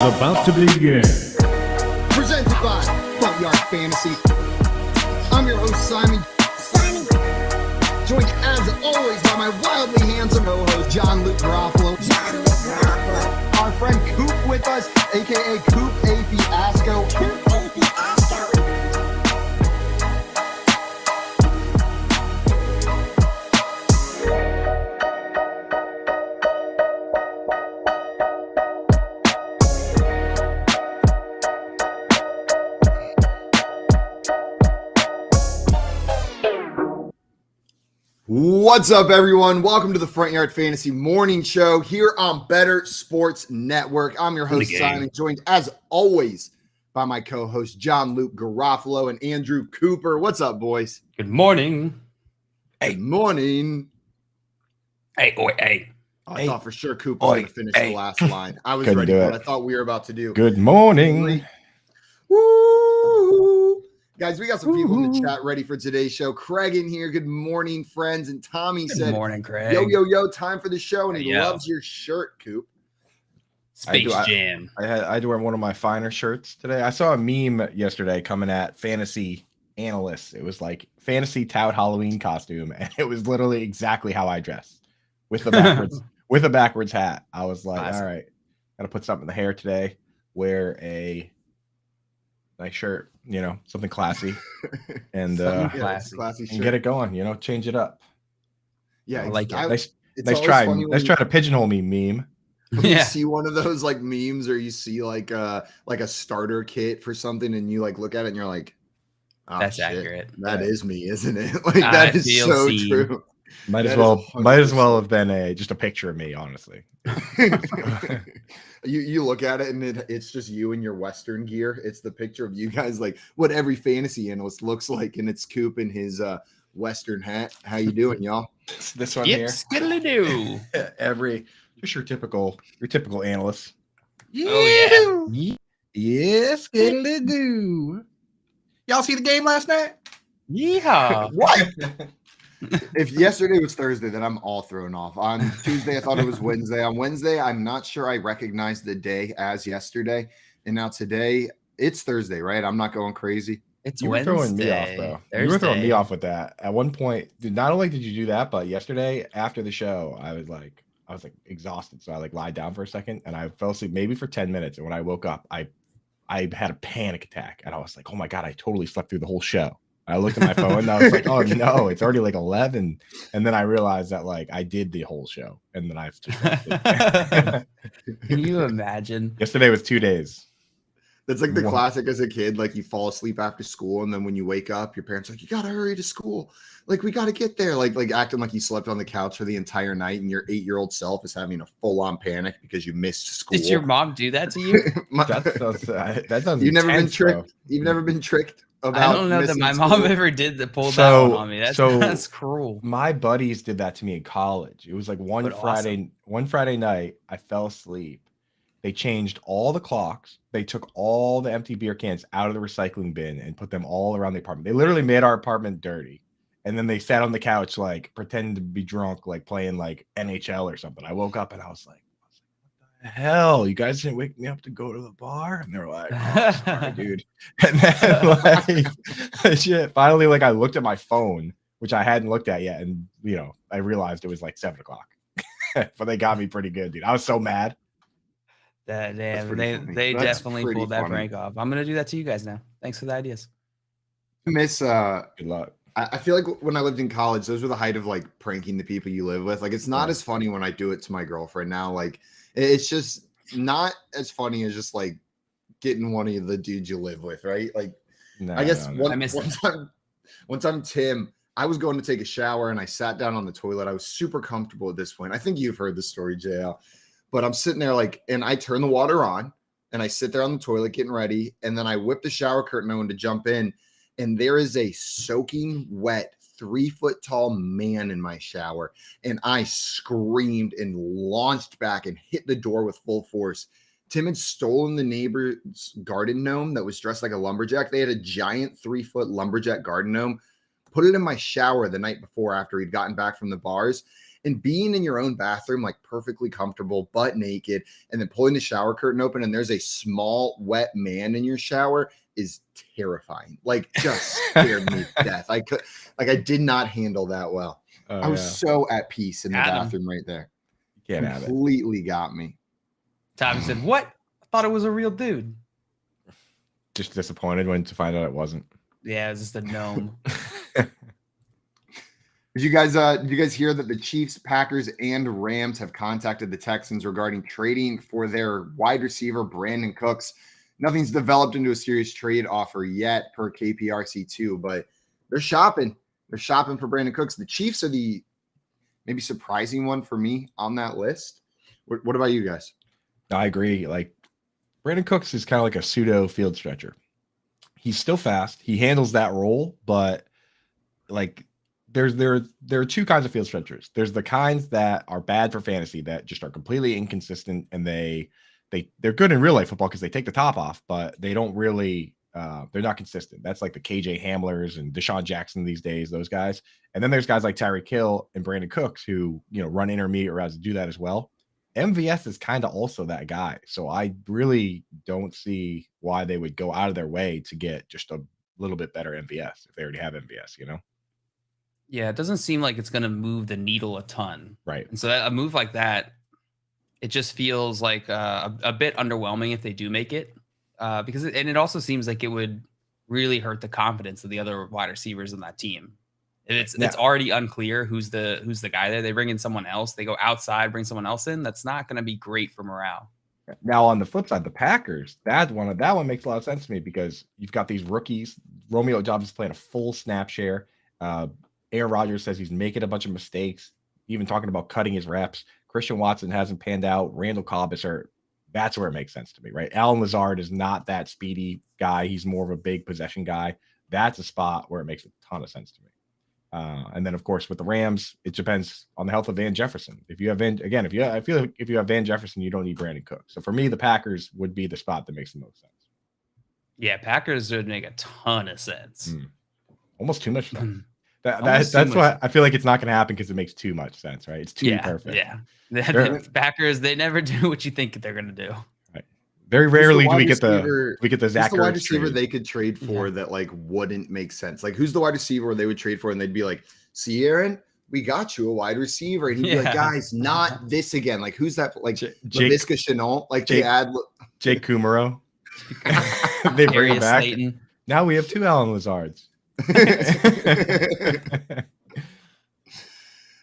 About to begin. Presented by Front Yard Fantasy. I'm your host, Simon. Joined as always by my wildly handsome co-host, John Luke Garofalo. Our friend Coop with us, aka Coop A. Fiasco. What's up, everyone? Welcome to the Front Yard Fantasy Morning Show here on Bettor Sports Network. I'm your host, Simon, joined as always by my co-host, John Luke Garofalo and Andrew Cooper. What's up, boys? Good morning. Good morning. Hey. I thought for sure Coop was going to finish the last line. I was ready for what I thought we were about to do. Good morning. Woo! Guys, we got some people in the chat ready for today's show. Craig in here. Good morning, friends. And Tommy said, Good morning, Craig. Yo, time for the show. And he loves your shirt, Coop. Space Jam. I had to wear one of my finer shirts today. I saw a meme yesterday coming at fantasy analysts. It was like fantasy tout Halloween costume. And it was literally exactly how I dress with the backwards hat. I was like, All right, got to put something in the hair today. Wear a nice shirt, something classy, and classy shirt. And get it going. Change it up. Yeah, I like it. Nice try. Let's try to pigeonhole me meme. You see one of those like memes, or you see like a starter kit for something, and you like look at it and you're like, oh, that's shit. Accurate. That is me, isn't it? Like that is so true. Might as well have been just a picture of me, honestly. You look at it and it's just you in your Western gear. It's the picture of you guys, like what every fantasy analyst looks like, and it's Coop in his Western hat. How you doing, y'all? This one here. Skiddly-doo. Just your typical analyst. Yeah. Oh yeah. Yes, skiddly-doo. Y'all see the game last night? Yeah. What? If yesterday was Thursday, then I'm all thrown off. On Tuesday, I thought it was Wednesday. On Wednesday, I'm not sure I recognized the day as yesterday. And now today, it's Thursday, right? I'm not going crazy. It's you Wednesday. Were throwing me off, bro. Thursday. You were throwing me off with that. At one point, not only did you do that, but yesterday after the show, I was like exhausted. So I lied down for a second and I fell asleep maybe for 10 minutes. And when I woke up, I had a panic attack. And I was like, oh my God, I totally slept through the whole show. I looked at my phone and I was like, oh no, it's already like 11. And then I realized that I did the whole show. And then I've just Can you imagine? Yesterday was 2 days. That's like the classic as a kid, like you fall asleep after school. And then when you wake up, your parents are like, you got to hurry to school. Like, we got to get there. Like acting like you slept on the couch for the entire night and your 8-year-old self is having a full-on panic because you missed school. Did your mom do that to you? That sounds You've never been intense, tricked. bro. You've never been tricked. I don't know that my mom ever did pull that one on me. That's cruel. My buddies did that to me in college. It was like one Friday night, I fell asleep. They changed all the clocks. They took all the empty beer cans out of the recycling bin and put them all around the apartment. They literally made our apartment dirty. And then they sat on the couch, pretending to be drunk, playing NHL or something. I woke up and I was like, what the hell? You guys didn't wake me up to go to the bar? And they're like, oh, sorry, dude. And then shit. Finally, I looked at my phone, which I hadn't looked at yet. And, I realized it was 7 o'clock. But they got me pretty good, dude. I was so mad. They definitely pulled that prank off. I'm gonna do that to you guys now. Thanks for the ideas. Miss good luck. I feel like when I lived in college, those were the height of pranking the people you live with. It's not as funny when I do it to my girlfriend now. It's just not as funny as just getting one of the dudes you live with, right? I guess one time, Tim, I was going to take a shower and I sat down on the toilet. I was super comfortable at this point. I think you've heard the story, JL. But I'm sitting there and I turn the water on and I sit there on the toilet getting ready. And then I whip the shower curtain on to jump in. And there is a soaking wet 3-foot tall man in my shower. And I screamed and launched back and hit the door with full force. Tim had stolen the neighbor's garden gnome that was dressed like a lumberjack. They had a giant 3-foot lumberjack garden gnome, put it in my shower the night before after he'd gotten back from the bars. and being in your own bathroom, like perfectly comfortable, butt naked, and then pulling the shower curtain open and there's a small wet man in your shower is terrifying. Like just scared me to death. I did not handle that well. I was so at peace in the bathroom right there. Can't have it. Completely got me. Tommy said, "What? I thought it was a real dude." Just disappointed when to find out it wasn't. Yeah, it was just a gnome. Did you guys hear that the Chiefs, Packers, and Rams have contacted the Texans regarding trading for their wide receiver Brandon Cooks? Nothing's developed into a serious trade offer yet per KPRC2, but they're shopping. They're shopping for Brandon Cooks. The Chiefs are the maybe surprising one for me on that list. What about you guys? I agree. Like Brandon Cooks is kind of like a pseudo field stretcher. He's still fast. He handles that role, but like there are two kinds of field stretchers. There's the kinds that are bad for fantasy that just are completely inconsistent, and they're good in real life football because they take the top off, but they don't really they're not consistent. That's like the KJ Hamlers and Deshaun Jackson these days, those guys. And then there's guys like Tyreek Hill and Brandon Cooks who, run intermediate routes to do that as well. MVS is kind of also that guy. So I really don't see why they would go out of their way to get just a little bit better MVS if they already have MVS, Yeah, it doesn't seem like it's going to move the needle a ton. Right. And so a move like that, it just feels like a bit underwhelming if they do make it, because it also seems like it would really hurt the confidence of the other wide receivers on that team. It's already unclear who's the guy there. They bring in someone else. They go outside, bring someone else in. That's not going to be great for morale. Now on the flip side, the Packers, that one makes a lot of sense to me because you've got these rookies. Romeo Doubs is playing a full snap share. Aaron Rodgers says he's making a bunch of mistakes, even talking about cutting his reps. Christian Watson hasn't panned out. Randall Cobb is hurt. That's where it makes sense to me, right? Allen Lazard is not that speedy guy. He's more of a big possession guy. That's a spot where it makes a ton of sense to me. And then, of course, with the Rams, it depends on the health of Van Jefferson. If you have I feel like if you have Van Jefferson, you don't need Brandon Cooks. So for me, the Packers would be the spot that makes the most sense. Yeah, Packers would make a ton of sense. Almost too much sense. That's why I feel like it's not going to happen because it makes too much sense, right? It's too perfect. Yeah, the Packers, they never do what you think they're going to do. Right. Very rarely do we get the Zach Ertz wide receiver trade. they could trade for that like wouldn't make sense. Like who's the wide receiver they would trade for and they'd be like, "See, Aaron, we got you a wide receiver," and he'd be like, "Guys, not this again." Like who's that? Like Laviska Shenault? Like they add Jake Kumaro. They bring him back. Slayton. Now we have two Allen Lazards.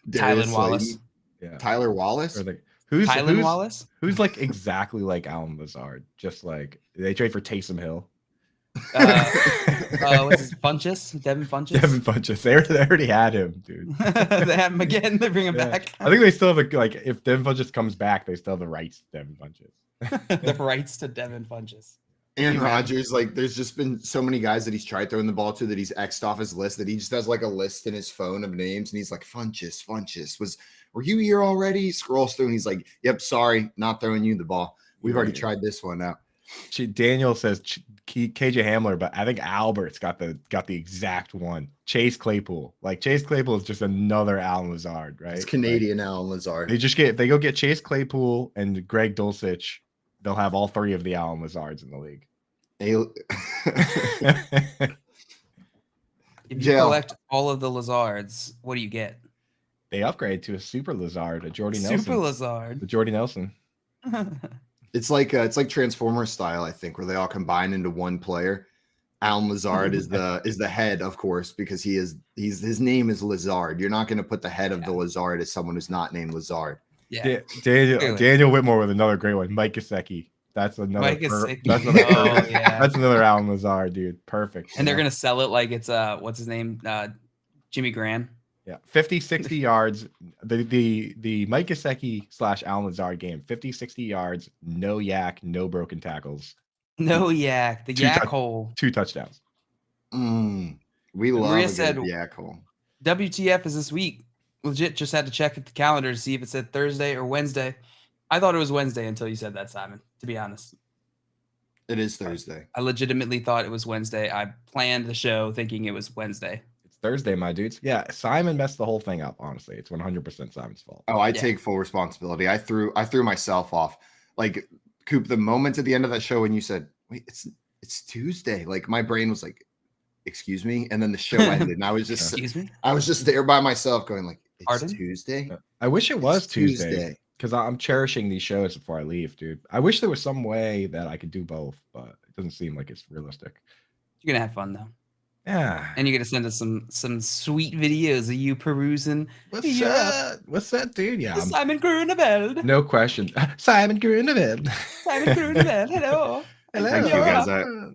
Tylan Wallace. Yeah. Tyler Wallace. Who's Wallace? Who's like exactly like Allen Lazard? Just like they trade for Taysom Hill. What's his Funchess? Devin Funchess. Devin Funchess. They already had him, dude. They have him again. They bring him back. I think they still have if Devin Funchess comes back, they still have the rights to Devin Funchess. The rights to Devin Funchess. Aaron Rodgers, like, there's just been so many guys that he's tried throwing the ball to that he's X'd off his list that he just has like a list in his phone of names, and he's like, Funchess, were you here already? Scrolls through, and he's like, "Yep, sorry, not throwing you the ball. We've already tried this one out." Daniel says KJ Hamler, but I think Albert's got the exact one. Chase Claypool. Like Chase Claypool is just another Allen Lazard, right? It's Canadian Allen Lazard. If they go get Chase Claypool and Greg Dulcich, they'll have all three of the Allen Lazards in the league. If you collect all of the Lazards, what do you get? They upgrade to a super Lazard, a Jordy Nelson. Super Lazard. The Jordy Nelson. It's like Transformers style, I think, where they all combine into one player. Allen Lazard is the head, of course, because his name is Lazard. You're not going to put the head of the Lazard as someone who's not named Lazard. Yeah. Daniel Whitmore with another great one. Mike Gesicki. That's another. That's another Allen Lazard, dude. Perfect. And they're gonna sell it like it's what's his name, Jimmy Graham. Yeah, 50, 60 yards. The Mike Gesicki / Allen Lazard game. 50, 60 yards. No yak. No broken tackles. No yak. The yak hole. 2 touchdowns. We love Maria a said, good yak hole. WTF is this week? Legit just had to check at the calendar to see if it said Thursday or Wednesday. I thought it was Wednesday until you said that, Simon, to be honest. It is Thursday. I legitimately thought it was Wednesday. I planned the show thinking it was Wednesday. It's Thursday, my dudes. Yeah, Simon messed the whole thing up. Honestly, it's 100% Simon's fault. Oh, I take full responsibility. I threw myself off. Like, Coop, the moment at the end of that show when you said, "Wait, it's Tuesday," like my brain was like, "Excuse me," and then the show ended, and I was just Excuse me? I was just there by myself, going like, "It's Pardon? Tuesday." I wish it was It's Tuesday because I'm cherishing these shows before I leave, dude. I wish there was some way that I could do both, but it doesn't seem like it's realistic. You're gonna have fun though. Yeah. And you're gonna send us some sweet videos of you perusing. What's that? What's that, dude? Yeah. Simon Grunewald. No question. Simon Grunewald. Simon Grunewald. Hello. Hello. Thank you, guys.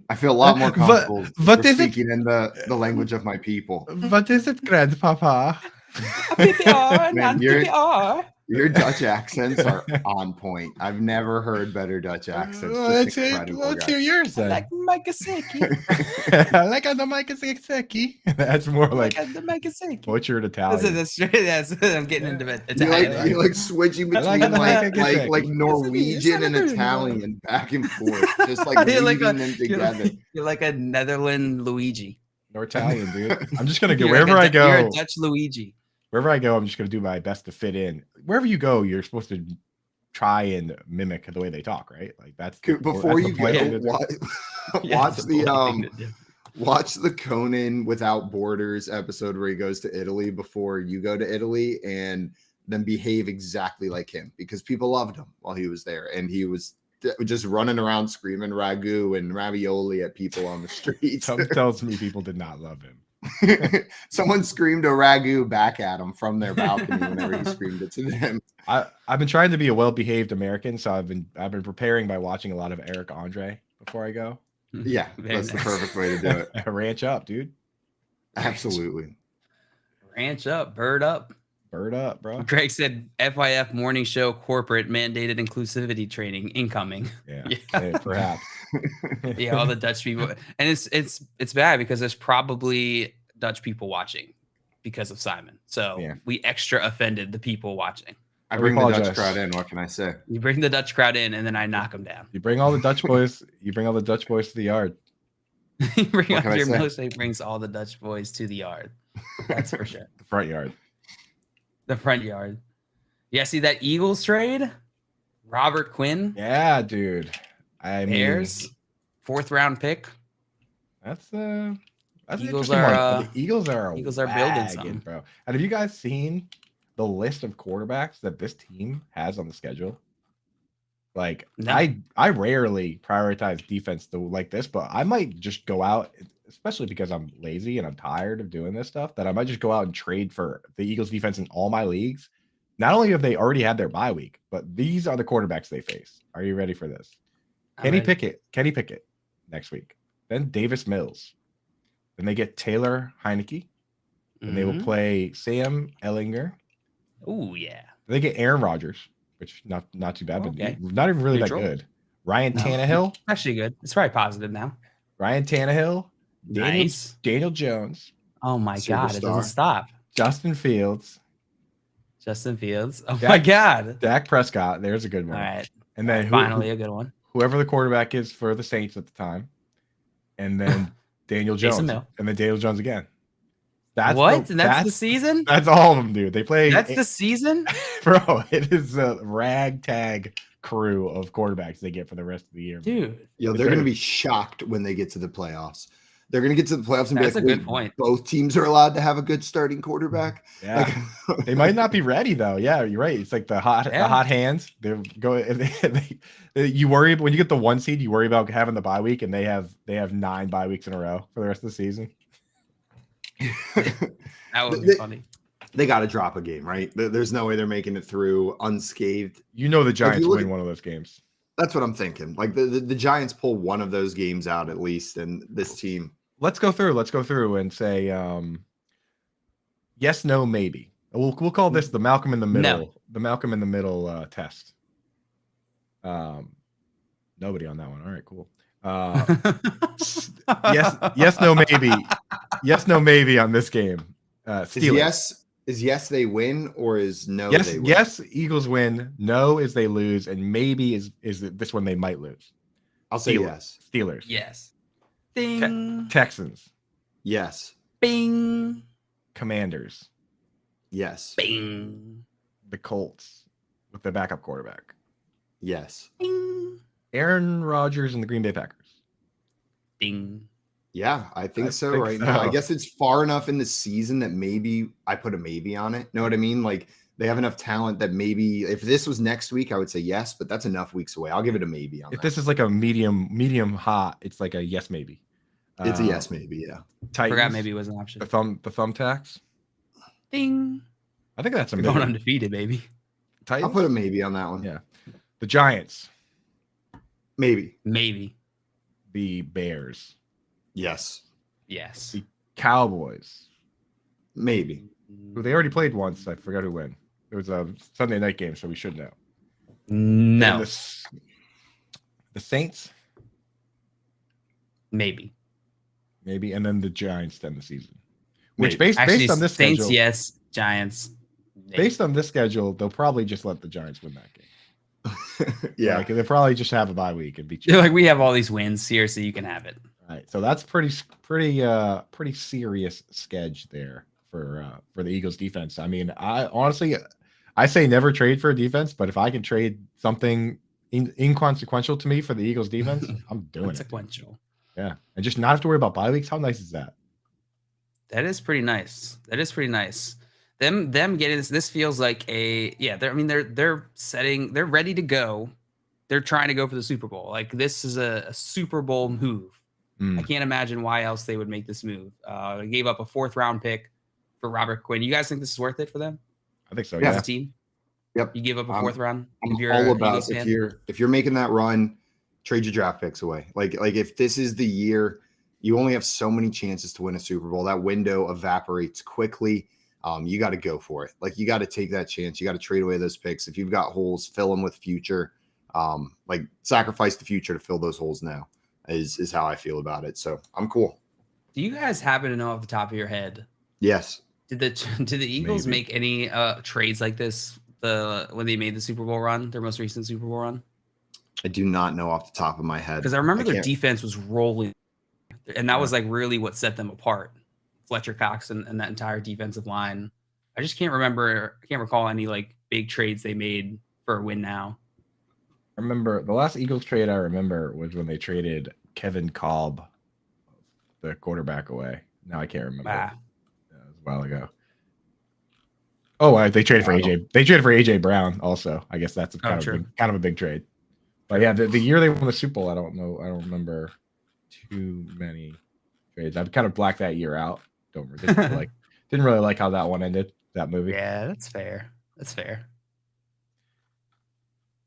I feel a lot more comfortable what is speaking in the language of my people. What is it, grandpapa? PPR, Man, PPR. Your Dutch accents are on point. I've never heard better Dutch accents. Let's hear yours then. Like Mikaseki. I like on the Mikaseki. That's more like the Mikaseki. butchered Italian. That's I'm getting into it. You like switching between like Norwegian and Italian back and forth, just like weaving them together. You're like a Netherland Luigi. Or Italian, dude. I'm just gonna go You're wherever like I go. You're a Dutch Luigi. Wherever I go, I'm just gonna do my best to fit in. Wherever you go, you're supposed to try and mimic the way they talk, right? Like that's before you go. Watch the Conan Without Borders episode where he goes to Italy before you go to Italy, and then behave exactly like him, because people loved him while he was there, and he was just running around screaming ragu and ravioli at people on the streets. Something tells me people did not love him. Someone screamed a ragu back at him from their balcony whenever he screamed it to them. I've been trying to be a well-behaved American, so I've been preparing by watching a lot of Eric Andre before I go. Yeah, that's the perfect way to do it. Ranch up, dude. Absolutely. Ranch up, bird up. Bird up, bro. Greg said FYF morning show corporate mandated inclusivity training incoming. Yeah. Perhaps. Yeah, all the Dutch people. And it's bad because there's probably Dutch people watching because of Simon. So we extra offended the people watching. I bring the Dutch crowd in. What can I say? You bring the Dutch crowd in, and then I knock them down. You bring all the Dutch boys. You bring all the Dutch boys to the yard. You bring all your military brings all the Dutch boys to the yard. That's for sure. The front yard. The front yard. Yeah, see that Eagles trade? Robert Quinn. Yeah, dude. Bears, 4th round pick. That's Eagles are the Eagles are building something, bro. And have you guys seen the list of quarterbacks that this team has on the schedule? Like, no. I rarely prioritize defense like this, but I might just go out, especially because I'm lazy and I'm tired of doing this stuff, that I might just go out and trade for the Eagles defense in all my leagues. Not only have they already had their bye week, but these are the quarterbacks they face. Are you ready for this? Kenny Pickett next week. Then Davis Mills. Then they get Taylor Heineke. And they will play Sam Ellinger. Oh, yeah. Then they get Aaron Rodgers, which not too bad, but not even really that good. Ryan Tannehill. Actually good. It's probably positive now. Ryan Tannehill. Daniel Jones. Oh, my God. It doesn't stop. Justin Fields. Oh, my God. Dak Prescott. There's a good one. All right. And then finally a good one. Whoever the quarterback is for the Saints at the time. And then Daniel Jones. And then Daniel Jones again. That's the season? That's all of them, dude. They play. That's the season? Bro, it is a ragtag crew of quarterbacks they get for the rest of the year. Dude. Yo, they're going to be shocked when they get to the playoffs. They're going to get to the playoffs and that's be like, a good point. Both teams are allowed to have a good starting quarterback. Yeah. They might not be ready, though. Yeah, you're right. It's like the hot hands. They go. You worry when you get the 1 seed. You worry about having the bye week, and they have 9 bye weeks in a row for the rest of the season. That would be funny. They got to drop a game, right? There's no way they're making it through unscathed. You know the Giants win one of those games. That's what I'm thinking. Like the Giants pull one of those games out at least, and this team. Let's go through and say yes, no, maybe. We'll call this the Malcolm in the Middle. No. The Malcolm in the Middle test. Nobody on that one. All right, cool. Yes, no, maybe. Yes, no, maybe on this game. Is yes they win, or is no yes, they win? Yes, Eagles win. No is they lose, and maybe is this one they might lose. I'll say yes. Steelers. Yes. Ding. Texans. Yes. Bing. Commanders. Yes. Bing. The Colts with the backup quarterback. Yes. Bing. Aaron Rodgers and the Green Bay Packers. Ding. Yeah, I think I so think right now. I so. guess it's far enough in the season that maybe I put a maybe on it. Know what I mean? Like they have enough talent that maybe if this was next week, I would say yes, but that's enough weeks away. I'll give it a maybe on If that. this is like a medium hot, it's like a yes maybe. It's a yes maybe, yeah. Titans. Forgot maybe it was an option. The thumbtacks. Ding. I think that's a We're maybe. going undefeated, baby. Titans? I'll put a maybe on that one. Yeah. The Giants. Maybe. Maybe. The Bears. Yes. Yes. The Cowboys. Maybe. Who they already played once. I forgot who won. It was a Sunday night game, so we should know. No. The Saints. Maybe. Maybe. And then the Giants to end the season. Which Maybe. based on this Saints, schedule. yes. Giants. Maybe. Based on this schedule, they'll probably just let the Giants win that game. Yeah. Like, they'll probably just have a bye week and beat you. They're like, we have all these wins here, so you can have it. All right. So that's pretty serious schedule there for the Eagles defense. I mean, I honestly say never trade for a defense, but if I can trade something inconsequential to me for the Eagles defense, I'm doing it. Consequential. Yeah. And just not have to worry about bye weeks. How nice is that? That is pretty nice. Them getting this feels like they're ready to go. They're trying to go for the Super Bowl. Like this is a Super Bowl move. I can't imagine why else they would make this move. They gave up a 4th round pick for Robert Quinn. You guys think this is worth it for them? I think so. As Yeah. a team? Yep. You give up a 4th round? I'm If you're all a about Eagles fan? if you're making that run, trade your draft picks away. Like if this is the year, you only have so many chances to win a Super Bowl. That window evaporates quickly. You got to go for it. Like you got to take that chance. You got to trade away those picks. If you've got holes, fill them with future. Like sacrifice the future to fill those holes now is how I feel about it. So I'm cool. Do you guys happen to know off the top of your head? Yes. Did the Eagles Maybe. make any trades like this when they made the Super Bowl run, their most recent Super Bowl run? I do not know off the top of my head. Because I remember their can't- defense was rolling, and that was like really what set them apart. Fletcher Cox and that entire defensive line. I just can't recall any like big trades they made for a win now. I remember the last Eagles trade I remember was when they traded Kevin Kolb, the quarterback, away. Now I can't remember. Ah. That was a while ago. Oh, they traded for AJ. They traded for AJ Brown also. I guess that's kind of a big trade. But yeah, the year they won the Super Bowl, I don't know. I don't remember too many trades. I've kind of blacked that year out. Didn't really like how that one ended. That movie. Yeah, that's fair. That's fair.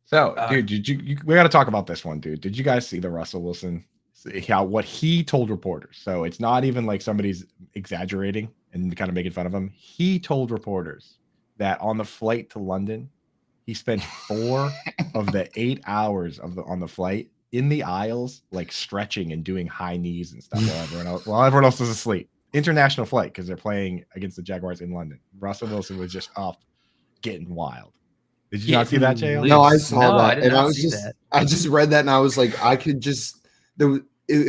So, dude, we got to talk about this one, dude. Did you guys see the Russell Wilson? What he told reporters? So it's not even like somebody's exaggerating and kind of making fun of him. He told reporters that on the flight to London, he spent 4 of the 8 hours on the flight in the aisles, like stretching and doing high knees and stuff while everyone else was asleep. International flight because they're playing against the Jaguars in London. Russell Wilson was just up, getting wild. Did you not see that, Jay? No, I saw that, and I just read that, and I was like, it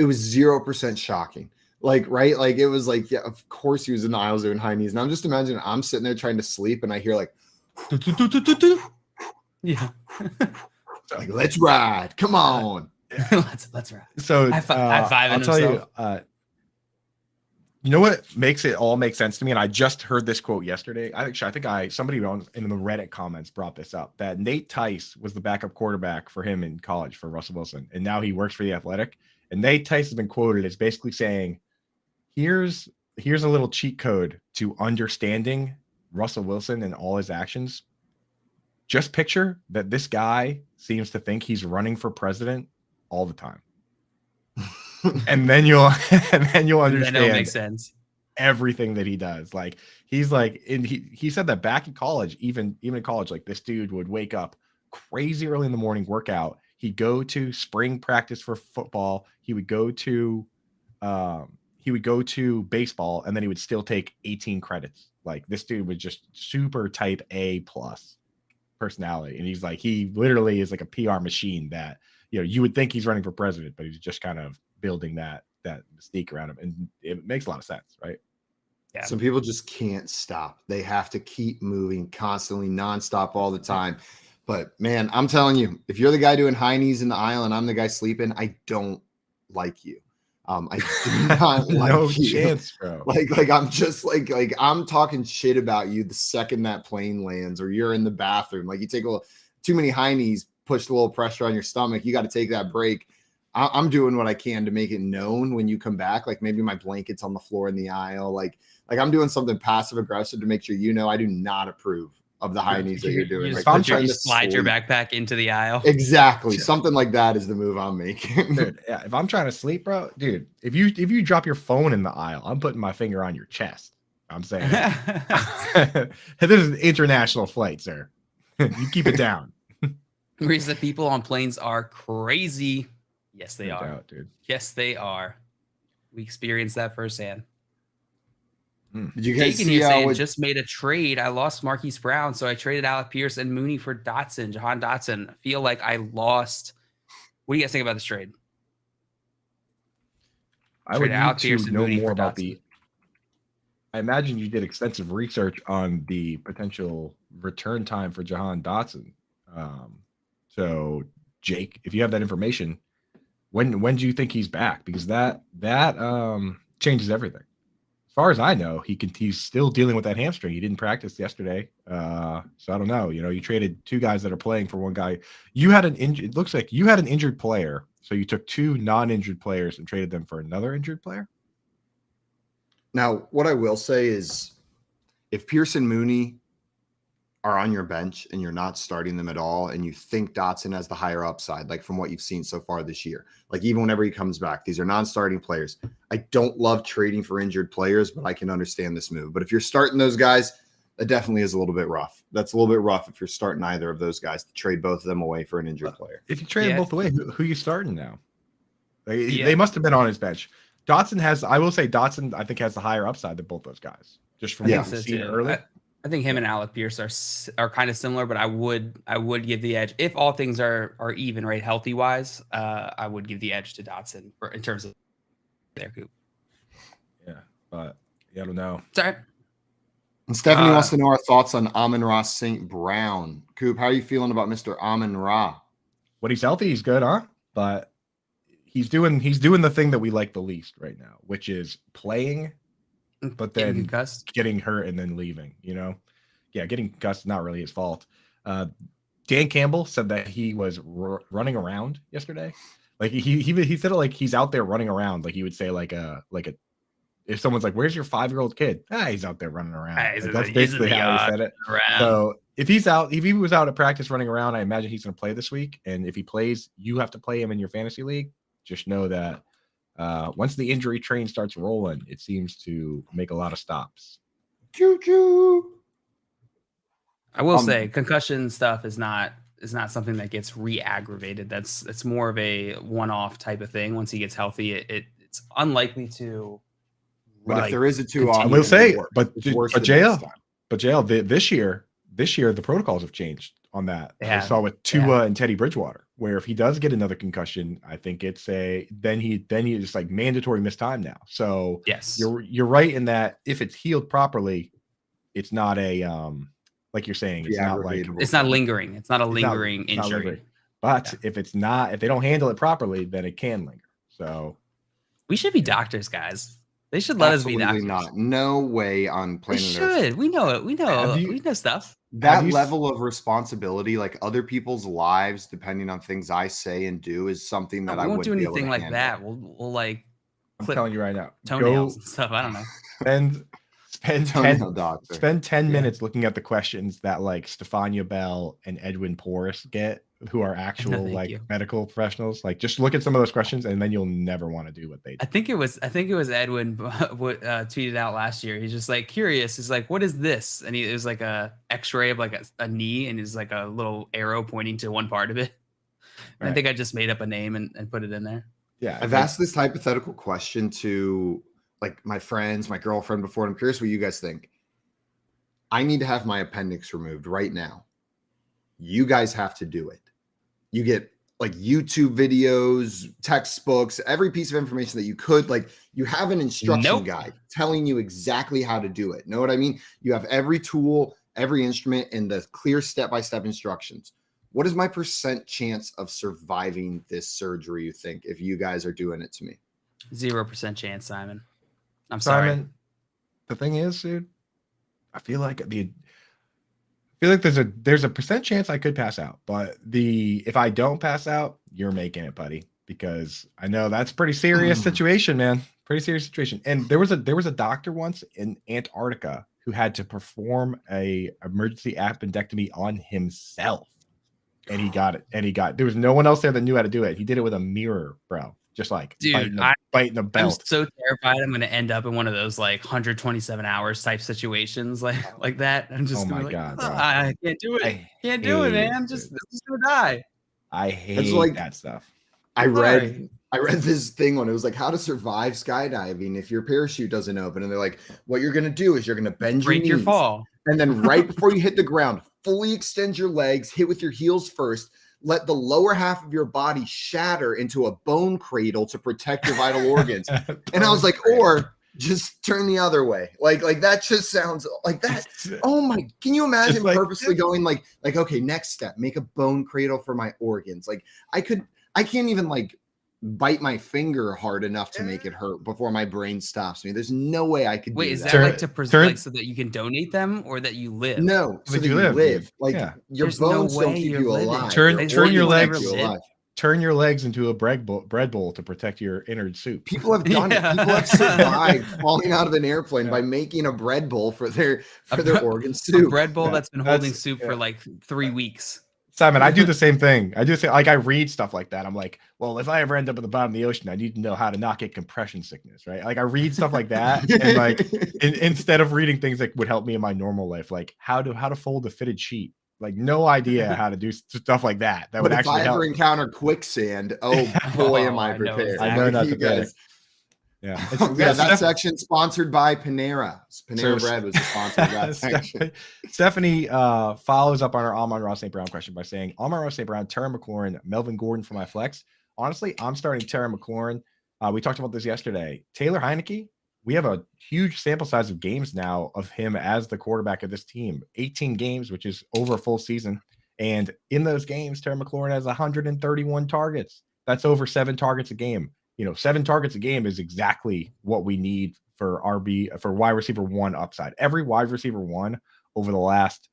was 0% shocking. Like, right? Like it was like, yeah, of course he was in the aisles doing high knees. And I'm just imagining I'm sitting there trying to sleep, and I hear like, yeah, like let's ride, come on, let's ride. So high five I'll tell you. You know what makes it all make sense to me, and I just heard this quote yesterday. I think somebody in the Reddit comments brought this up, that Nate Tice was the backup quarterback for him in college for Russell Wilson, and now he works for the Athletic. And Nate Tice has been quoted as basically saying, "Here's a little cheat code to understanding Russell Wilson and all his actions. Just picture that this guy seems to think he's running for president all the time." and then you'll understand. That'll make sense. Everything that he does. Like he's like, and he said that back in college, even in college, like this dude would wake up crazy early in the morning, work out. He'd go to spring practice for football. He would go to baseball, and then he would still take 18 credits. Like this dude was just super type A+ personality. And he's like, he literally is like a PR machine that, you would think he's running for president, but he's just kind of building that mystique around him, and it makes a lot of sense, right? Yeah. Some people just can't stop. They have to keep moving constantly, nonstop, all the time. But man, I'm telling you, if you're the guy doing high knees in the aisle and I'm the guy sleeping, I don't like you. I do not like No you. chance, bro. Like I'm just like I'm talking shit about you the second that plane lands or you're in the bathroom. Like you take too many high knees, push a little pressure on your stomach. You got to take that break. I'm doing what I can to make it known when you come back. Like maybe my blanket's on the floor in the aisle. Like I'm doing something passive aggressive to make sure you know I do not approve of the high knees that you're doing. You, Like, you slide your backpack into the aisle. Exactly. Something like that is the move I'm making. Dude, yeah, if I'm trying to sleep, bro, dude, if you drop your phone in the aisle, I'm putting my finger on your chest. I'm saying this is an international flight, sir. You keep it down. Reason that people on planes are crazy. Yes, they No are. doubt, dude. Yes, they are. We experienced that firsthand. Did you guys Jake in here saying just made a trade. I lost Marquise Brown, so I traded Alec Pierce and Mooney for Dotson, Jahan Dotson. I feel like I lost. What do you guys think about this trade? I would need to know more about the. I imagine you did extensive research on the potential return time for Jahan Dotson. So, Jake, if you have that information, when do you think he's back? Because that changes everything. As far as I know, he's still dealing with that hamstring. He didn't practice yesterday, so I don't know. You know, you traded two guys that are playing for one guy. You had it looks like you had an injured player, so you took two non-injured players and traded them for another injured player. Now, what I will say is, if Pierce and Mooney are on your bench and you're not starting them at all, and you think Dotson has the higher upside, like from what you've seen so far this year, like even whenever he comes back, these are non-starting players. I don't love trading for injured players, but I can understand this move. But if you're starting those guys, that definitely is a little bit rough. That's a little bit rough if you're starting either of those guys, to trade both of them away for an injured player. If you trade them both away, who are you starting now? They must have been on his bench. Dotson I will say Dotson, I think, has the higher upside than both those guys. Just from what we've seen early. I think him and Alec Pierce are kind of similar, but I would give the edge if all things are even, right, healthy wise. I would give the edge to Dotson in terms of their Coop. Yeah, but I don't know. Sorry. And Stephanie wants to know our thoughts on Amon-Ra St. Brown. Coop, how are you feeling about Mr. Amon-Ra? When he's healthy, he's good, huh? But he's doing the thing that we like the least right now, which is playing, but then getting hurt and then leaving. You know, getting concussed, not really his fault. Dan Campbell said that he was running around yesterday. Like he said it like he's out there running around. Like he would say like if someone's like, "Where's your 5-year-old kid?" He's out there running around. Like, that's basically how he said it. So if he was out at practice running around, I imagine he's going to play this week. And if he plays, you have to play him in your fantasy league. Just know that once the injury train starts rolling, it seems to make a lot of stops. Choo choo. I will say concussion stuff is not something that gets re-aggravated. That's more of a one-off type of thing. Once he gets healthy, it's unlikely to. But if there is a 2-off, I will say, but JL, this year the protocols have changed on that. I saw with Tua and Teddy Bridgewater, where if he does get another concussion, I think it's then he just like mandatory missed time now. So yes, you're right in that if it's healed properly, it's not a like you're saying, it's not like it's not lingering. It's not a lingering injury. But if they don't handle it properly, then it can linger. So we should be doctors, guys. They should let us be doctors. Not. No way on planet Earth. They should. We know it. We know stuff. That level of responsibility, like other people's lives, depending on things I say and do, is something that I won't do anything like that. We'll like. I'm telling you right now, toenails and stuff. I don't know. Spend 10 minutes looking at the questions that like Stefania Bell and Edwin Porras get, who are actual medical professionals. Like just look at some of those questions and then you'll never want to do what they do. I think it was Edwin tweeted out last year. He's just like curious. He's like, what is this? And it was like a x-ray of like a knee, and it's like a little arrow pointing to one part of it. Right. I think I just made up a name and put it in there. Yeah. I've asked this hypothetical question to like my friends, my girlfriend before. I'm curious what you guys think. I need to have my appendix removed right now. You guys have to do it. You get like YouTube videos, textbooks, every piece of information that you could. Like you have an instruction guide telling you exactly how to do it. Know what I mean? You have every tool, every instrument, and the clear step-by-step instructions. What is my percent chance of surviving this surgery, you think, if you guys are doing it to me? 0% chance, Simon. I'm Simon, sorry. The thing is, dude, I feel like there's a percent chance I could pass out, but if I don't pass out, you're making it, buddy, because I know that's pretty serious situation, man. Pretty serious situation. And there was a doctor once in Antarctica who had to perform a emergency appendectomy on himself, and he got it. There was no one else there that knew how to do it. He did it with a mirror, bro. Just like Dude, biting the belt. I'm so terrified I'm going to end up in one of those like 127 hours type situations like that. I'm just oh my like, god, bro. I can't do it. Can't do it, man. I'm just gonna die. I hate that stuff. I read this thing when it was like how to survive skydiving if your parachute doesn't open, and they're like, what you're gonna do is you're gonna bend your knees, your fall, and then right before you hit the ground, fully extend your legs, hit with your heels first. Let the lower half of your body shatter into a bone cradle to protect your vital organs. And I was like, or just turn the other way. Like that just sounds like that. Oh my, can you imagine purposely going like, okay, next step, make a bone cradle for my organs. Like I can't even like bite my finger hard enough to make it hurt before my brain stops me. There's no way I could. Wait, do is that like to preserve so that you can donate them or that you live? No, so that you live. Like your bones don't keep you alive. Turn your legs into a bread bowl to protect your innard soup. People have done it. People have survived falling out of an airplane by making a bread bowl for their organ soup. A bread bowl that's been holding soup for like 3 weeks. Simon, I do the same thing. I read stuff like that. I'm like, well, if I ever end up at the bottom of the ocean, I need to know how to not get compression sickness, right? Like I read stuff like that, and like instead of reading things that would help me in my normal life, like how to fold a fitted sheet. Like no idea how to do stuff like that. That would actually help. If I ever encounter quicksand, oh boy, am I prepared. I know not to guys. Yeah, that section sponsored by Panera. Panera Bread was sponsored by that section. Stephanie follows up on our Amon-Ra St. Brown question by saying, Amon-Ra St. Brown, Terry McLaurin, Melvin Gordon for my flex. Honestly, I'm starting Terry McLaurin. We talked about this yesterday. Taylor Heineke, we have a huge sample size of games now of him as the quarterback of this team. 18 games, which is over a full season. And in those games, Terry McLaurin has 131 targets. That's over 7 targets a game. 7 targets a game is exactly what we need for wide receiver 1 upside. Every wide receiver 1 over the last,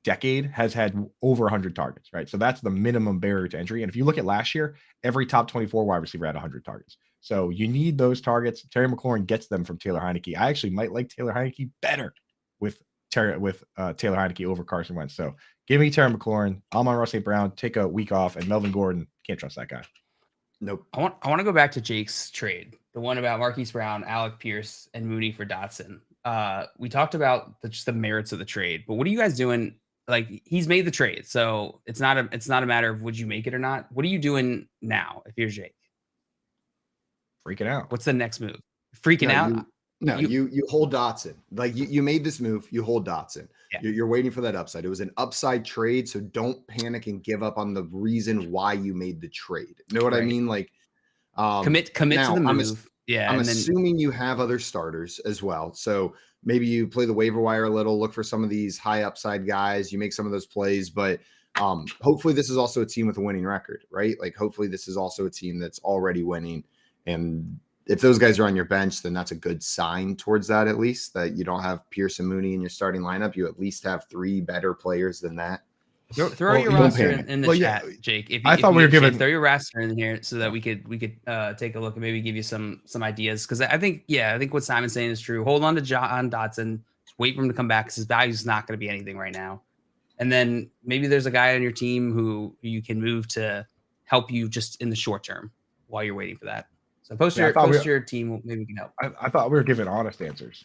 decade has had over 100 targets, right? So that's the minimum barrier to entry. And if you look at last year, every top 24 wide receiver had 100 targets. So you need those targets. Terry McLaurin gets them from Taylor Heineke. I actually might like Taylor Heineke better with Taylor Heineke over Carson Wentz. So give me Terry McLaurin. Amon-Ra St. Brown, take a week off, and Melvin Gordon, can't trust that guy. Nope. I want to go back to Jake's trade, the one about Marquise Brown, Alec Pierce, and Mooney for Dotson. We talked about just the merits of the trade, but what are you guys doing? Like he's made the trade, so it's not a matter of would you make it or not. What are you doing now if you're Jake? Freaking out. What's the next move? Freaking out? You hold Dotson. Like you made this move, you hold Dotson. Yeah. You're waiting for that upside. It was an upside trade, so don't panic and give up on the reason why you made the trade. Know what I mean? Like commit to the move. I'm assuming you have other starters as well. So maybe you play the waiver wire a little, look for some of these high upside guys, you make some of those plays, but hopefully this is also a team with a winning record, right? Like hopefully this is also a team that's already winning. And if those guys are on your bench, then that's a good sign towards that, at least that you don't have Pierce and Mooney in your starting lineup. You at least have 3 better players than that. Throw your roster in the chat, Jake. Throw your roster in here so that we could take a look and maybe give you some ideas. Because I think what Simon's saying is true. Hold on to John Dotson. Just wait for him to come back because his value is not going to be anything right now. And then maybe there's a guy on your team who you can move to help you just in the short term while you're waiting for that. So post your team. Maybe we can help. I thought we were giving honest answers.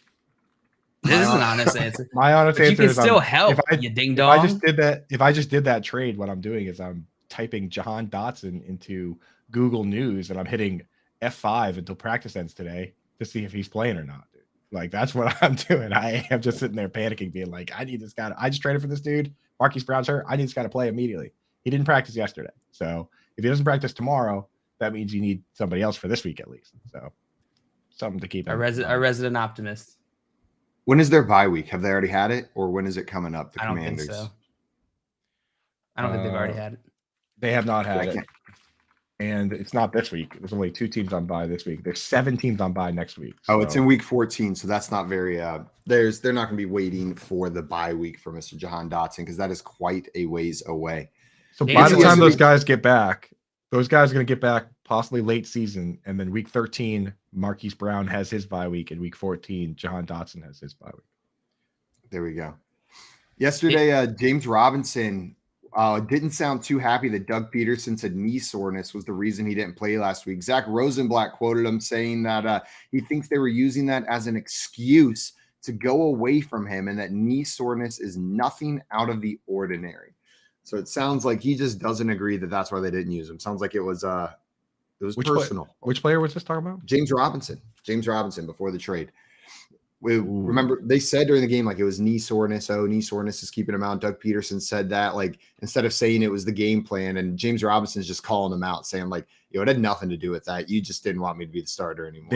This is an honest answer. My honest answer is you can still help. You ding dong. If I just did that trade, what I'm doing is I'm typing Jahan Dotson into Google News and I'm hitting F5 until practice ends today to see if he's playing or not. Dude. Like that's what I'm doing. I am just sitting there panicking, being like, I need this guy. I just traded for this dude. Marquise Brown's hurt. I need this guy to play immediately. He didn't practice yesterday. So if he doesn't practice tomorrow, that means you need somebody else for this week at least. So something to keep. Our resident optimist. When is their bye week? Have they already had it, or when is it coming up? The I don't Commanders. think so. I don't think they've already had it. They have not had it. And it's not this week. There's only 2 teams on bye this week. There's 7 teams on bye next week. So. Oh, it's in week 14, so that's not very. They're not going to be waiting for the bye week for Mr. Jahan Dotson because that is quite a ways away. So by the time those guys get back, those guys are going to get back possibly late season, and then week 13, Marquise Brown has his bye week, and week 14, Jahan Dotson has his bye week. There we go. Yesterday, James Robinson. Didn't sound too happy that Doug Peterson said knee soreness was the reason he didn't play last week. Zach Rosenblatt quoted him saying that he thinks they were using that as an excuse to go away from him and that knee soreness is nothing out of the ordinary. So it sounds like he just doesn't agree that that's why they didn't use him. Sounds like it was personal. Which player was this talking about? James Robinson before the trade. Remember, they said during the game, like, it was knee soreness. Oh, knee soreness is keeping him out. Doug Peterson said that, like, instead of saying it was the game plan, and James Robinson's just calling him out, saying, like, it had nothing to do with that. You just didn't want me to be the starter anymore.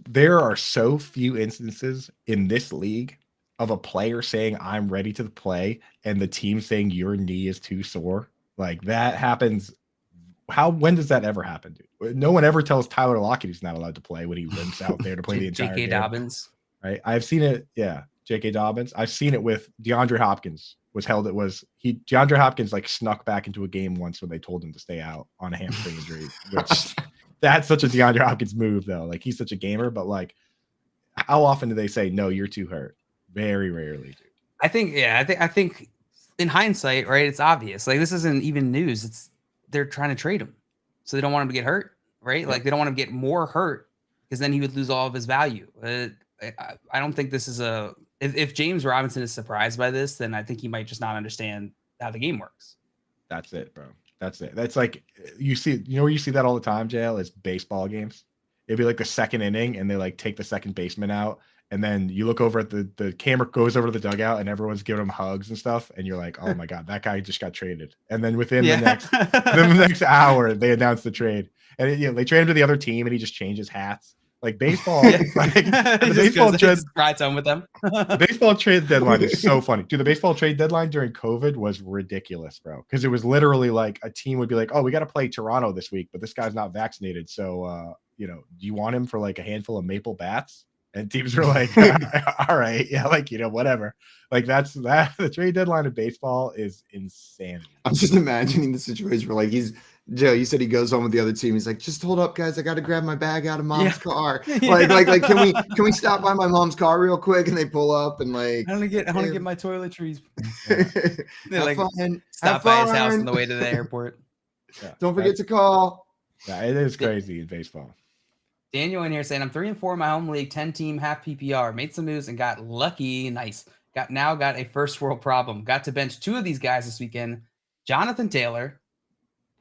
There are so few instances in this league of a player saying, I'm ready to play, and the team saying your knee is too sore. Like, that happens. When does that ever happen, dude? No one ever tells Tyler Lockett he's not allowed to play when he limps out there to play the entire J.K. game. Dobbins. Right. I've seen it. Yeah. J.K. Dobbins. I've seen it with DeAndre Hopkins DeAndre Hopkins like snuck back into a game once when they told him to stay out on a hamstring injury, which that's such a DeAndre Hopkins move though. Like, he's such a gamer, but like, how often do they say, no, you're too hurt? Very rarely, dude. I think in hindsight, right, it's obvious. Like, this isn't even news. They're trying to trade him. So they don't want him to get hurt, right? Yeah. Like, they don't want him to get more hurt because then he would lose all of his value. I don't think this is if James Robinson is surprised by this, then I think he might just not understand how the game works. That's it, bro. That's it. That's like, you where you see that all the time, JL, is baseball games. It'd be like the second inning and they like take the second baseman out. And then you look over at the camera goes over to the dugout and everyone's giving him hugs and stuff. And you're like, oh my God, that guy just got traded. And then within the next hour, they announce the trade. And they trade him to the other team and he just changes hats. Like, baseball, the baseball trade rides home with them. The baseball trade deadline is so funny. Dude, the baseball trade deadline during COVID was ridiculous, bro. Because it was literally like a team would be like, oh, we got to play Toronto this week, but this guy's not vaccinated. So, do you want him for like a handful of maple bats? And teams were like, all right, yeah, like, whatever. Like, that's that. The trade deadline of baseball is insanity. I'm just imagining the situation where, like, Joe, you said he goes home with the other team. He's like, just hold up, guys. I got to grab my bag out of mom's car. Like, can we stop by my mom's car real quick? And they pull up and like, I want to get my toiletries. They're like, stop by his house on the way to the airport. Yeah, don't forget to call. Yeah, it is crazy in baseball. Daniel in here saying, I'm 3-4 in my home league, 10 team, half PPR, made some moves and got lucky. Nice. Got a first world problem. Got to bench 2 of these guys this weekend. Jonathan Taylor,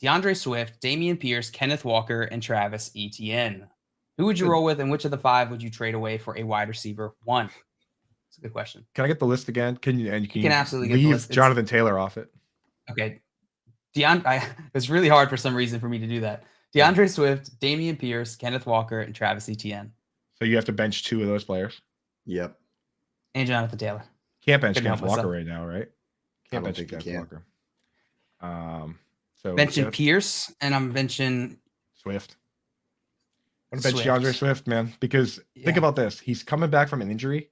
DeAndre Swift, Damian Pierce, Kenneth Walker, and Travis Etienne. Who would you roll with, and which of the 5 would you trade away for a wide receiver 1? That's a good question. Can I get the list again? Can you absolutely get the list. Jonathan Taylor off it? Okay. It's really hard for some reason for me to do that. DeAndre Swift, Damian Pierce, Kenneth Walker, and Travis Etienne. So you have to bench 2 of those players? Yep. And Jonathan Taylor. Can't bench Kenneth Walker right now, right? Can't bench Kenneth Walker. So benching Pierce, and I'm benching Swift. I'm going to bench DeAndre Swift, man, because think about this. He's coming back from an injury.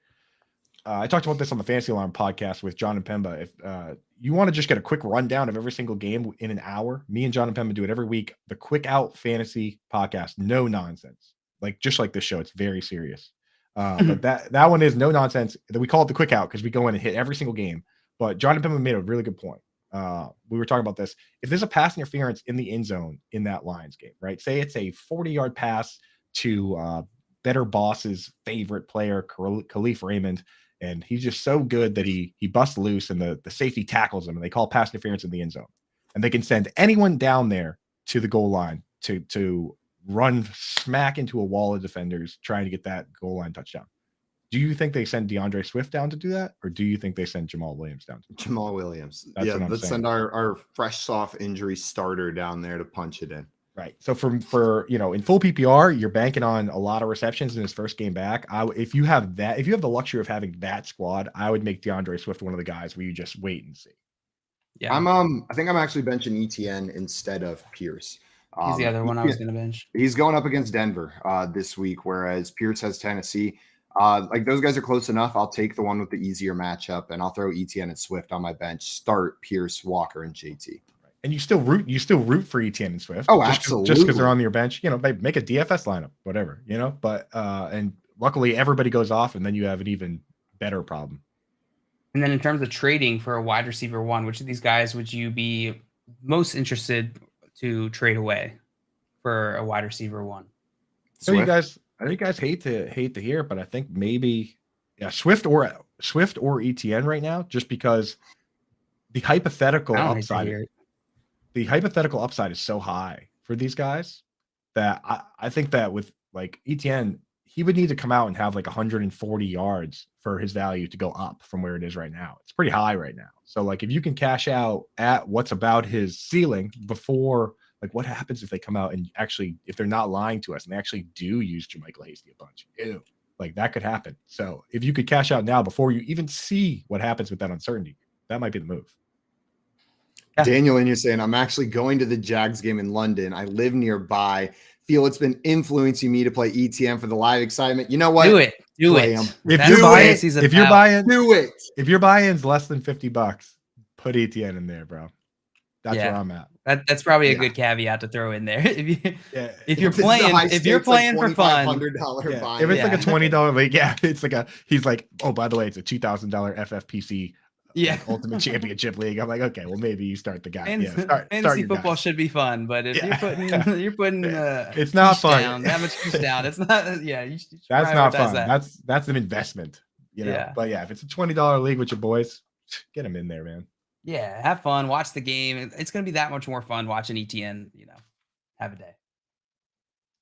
I talked about this on the Fantasy Alarm podcast with John and Pemba. If you want to just get a quick rundown of every single game in an hour, me and John and Pemba do it every week. The Quick Out Fantasy podcast, no nonsense. Just like this show, it's very serious. But that one is no nonsense. We call it the Quick Out because we go in and hit every single game. But John and Pemba made a really good point. We were talking about this. If there's a pass interference in the end zone in that Lions game, right? Say it's a 40-yard pass to Better Boss's favorite player, Khalif Raymond. And he's just so good that he busts loose and the safety tackles him and they call pass interference in the end zone. And they can send anyone down there to the goal line to run smack into a wall of defenders trying to get that goal line touchdown. Do you think they send DeAndre Swift down to do that, or do you think they send Jamal Williams down? Jamal Williams. That's yeah, what I'm let's saying. send our fresh soft injury starter down there to punch it in. Right. So for in full PPR, you're banking on a lot of receptions in his first game back. If you have the luxury of having that squad, I would make DeAndre Swift one of the guys where you just wait and see. Yeah. I think I'm actually benching ETN instead of Pierce. He's the other one I was going to bench. He's going up against Denver this week, whereas Pierce has Tennessee. Like those guys are close enough. I'll take the one with the easier matchup, and I'll throw ETN and Swift on my bench. Start Pierce, Walker, and JT. And you still root for ETN and Swift. Oh, absolutely. Just because they're on your bench, make a DFS lineup, whatever, But and luckily everybody goes off, and then you have an even better problem. And then in terms of trading for a wide receiver one, which of these guys would you be most interested to trade away for a wide receiver one? So I know you guys hate to hear it, but I think maybe Swift or ETN right now, just because the hypothetical upside is so high for these guys that I think that with like ETN, he would need to come out and have like 140 yards for his value to go up from where it is right now. It's pretty high right now. So like if you can cash out at what's about his ceiling before, like what happens if they come out and actually, if they're not lying to us and they actually do use Jermichael Hasty a bunch? Ew. Like that could happen. So if you could cash out now before you even see what happens with that uncertainty, that might be the move. Yeah. Daniel, and you're saying, I'm actually going to the Jags game in London. I live nearby. Feel it's been influencing me to play ETN for the live excitement. You know what? Do it. If your buy-in's less than $50, put ETN in there, bro. That's where I'm at. That's probably a good caveat to throw in there. If you're playing for fun, $500 if it's like a $20 league, it's like he's like, oh, by the way, it's a $2,000 FFPC Ultimate Championship League. I'm like, okay, well maybe you start the guy. Fantasy football should be fun, but if you're putting it's not fun. Down, that much juice down. It's not. Yeah, you should that's not fun. That's an investment. But if it's a $20 league with your boys, get them in there, man. Yeah, have fun, watch the game. It's going to be that much more fun watching ETN, have a day.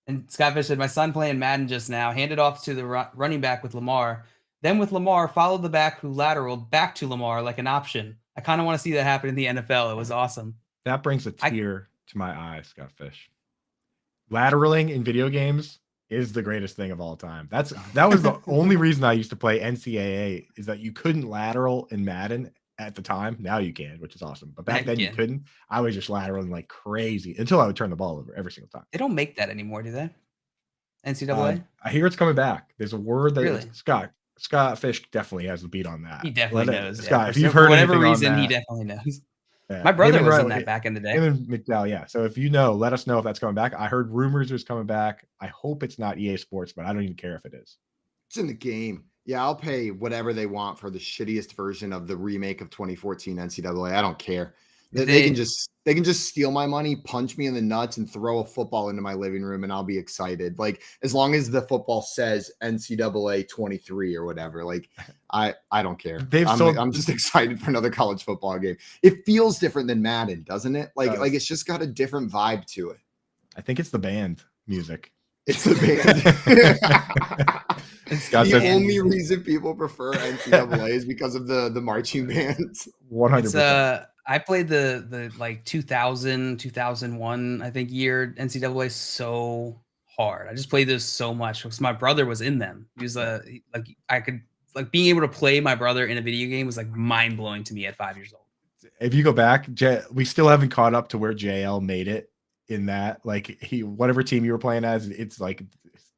And Scott Fish said, my son playing Madden just now, handed off to the running back with Lamar. Then with Lamar, followed the back who lateraled back to Lamar like an option. I kind of want to see that happen in the NFL. It was awesome. That brings a tear to my eye, Scott Fish. Lateraling in video games is the greatest thing of all time. That was the only reason I used to play NCAA, is that you couldn't lateral in Madden at the time. Now you can, which is awesome. But back then you couldn't. I was just lateraling like crazy until I would turn the ball over every single time. They don't make that anymore, do they? NCAA? I hear it's coming back. There's a word that Scott Fish definitely has the beat on that. He definitely knows. Scott, if you've heard whatever reason, he definitely knows. Yeah. My brother was in that back in the day. Him and McDowell, So if let us know if that's coming back. I heard rumors it's coming back. I hope it's not EA Sports, but I don't even care if it is. It's in the game. Yeah, I'll pay whatever they want for the shittiest version of the remake of 2014 NCAA. I don't care. They can just steal my money, punch me in the nuts, and throw a football into my living room, and I'll be excited. Like as long as the football says NCAA 23 or whatever. Like I don't care. I'm just excited for another college football game. It feels different than Madden, doesn't it? Like it's just got a different vibe to it. I think it's the band music. It's the band. It's the only reason people prefer NCAA is because of the marching bands. 100%. I played the like 2000, 2001, I think year NCAA so hard. I just played this so much because my brother was in them. He was being able to play my brother in a video game was like mind blowing to me at 5 years old. If you go back, we still haven't caught up to where JL made it in that. Like whatever team you were playing as, it's like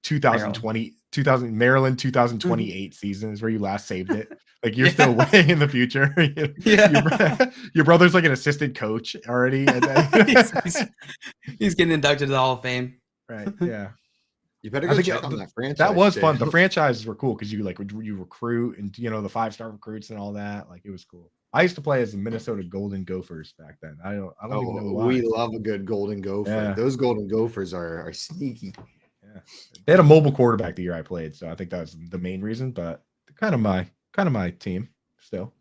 2028 season is where you last saved it. Like you're still way in the future. Your brother's like an assistant coach already. And then, he's getting inducted to the Hall of Fame. Right. Yeah. You better go check on that franchise. That was fun. The franchises were cool because you recruit and the 5-star recruits and all that. Like it was cool. I used to play as the Minnesota Golden Gophers back then. I don't even know why. We love a good Golden Gopher. Yeah. Those Golden Gophers are sneaky. Yeah. They had a mobile quarterback the year I played, so I think that was the main reason. But kind of my team still.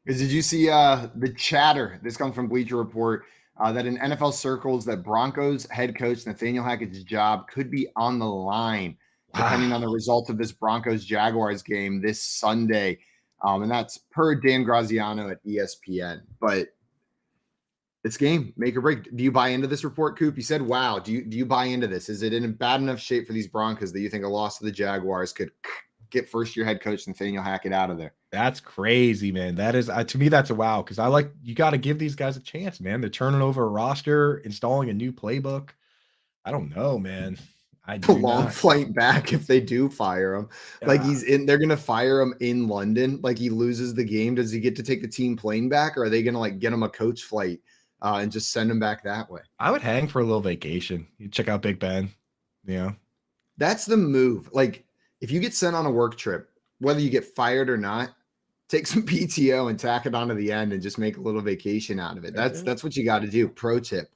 Did you see the chatter? This comes from Bleacher Report that in NFL circles that Broncos head coach Nathaniel Hackett's job could be on the line. depending on the result of this Broncos-Jaguars game this Sunday. And that's per Dan Graziano at ESPN. But it's game, make or break. Do you buy into this report, Coop? You said, wow. Do you buy into this? Is it in bad enough shape for these Broncos that you think a loss to the Jaguars could get first-year head coach Nathaniel Hackett out of there? That's crazy, man. That is, to me, that's a wow. Because you got to give these guys a chance, man. They're turning over a roster, installing a new playbook. I don't know, man. A long flight back if they do fire him. Yeah. Like they're gonna fire him in London. Like he loses the game. Does he get to take the team plane back, or are they gonna like get him a coach flight and just send him back that way? I would hang for a little vacation. You check out Big Ben. Yeah, that's the move. Like if you get sent on a work trip, whether you get fired or not, take some PTO and tack it onto the end and just make a little vacation out of it. That's what you got to do. Pro tip.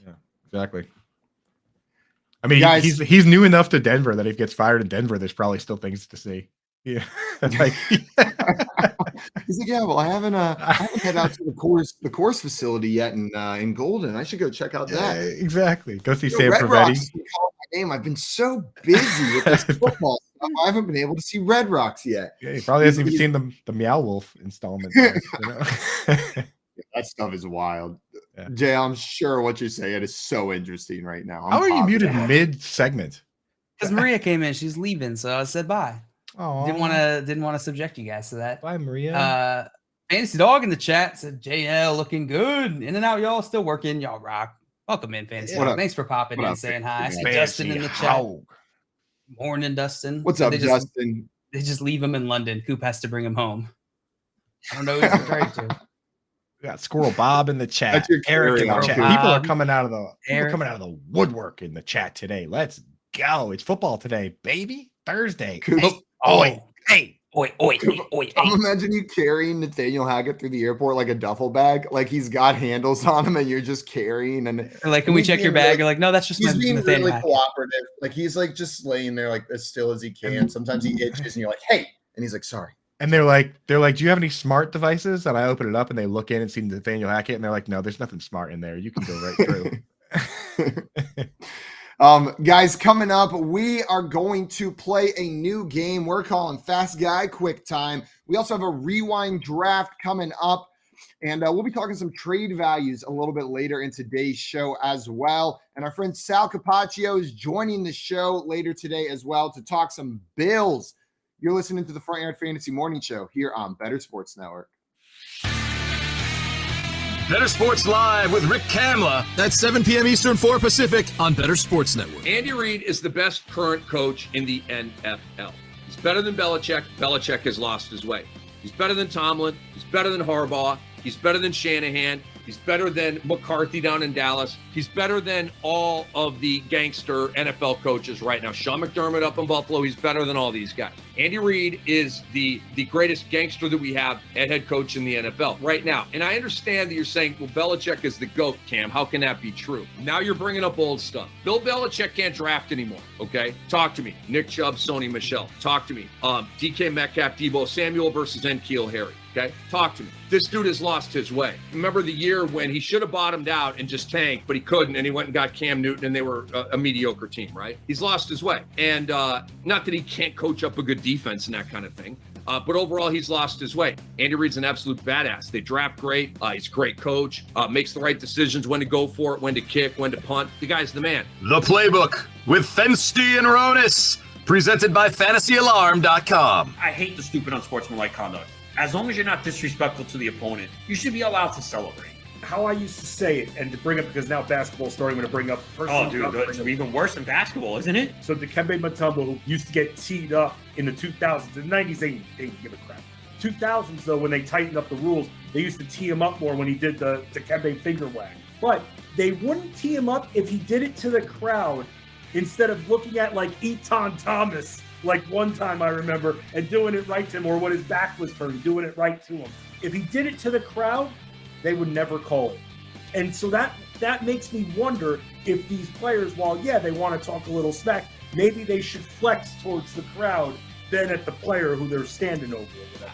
Yeah, exactly. I mean, guys, he's new enough to Denver that if he gets fired in Denver, there's probably still things to see. Yeah, like he's like, yeah, well, I haven't head out to the course facility yet in Golden. I should go check out that. Yeah, exactly. Go see Sam Prevetti. I've been so busy with this football stuff. I haven't been able to see Red Rocks yet. Yeah, he probably hasn't even seen the Meow Wolf installment. That stuff is wild. Yeah. Jay, I'm sure what you're saying is so interesting right now. How are you muted mid-segment? Because Maria came in. She's leaving, so I said bye. Oh, didn't want to subject you guys to that. Bye, Maria. Fantasy Dog in the chat said, JL looking good. In and out, y'all still working. Y'all rock. Welcome in, Fantasy Dog. Thanks for popping in, saying hi. I see Dustin in the chat. Morning, Dustin. What's up, Dustin? They just leave him in London. Coop has to bring him home. I don't know who he's referring to. We got Squirrel Bob in the chat. Eric in the chat. People are coming out of the woodwork in the chat today. Let's go. It's football today, baby. Thursday. Oi. I'm imagining you carrying Nathaniel Hackett through the airport like a duffel bag. Like he's got handles on him and you're just carrying. And like, can we check your bag? You're like, no, that's just he's being really cooperative. Like he's like just laying there like as still as he can. Sometimes he itches and you're like, hey. And he's like, sorry. And they're like, do you have any smart devices? And I open it up and they look in and see Nathaniel Hackett and they're like, no, there's nothing smart in there. You can go right through. Guys, coming up, we are going to play a new game. We're calling Fast Guy Quick Time. We also have a rewind draft coming up, and we'll be talking some trade values a little bit later in today's show as well. And our friend Sal Capaccio is joining the show later today as well to talk some Bills. You're listening to the Front Yard Fantasy Morning Show here on Bettor Sports Network. Bettor Sports Live with Rick Kamla. That's 7 p.m. Eastern, 4 Pacific on Bettor Sports Network. Andy Reid is the best current coach in the NFL. He's better than Belichick. Belichick has lost his way. He's better than Tomlin. He's better than Harbaugh. He's better than Shanahan. He's better than McCarthy down in Dallas. He's better than all of the gangster NFL coaches right now. Sean McDermott up in Buffalo, he's better than all these guys. Andy Reid is the greatest gangster that we have at head coach in the NFL right now. And I understand that you're saying, well, Belichick is the GOAT, Cam. How can that be true? Now you're bringing up old stuff. Bill Belichick can't draft anymore, okay? Talk to me. Nick Chubb, Sony Michel. Talk to me. DK Metcalf, Debo Samuel versus N'Keal Harry. Okay, talk to me. This dude has lost his way. Remember the year when he should have bottomed out and just tanked, but he couldn't, and he went and got Cam Newton, and they were a mediocre team, right? He's lost his way. And not that he can't coach up a good defense and that kind of thing, but overall, he's lost his way. Andy Reid's an absolute badass. They draft great. He's a great coach, makes the right decisions, when to go for it, when to kick, when to punt. The guy's the man. The Playbook with Fensty and Ronis, presented by FantasyAlarm.com. I hate the stupid unsportsmanlike conduct. As long as you're not disrespectful to the opponent, you should be allowed to celebrate. How I used to say it, and to bring up, because now basketball's starting to bring up. Oh, dude, it's even worse than basketball, isn't it? So Dikembe Mutombo, who used to get teed up in the 2000s, in the 90s, they didn't give a crap. 2000s, though, when they tightened up the rules, they used to tee him up more when he did the Dikembe finger wag. But they wouldn't tee him up if he did it to the crowd instead of looking at, like, Eton Thomas. Like one time I remember, and doing it right to him, or when his back was turned, doing it right to him. If he did it to the crowd, they would never call it. And so that makes me wonder if these players, while, yeah, they want to talk a little smack, maybe they should flex towards the crowd than at the player who they're standing over.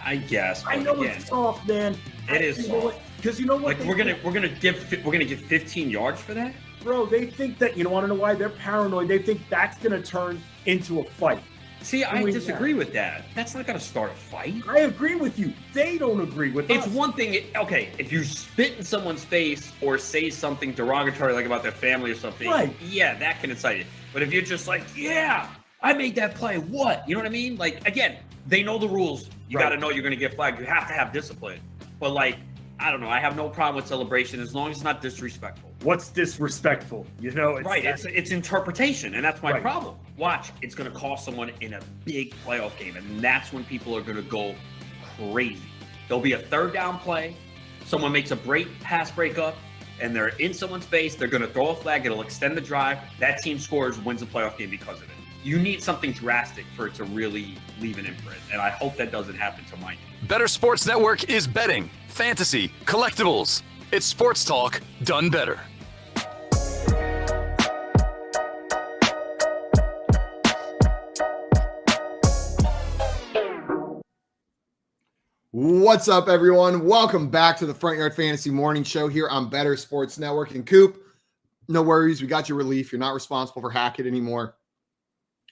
I guess. I know it's soft, man. It is soft. Because you know what? Like we're gonna give 15 yards for that. Bro, they think that, you want to know why? They're paranoid. They think that's going to turn into a fight. See, I disagree with that. That's not going to start a fight. I agree with you. They don't agree with us. It's one thing, okay, if you spit in someone's face or say something derogatory like about their family or something, right. Yeah, that can incite it. But if you're just like, yeah, I made that play, what? You know what I mean? Like, again, they know the rules. You got to know you're going to get flagged. You have to have discipline. But like, I don't know. I have no problem with celebration as long as it's not disrespectful. What's disrespectful? It's interpretation, and that's my problem. Watch, it's going to cost someone in a big playoff game, and that's when people are going to go crazy. There'll be a third down play. Someone makes a pass breakup, and they're in someone's face. They're going to throw a flag. It'll extend the drive. That team scores, wins the playoff game because of it. You need something drastic for it to really leave an imprint, and I hope that doesn't happen to mine. Bettor Sports Network is betting, fantasy, collectibles. It's sports talk done better. What's up, everyone? Welcome back to the Front Yard Fantasy Morning Show here on Bettor Sports Network. And Coop, no worries. We got your relief. You're not responsible for Hackett anymore.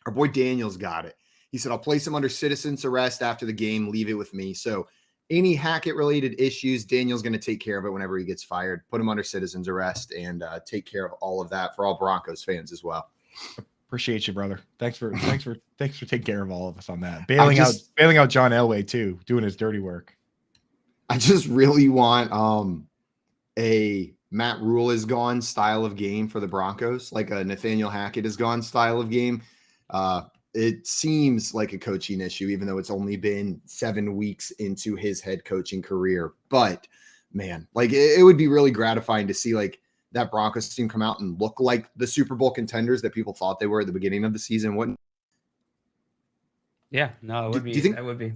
Our boy Daniel's got it. He said, I'll place him under citizen's arrest after the game. Leave it with me. So any Hackett-related issues, Daniel's going to take care of it whenever he gets fired. Put him under citizen's arrest and take care of all of that for all Broncos fans as well. Appreciate you, brother. Thanks for taking care of all of us on that. Bailing out John Elway too, doing his dirty work. I just really want a Matt Rule is gone style of game for the Broncos, like a Nathaniel Hackett is gone style of game. It seems like a coaching issue, even though it's only been 7 weeks into his head coaching career. But man, like it would be really gratifying to see like that Broncos team come out and look like the Super Bowl contenders that people thought they were at the beginning of the season. Wouldn't? Yeah, no, it would be. That would be. Do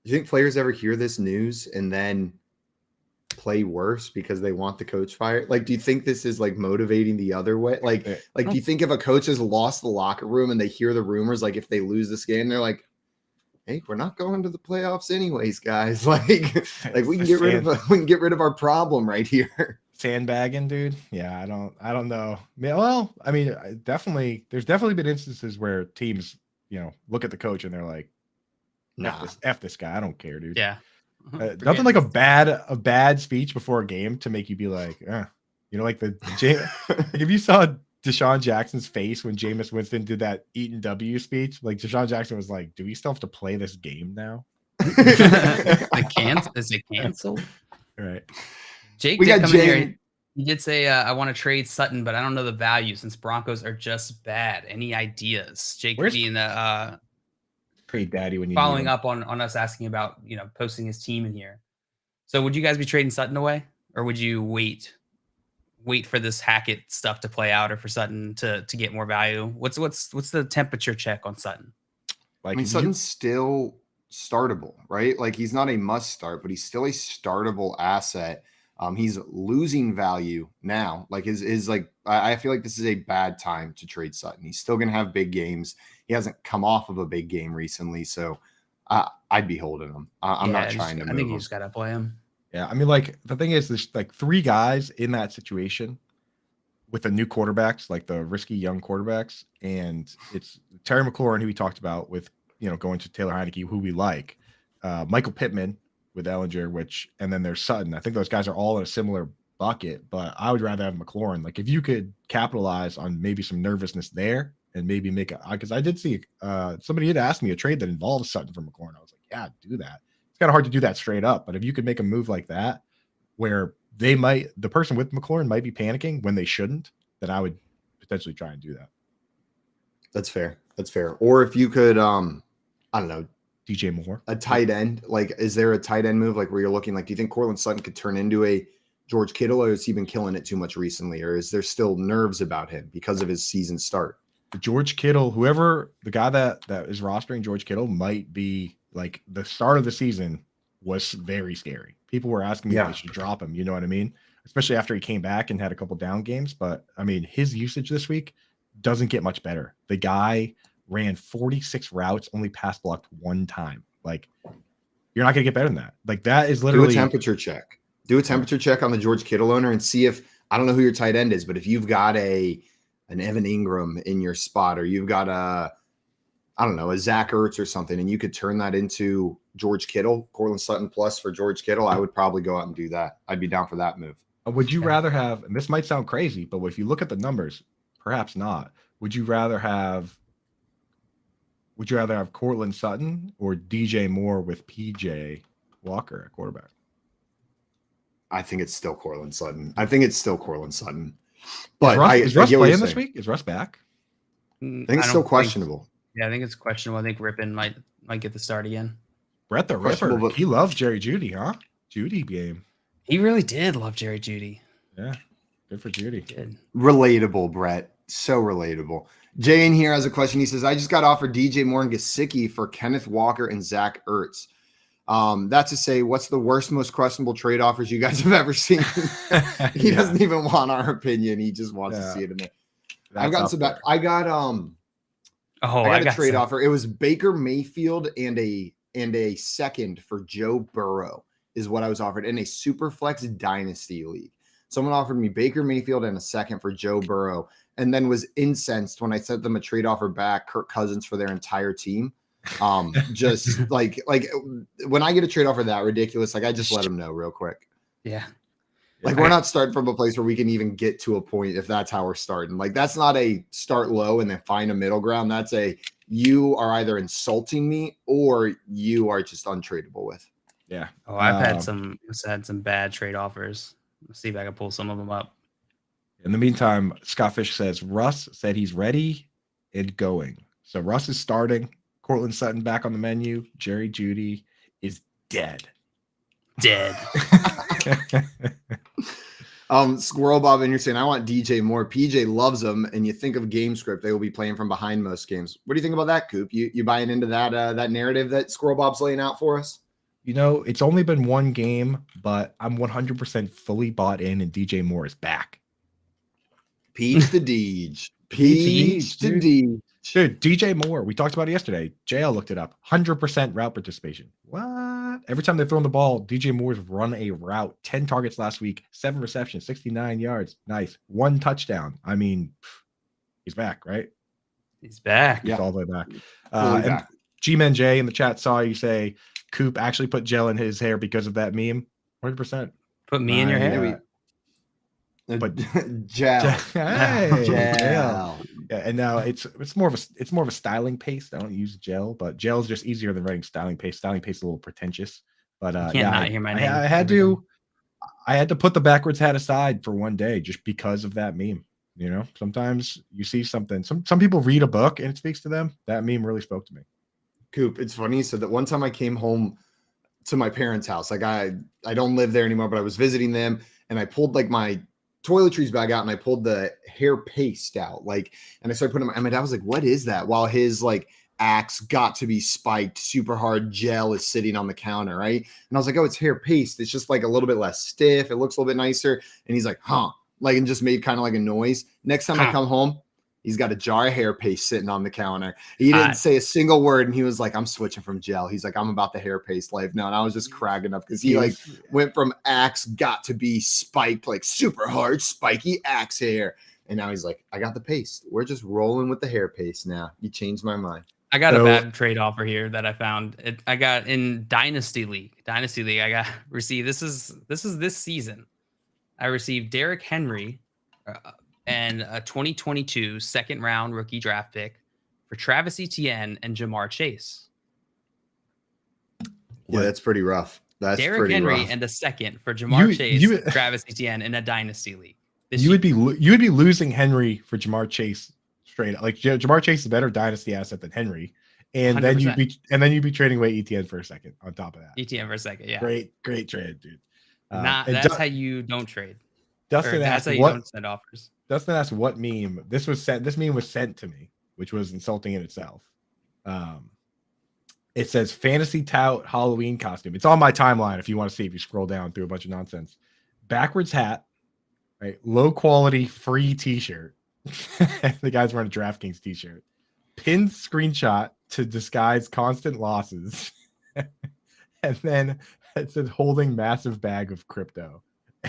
you think players ever hear this news and then play worse because they want the coach fired? Like, do you think this is like motivating the other way? Like, do you think if a coach has lost the locker room and they hear the rumors, like if they lose this game, they're like, hey, we're not going to the playoffs anyways, guys. Like we can get rid of our problem right here. Sandbagging, dude. Yeah, I don't know. Well, I mean, there's definitely been instances where teams, look at the coach and they're like, F this guy. I don't care, dude. Yeah. Nothing like a bad speech before a game to make you be like, like if you saw Deshaun Jackson's face when Jameis Winston did that Eaton W speech, like Deshaun Jackson was like, do we still have to play this game now? Is it canceled? Right. Jake did come in here. He did say, I want to trade Sutton, but I don't know the value since Broncos are just bad. Any ideas? Jake being the trade daddy when you following up on us asking about, posting his team in here. So would you guys be trading Sutton away, or would you wait for this Hackett stuff to play out, or for Sutton to get more value? What's the temperature check on Sutton? Like, Sutton's still startable, right? Like, he's not a must start, but he's still a startable asset. He's losing value now. Like I feel like this is a bad time to trade Sutton. He's still going to have big games. He hasn't come off of a big game recently. So I'd be holding him. I'm not trying to move him. I think you just got to play him. Yeah. I mean, like the thing is there's like 3 guys in that situation with the new quarterbacks, like the risky young quarterbacks. And it's Terry McLaurin, who we talked about with, going to Taylor Heineke, who we like, Michael Pittman, with Ellinger, and then there's Sutton. I think those guys are all in a similar bucket, but I would rather have McLaurin. Like if you could capitalize on maybe some nervousness there and maybe make because I did see somebody had asked me a trade that involves Sutton for McLaurin. I was like, yeah, do that. It's kind of hard to do that straight up, but if you could make a move like that where the person with McLaurin might be panicking when they shouldn't, then I would potentially try and do that. That's fair. Or if you could, I don't know, DJ Moore, a tight end. Like, is there a tight end move like where you're looking like, do you think Courtland Sutton could turn into a George Kittle, or has he been killing it too much recently, or is there still nerves about him because of his season start? George Kittle, whoever the guy that is rostering George Kittle might be like the start of the season was very scary. People were asking me if they should drop him. You know what I mean? Especially after he came back and had a couple down games. But I mean, his usage this week doesn't get much better. The guy ran 46 routes, only pass blocked 1 time. Like, you're not going to get better than that. Like, that is literally do a temperature check on the George Kittle owner and see if I don't know who your tight end is, but if you've got an Evan Ingram in your spot, or you've got I don't know, a Zach Ertz or something, and you could turn that into George Kittle, Cortland Sutton plus for George Kittle, I would probably go out and do that. I'd be down for that move. Would you rather have, and this might sound crazy, but if you look at the numbers, perhaps not. Would you rather have Cortland Sutton or DJ Moore with PJ Walker at quarterback? I think it's still Cortland Sutton. But Is Russ playing this week? Is Russ back? I think it's still questionable. I think it's questionable. I think Rippon might get the start again. Brett the Ripper. He loves Jerry Jeudy, huh? Jeudy game. He really did love Jerry Jeudy. Yeah. Good for Jeudy. Good. Relatable, Brett. So relatable. Jay in here has a question. He says, I just got offered DJ Moore and Gesicki for Kenneth Walker and Zach Ertz. That's to say, what's the worst, most questionable trade offers you guys have ever seen? He doesn't even want our opinion. He just wants to see it in there. I've gotten some back. I got a trade offer. It was Baker Mayfield and a second for Joe Burrow is what I was offered in a Superflex Dynasty League. Someone offered me Baker Mayfield and a second for Joe Burrow, and then was incensed when I sent them a trade offer back, Kirk Cousins for their entire team. Just like when I get a trade offer that ridiculous, like I just let them know real quick. Yeah. Like we're not starting from a place where we can even get to a point if that's how we're starting. Like that's not a start low and then find a middle ground. That's you are either insulting me or you are just untradeable with. Yeah. Oh, I've had some bad trade offers. Let's see if I can pull some of them up. In the meantime, Scott Fish says Russ said he's ready and going. So Russ is starting. Cortland Sutton back on the menu. Jerry Jeudy is dead. Squirrel Bob and you're saying I want DJ Moore. PJ loves them, and you think of game script, they will be playing from behind most games. What do you think about that, Coop? You buying into that narrative that Squirrel Bob's laying out for us? You know, it's only been one game, but I'm 100% fully bought in, and DJ Moore is back. Peach to Deej. Peach to Deej. Dude, DJ Moore, we talked about it yesterday. JL looked it up. 100% route participation. What? Every time they've thrown the ball, DJ Moore's run a route. 10 targets last week, 7 receptions, 69 yards. Nice. 1 touchdown. I mean, he's back, right? He's back. He's all the way back. And G-Man J in the chat saw you say Coop actually put gel in his hair because of that meme. 100%. Put me in your hair? But gel. Hey, gel. Yeah, and now it's more of a styling paste. I don't use gel, but gel is just easier than writing styling paste. Styling paste is a little pretentious, but not hear my name. I had to put the backwards hat aside for one day just because of that meme. You know, sometimes you see something. Some people read a book and it speaks to them. That meme really spoke to me. Coop, it's funny. So that one time I came home to my parents' house. Like I don't live there anymore, but I was visiting them, and I pulled like my toiletries bag out and I pulled the hair paste out, and I started putting my dad was like, what is that? While his axe got to be spiked super hard gel is sitting on the counter, right? And I was like, oh, it's hair paste. It's just a little bit less stiff. It looks a little bit nicer. And he's like, huh? And just made kind of a noise. Next time I come home, he's got a jar of hair paste sitting on the counter. He didn't say a single word, and he was like, I'm switching from gel. He's like, I'm about the hair paste life now. And I was just cracking up because he went from axe got to be spiked, super hard, spiky axe hair. And now he's like, I got the paste. We're just rolling with the hair paste now. You changed my mind. I got a bad trade offer here that I found. I got in Dynasty League. I received this season. I received Derrick Henry and a 2022 second round rookie draft pick for Travis Etienne and Jamar Chase. Yeah, that's pretty rough. That's Derrick Henry rough. And a second for Jamar Chase, Travis Etienne in a Dynasty League. You would be losing Henry for Jamar Chase straight up. Jamar Chase is a better dynasty asset than Henry, and 100%. then you'd be trading away Etienne for a second on top of that. Etienne for a second, yeah. Great trade, dude. That's how you don't trade. Dustin that's how you don't send offers. Dustin asked what meme this was sent. This meme was sent to me, which was insulting in itself. It says fantasy tout Halloween costume. It's on my timeline if you want to see, if you scroll down through a bunch of nonsense. Backwards hat, right? Low quality free t-shirt. The guy's wearing a DraftKings t-shirt. Pinned screenshot to disguise constant losses. And then it says holding massive bag of crypto.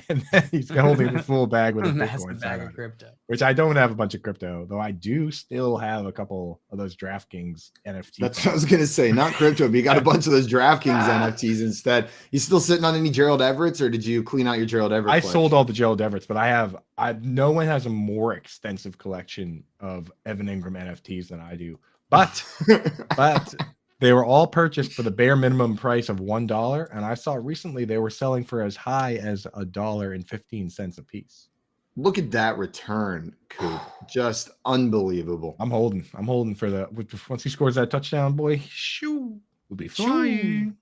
and then he's holding the full bag with a Massive Bitcoin bag sign of on it. crypto. Which I don't have a bunch of crypto, though I do still have a couple of those DraftKings NFT. That's what I was gonna say. Not crypto, but you got a bunch of those DraftKings NFTs instead. You still sitting on any Gerald Everett's, or did you clean out your Gerald Everett? I pledge? sold all the Gerald Everett's, but no one has a more extensive collection of Evan Ingram NFTs than I do. But they were all purchased for the bare minimum price of $1, and I saw recently they were selling for as high as $1.15 a piece. Look at that return, Coop. Just unbelievable. I'm holding for once he scores that touchdown, boy, shoo, we'll be flying.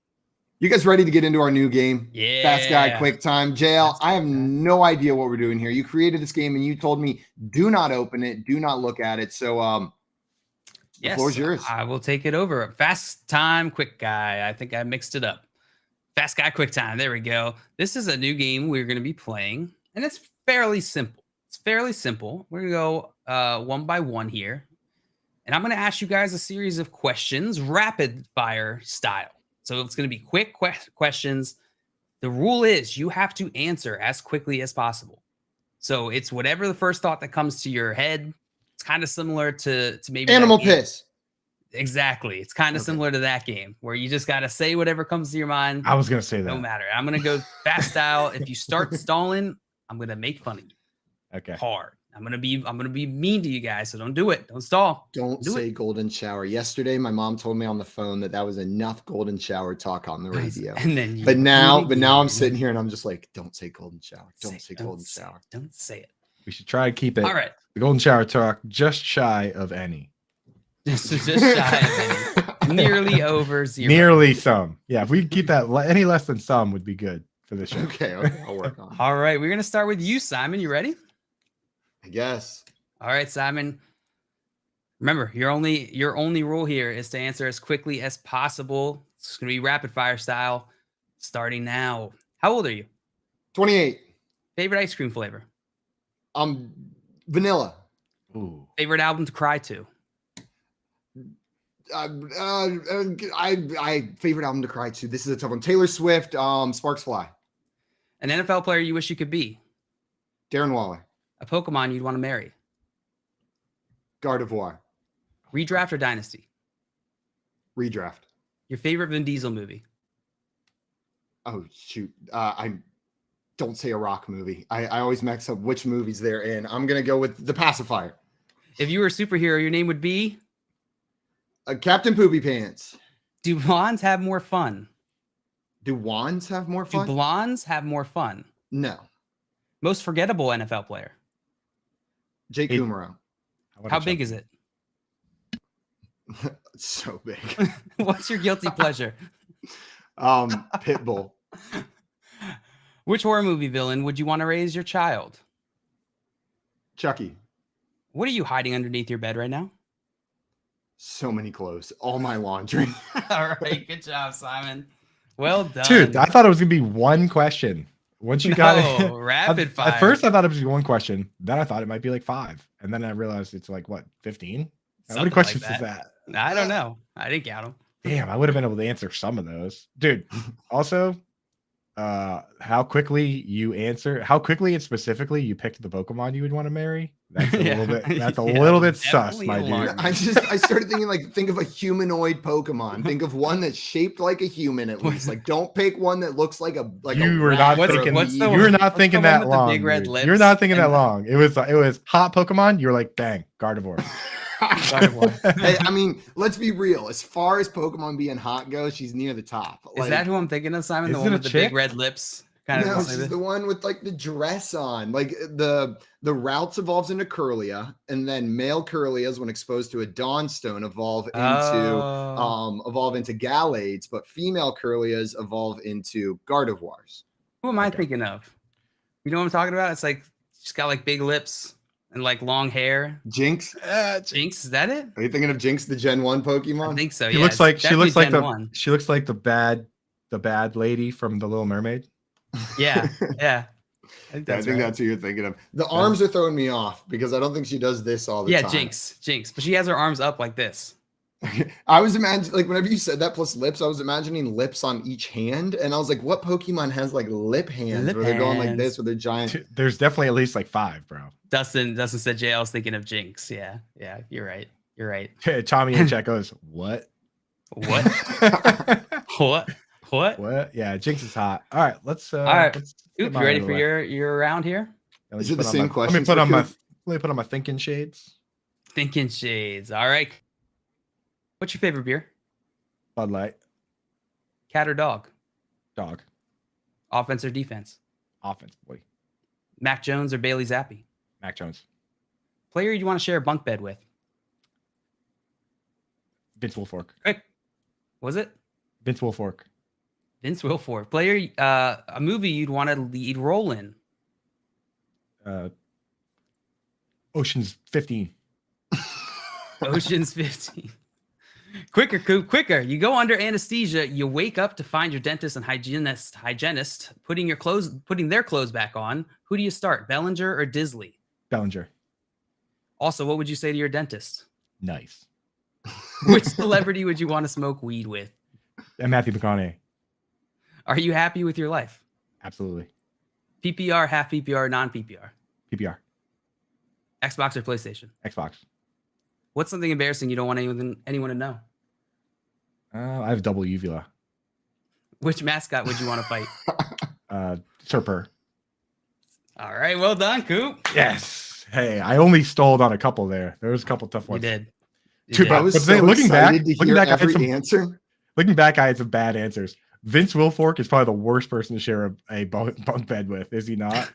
You guys ready to get into our new game? Yeah. Fast Guy Quick Time. JL, I have no idea what we're doing here. You created this game and you told me do not open it, do not look at it. So the floor is yours. I will take it over. Fast Time Quick Guy. I think I mixed it up. Fast Guy Quick Time. There we go. This is a new game we're going to be playing, and it's fairly simple. We're going to go one by one here. And I'm going to ask you guys a series of questions, rapid fire style. So it's going to be quick questions. The rule is you have to answer as quickly as possible. So it's whatever the first thought that comes to your head. It's kind of similar to maybe Animal piss. Exactly. It's kind of similar to that game where you just got to say whatever comes to your mind. I was gonna say that. No matter. I'm going to go fast style. If you start stalling, I'm going to make fun of you. Okay. Hard. I'm gonna be mean to you guys, so don't do it. Don't stall. Don't say golden shower. Yesterday, my mom told me on the phone that was enough golden shower talk on the radio. And then but now I'm sitting here and I'm just like, don't say golden shower. Don't say golden shower. Don't say it. We should try to keep it. All right. The golden shower talk just shy of any. Just shy of any. Nearly over zero. Nearly some. Yeah, if we keep that any less than some would be good for the show. Okay, I'll work on it. All right, we're gonna start with you, Simon. You ready? I guess. All right, Simon. Remember, your only rule here is to answer as quickly as possible. It's gonna be rapid fire style. Starting now. How old are you? 28. Favorite ice cream flavor? Vanilla. Ooh. Favorite album to cry to? I favorite album to cry to. This is a tough one. Taylor Swift. Sparks Fly. An NFL player you wish you could be? Darren Waller. A Pokemon you'd want to marry? Gardevoir. Redraft or Dynasty? Redraft. Your favorite Vin Diesel movie? Oh shoot. I don't say a rock movie. I always mix up which movies they're in. I'm gonna go with The Pacifier. If you were a superhero, your name would be? Captain Poopy Pants. Do blondes have more fun? Do wands have more fun? Do blondes have more fun? No. Most forgettable NFL player? Jake Kumaro. How big is it? It's so big. What's your guilty pleasure? Pitbull. Which horror movie villain would you want to raise your child? Chucky. What are you hiding underneath your bed right now? So many clothes. All my laundry. All right, good job, Simon. Well done. Dude, I thought it was gonna be one question. Once you got it, rapid fire. At first, I thought it was one question. Then I thought it might be like 5, and then I realized it's like what 15. How many questions is that? I don't know. I didn't count them. Damn, I would have been able to answer some of those, dude. Also, how quickly and specifically you picked the Pokemon you would want to marry. That's a little bit. That's a little bit sus, my dude. I started thinking think of a humanoid Pokemon. Think of one that's shaped like a human at least. Like, don't pick one that looks like a You were not thinking. You were not thinking that long. You're not thinking that long. It was hot Pokemon. You're like, bang, Gardevoir. Hey, I mean, let's be real. As far as Pokemon being hot goes, she's near the top. Is that who I'm thinking of, Simon? The one with the big red lips? No, she's the one with like the dress on. Like the Routes evolves into Curlia, and then male Curlias, when exposed to a Dawnstone, evolve into Gallades, but female Curlias evolve into Gardevoirs. Who am I thinking of? You know what I'm talking about? It's like she's got like big lips and like long hair. Jinx? Jinx, is that it? Are you thinking of Jinx, the Gen 1 Pokemon? I think so. She looks like the bad lady from The Little Mermaid. Yeah. I think that's who you're thinking of. The arms are throwing me off because I don't think she does this all the time. Yeah, Jinx. But she has her arms up like this. I was imagining, like, whenever you said that plus lips, I was imagining lips on each hand, and I was like, what Pokemon has like lip hands where they're going like this with their giant? There's definitely at least like 5, bro. Dustin said Jay, I was thinking of Jinx. Yeah, you're right. Tommy and Check goes, what? What? What? Yeah, Jinx is hot. All right, let's. All right, let's Oop, you ready for your round here? Is it the same question? Let me put on my thinking shades. Thinking shades. All right. What's your favorite beer? Bud Light. Cat or dog? Dog. Offense or defense? Offense, boy. Mac Jones or Bailey Zappi? Mac Jones. Player you want to share a bunk bed with? Vince Wilfork. Quick. Was it? Vince Wilfork. Vince Wilfork. Player, a movie you'd want to lead role in? Ocean's 15. Ocean's 15. Quicker, Coop, quicker. You go under anesthesia. You wake up to find your dentist and hygienist putting their clothes back on. Who do you start, Bellinger or Disley? Bellinger. Also, what would you say to your dentist? Nice. Which celebrity would you want to smoke weed with? And Matthew McConaughey. Are you happy with your life? Absolutely. PPR, half PPR, non-PPR? PPR. Xbox or PlayStation? Xbox. What's something embarrassing you don't want anyone to know? I have double uvula. Which mascot would you want to fight? Serper. All right, well done, Coop. Yes. Hey, I only stalled on a couple there. There was a couple tough You ones. did. Dude, I was but so looking back, excited to hear every answer. Looking back, I had some bad answers. Vince Wilfork is probably the worst person to share a bunk bed with, is he not?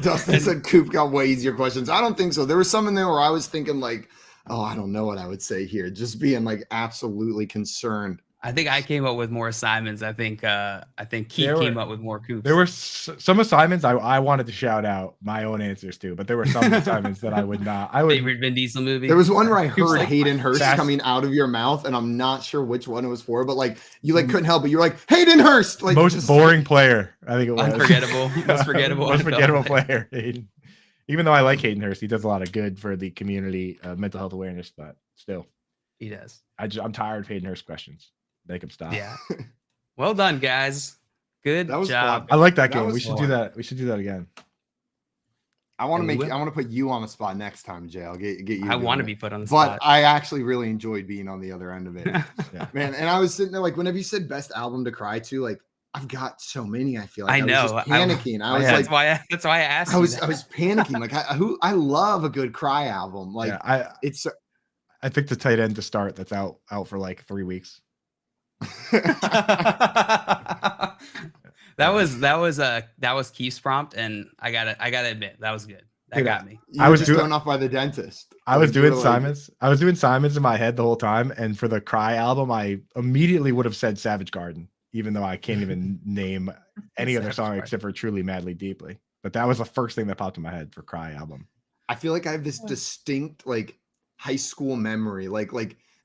Dustin said Coop got way easier questions. I don't think so. There was some in there where I was thinking like, oh, I don't know what I would say here. Just being like absolutely concerned. I think I came up with more assignments. I think Keith came up with more Coops. There were some assignments I wanted to shout out my own answers to, but there were some assignments that I would not. Favorite Vin Diesel movie? There was one where I heard like, Hayden Hurst coming out of your mouth, and I'm not sure which one it was for, but like you like couldn't help it. You were like Hayden Hurst, like most boring player. I think it was unforgettable. Most forgettable player. Hayden. Even though I like Hayden Hurst, he does a lot of good for the community, mental health awareness, but still, he does. I'm tired of Hayden Hurst questions. Make him stop. Yeah. Well done, guys. Good job. Fun. I like that game. We should do that. We should do that again. I want to put you on the spot next time, Jay. I'll get you. I want to be put on the spot. But I actually really enjoyed being on the other end of it. Yeah. Man, and I was sitting there like whenever you said best album to cry to, like I've got so many. I feel like I know. was just panicking. I was that's why I asked. I was panicking. Like I love a good cry album. Like I think the tight end to start that's out for like 3 weeks. that was Keith's prompt, and I gotta admit that was good. That got me. I was just thrown off by the dentist. I was doing Simons. I was doing Simons in my head the whole time, and for the Cry album, I immediately would have said Savage Garden, even though I can't even name any other song except for Truly Madly Deeply. But that was the first thing that popped in my head for Cry album. I feel like I have this distinct like high school memory, like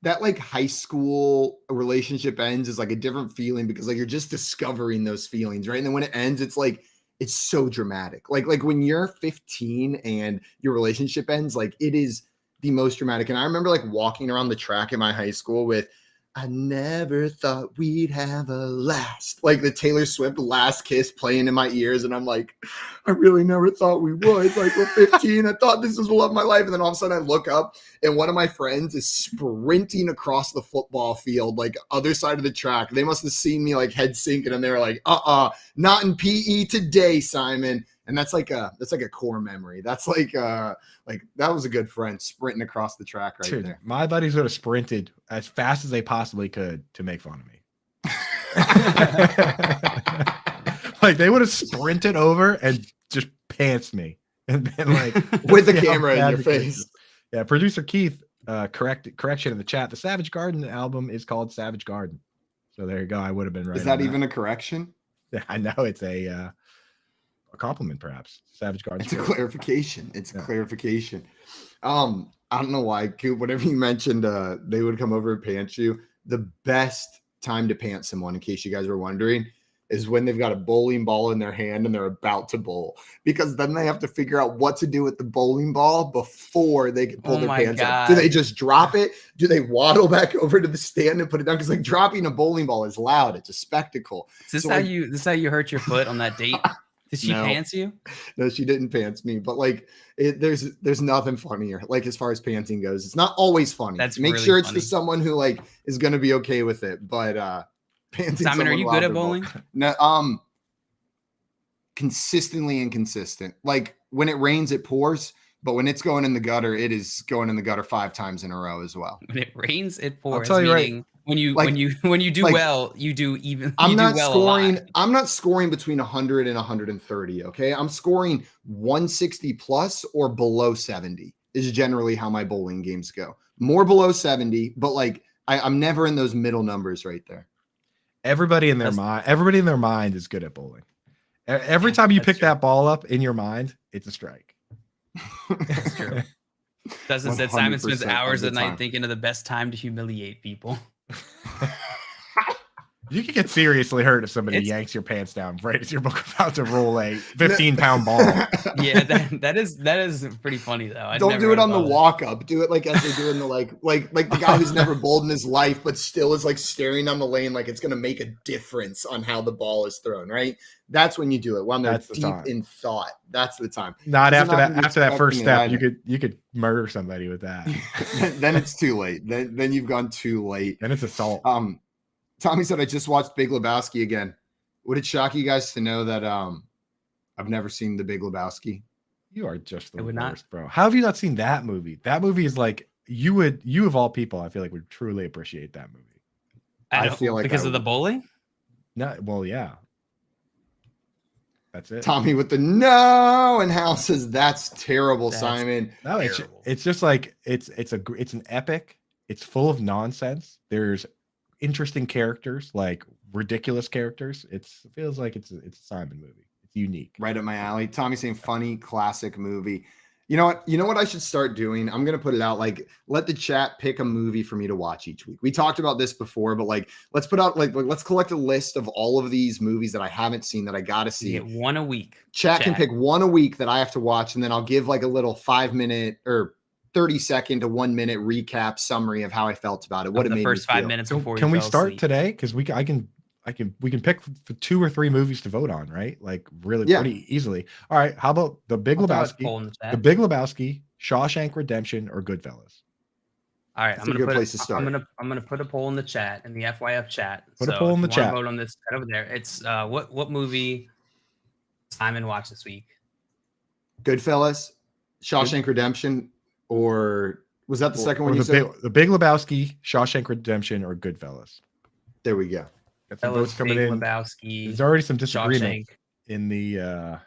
that like high school relationship ends is like a different feeling because like you're just discovering those feelings, right? And then when it ends, it's like it's so dramatic. Like when you're 15 and your relationship ends, like it is the most dramatic. And I remember like walking around the track in my high school with I never thought we'd have a last, like the Taylor Swift Last Kiss playing in my ears. And I'm like, I really never thought we would. Like we're 15. I thought this was the love of my life. And then all of a sudden I look up and one of my friends is sprinting across the football field, like other side of the track. They must have seen me like head sinking and they were like, not in PE today, Simon. And that's like a core memory. That's like that was a good friend sprinting across the track right there. My buddies would have sprinted as fast as they possibly could to make fun of me. Like they would have sprinted over and just pantsed me and been like with the camera in your face. Yeah, producer Keith correction in the chat. The Savage Garden album is called Savage Garden. So there you go. I would have been right. Is that even a correction? Yeah, I know it's a compliment, perhaps. Savage Garden. It's a clarification. It's a clarification. I don't know why, Coop. Whenever you mentioned they would come over and pants you, the best time to pants someone, in case you guys were wondering, is when they've got a bowling ball in their hand and they're about to bowl, because then they have to figure out what to do with the bowling ball before they can pull their pants up. Do they just drop it? Do they waddle back over to the stand and put it down? Because like dropping a bowling ball is loud. It's a spectacle. Is this how you hurt your foot on that date? Did she pants you? No, she didn't pants me. But like, there's nothing funnier. Like as far as pantsing goes, it's not always funny. Make really sure it's funny. to someone who like is going to be okay with it. But pantsing. Simon, are you good at bowling? No, consistently inconsistent. Like when it rains, it pours. But when it's going in the gutter, it is going in the gutter 5 times in a row as well. When it rains, it pours. I'll tell you right. When you do well, you do even. I'm not well scoring. I'm not scoring between 100 and 130. Okay, I'm scoring 160 plus or below 70 is generally how my bowling games go. More below 70, but like I'm never in those middle numbers right there. Everybody in their mind is good at bowling. Every time you pick that ball up in your mind, it's a strike. That's true. Dustin said Simon spends hours at night thinking of the best time to humiliate people. You can get seriously hurt if somebody yanks your pants down right as you're about to roll a 15-pound ball. Yeah, that is pretty funny though. Don't do it on the walk up. Do it like as they do in the like the guy who's never bowled in his life, but still is like staring down the lane like it's gonna make a difference on how the ball is thrown. Right? That's when you do it. When they're deep in thought. That's the time. Not after that. After that first step, you could murder somebody with that. Then it's too late. Then you've gone too late. Then it's assault. Tommy said, I just watched Big Lebowski again. Would it shock you guys to know that I've never seen The Big Lebowski? You are just the worst, bro. How have you not seen that movie? That movie is like, you of all people, I feel like would truly appreciate that movie. I feel like because of the bowling? No, well, yeah. That's it. Tommy with the no, and Hal says that's terrible, Simon. No, it's just like it's an epic. It's full of nonsense. There's interesting characters, like ridiculous characters. It feels like it's a Simon movie. It's unique. Right up my alley. Tommy saying funny, classic movie. You know what I should start doing? I'm gonna put it out, like, let the chat pick a movie for me to watch each week. We talked about this before, but like let's put out let's collect a list of all of these movies that I haven't seen that I gotta see. You get one a week. Chat can pick one a week that I have to watch, and then I'll give like a little 5-minute or 30-second to 1-minute recap summary of how I felt about it. What it made me feel. The first 5 minutes before. Can we start today? Because we can pick for 2 or 3 movies to vote on, right? Like pretty easily. All right. How about The Big Lebowski? The Big Lebowski, Shawshank Redemption, or Goodfellas? All right, I'm gonna put a poll in the chat, in the FYF chat. Put a poll in the chat. Vote on this right over there. It's what movie Simon watched this week? Goodfellas, Shawshank Redemption. Or was that the second one you said? The Big Lebowski, Shawshank Redemption, or Goodfellas? There we go. Got some votes coming in. Lebowski, there's already some disagreement in the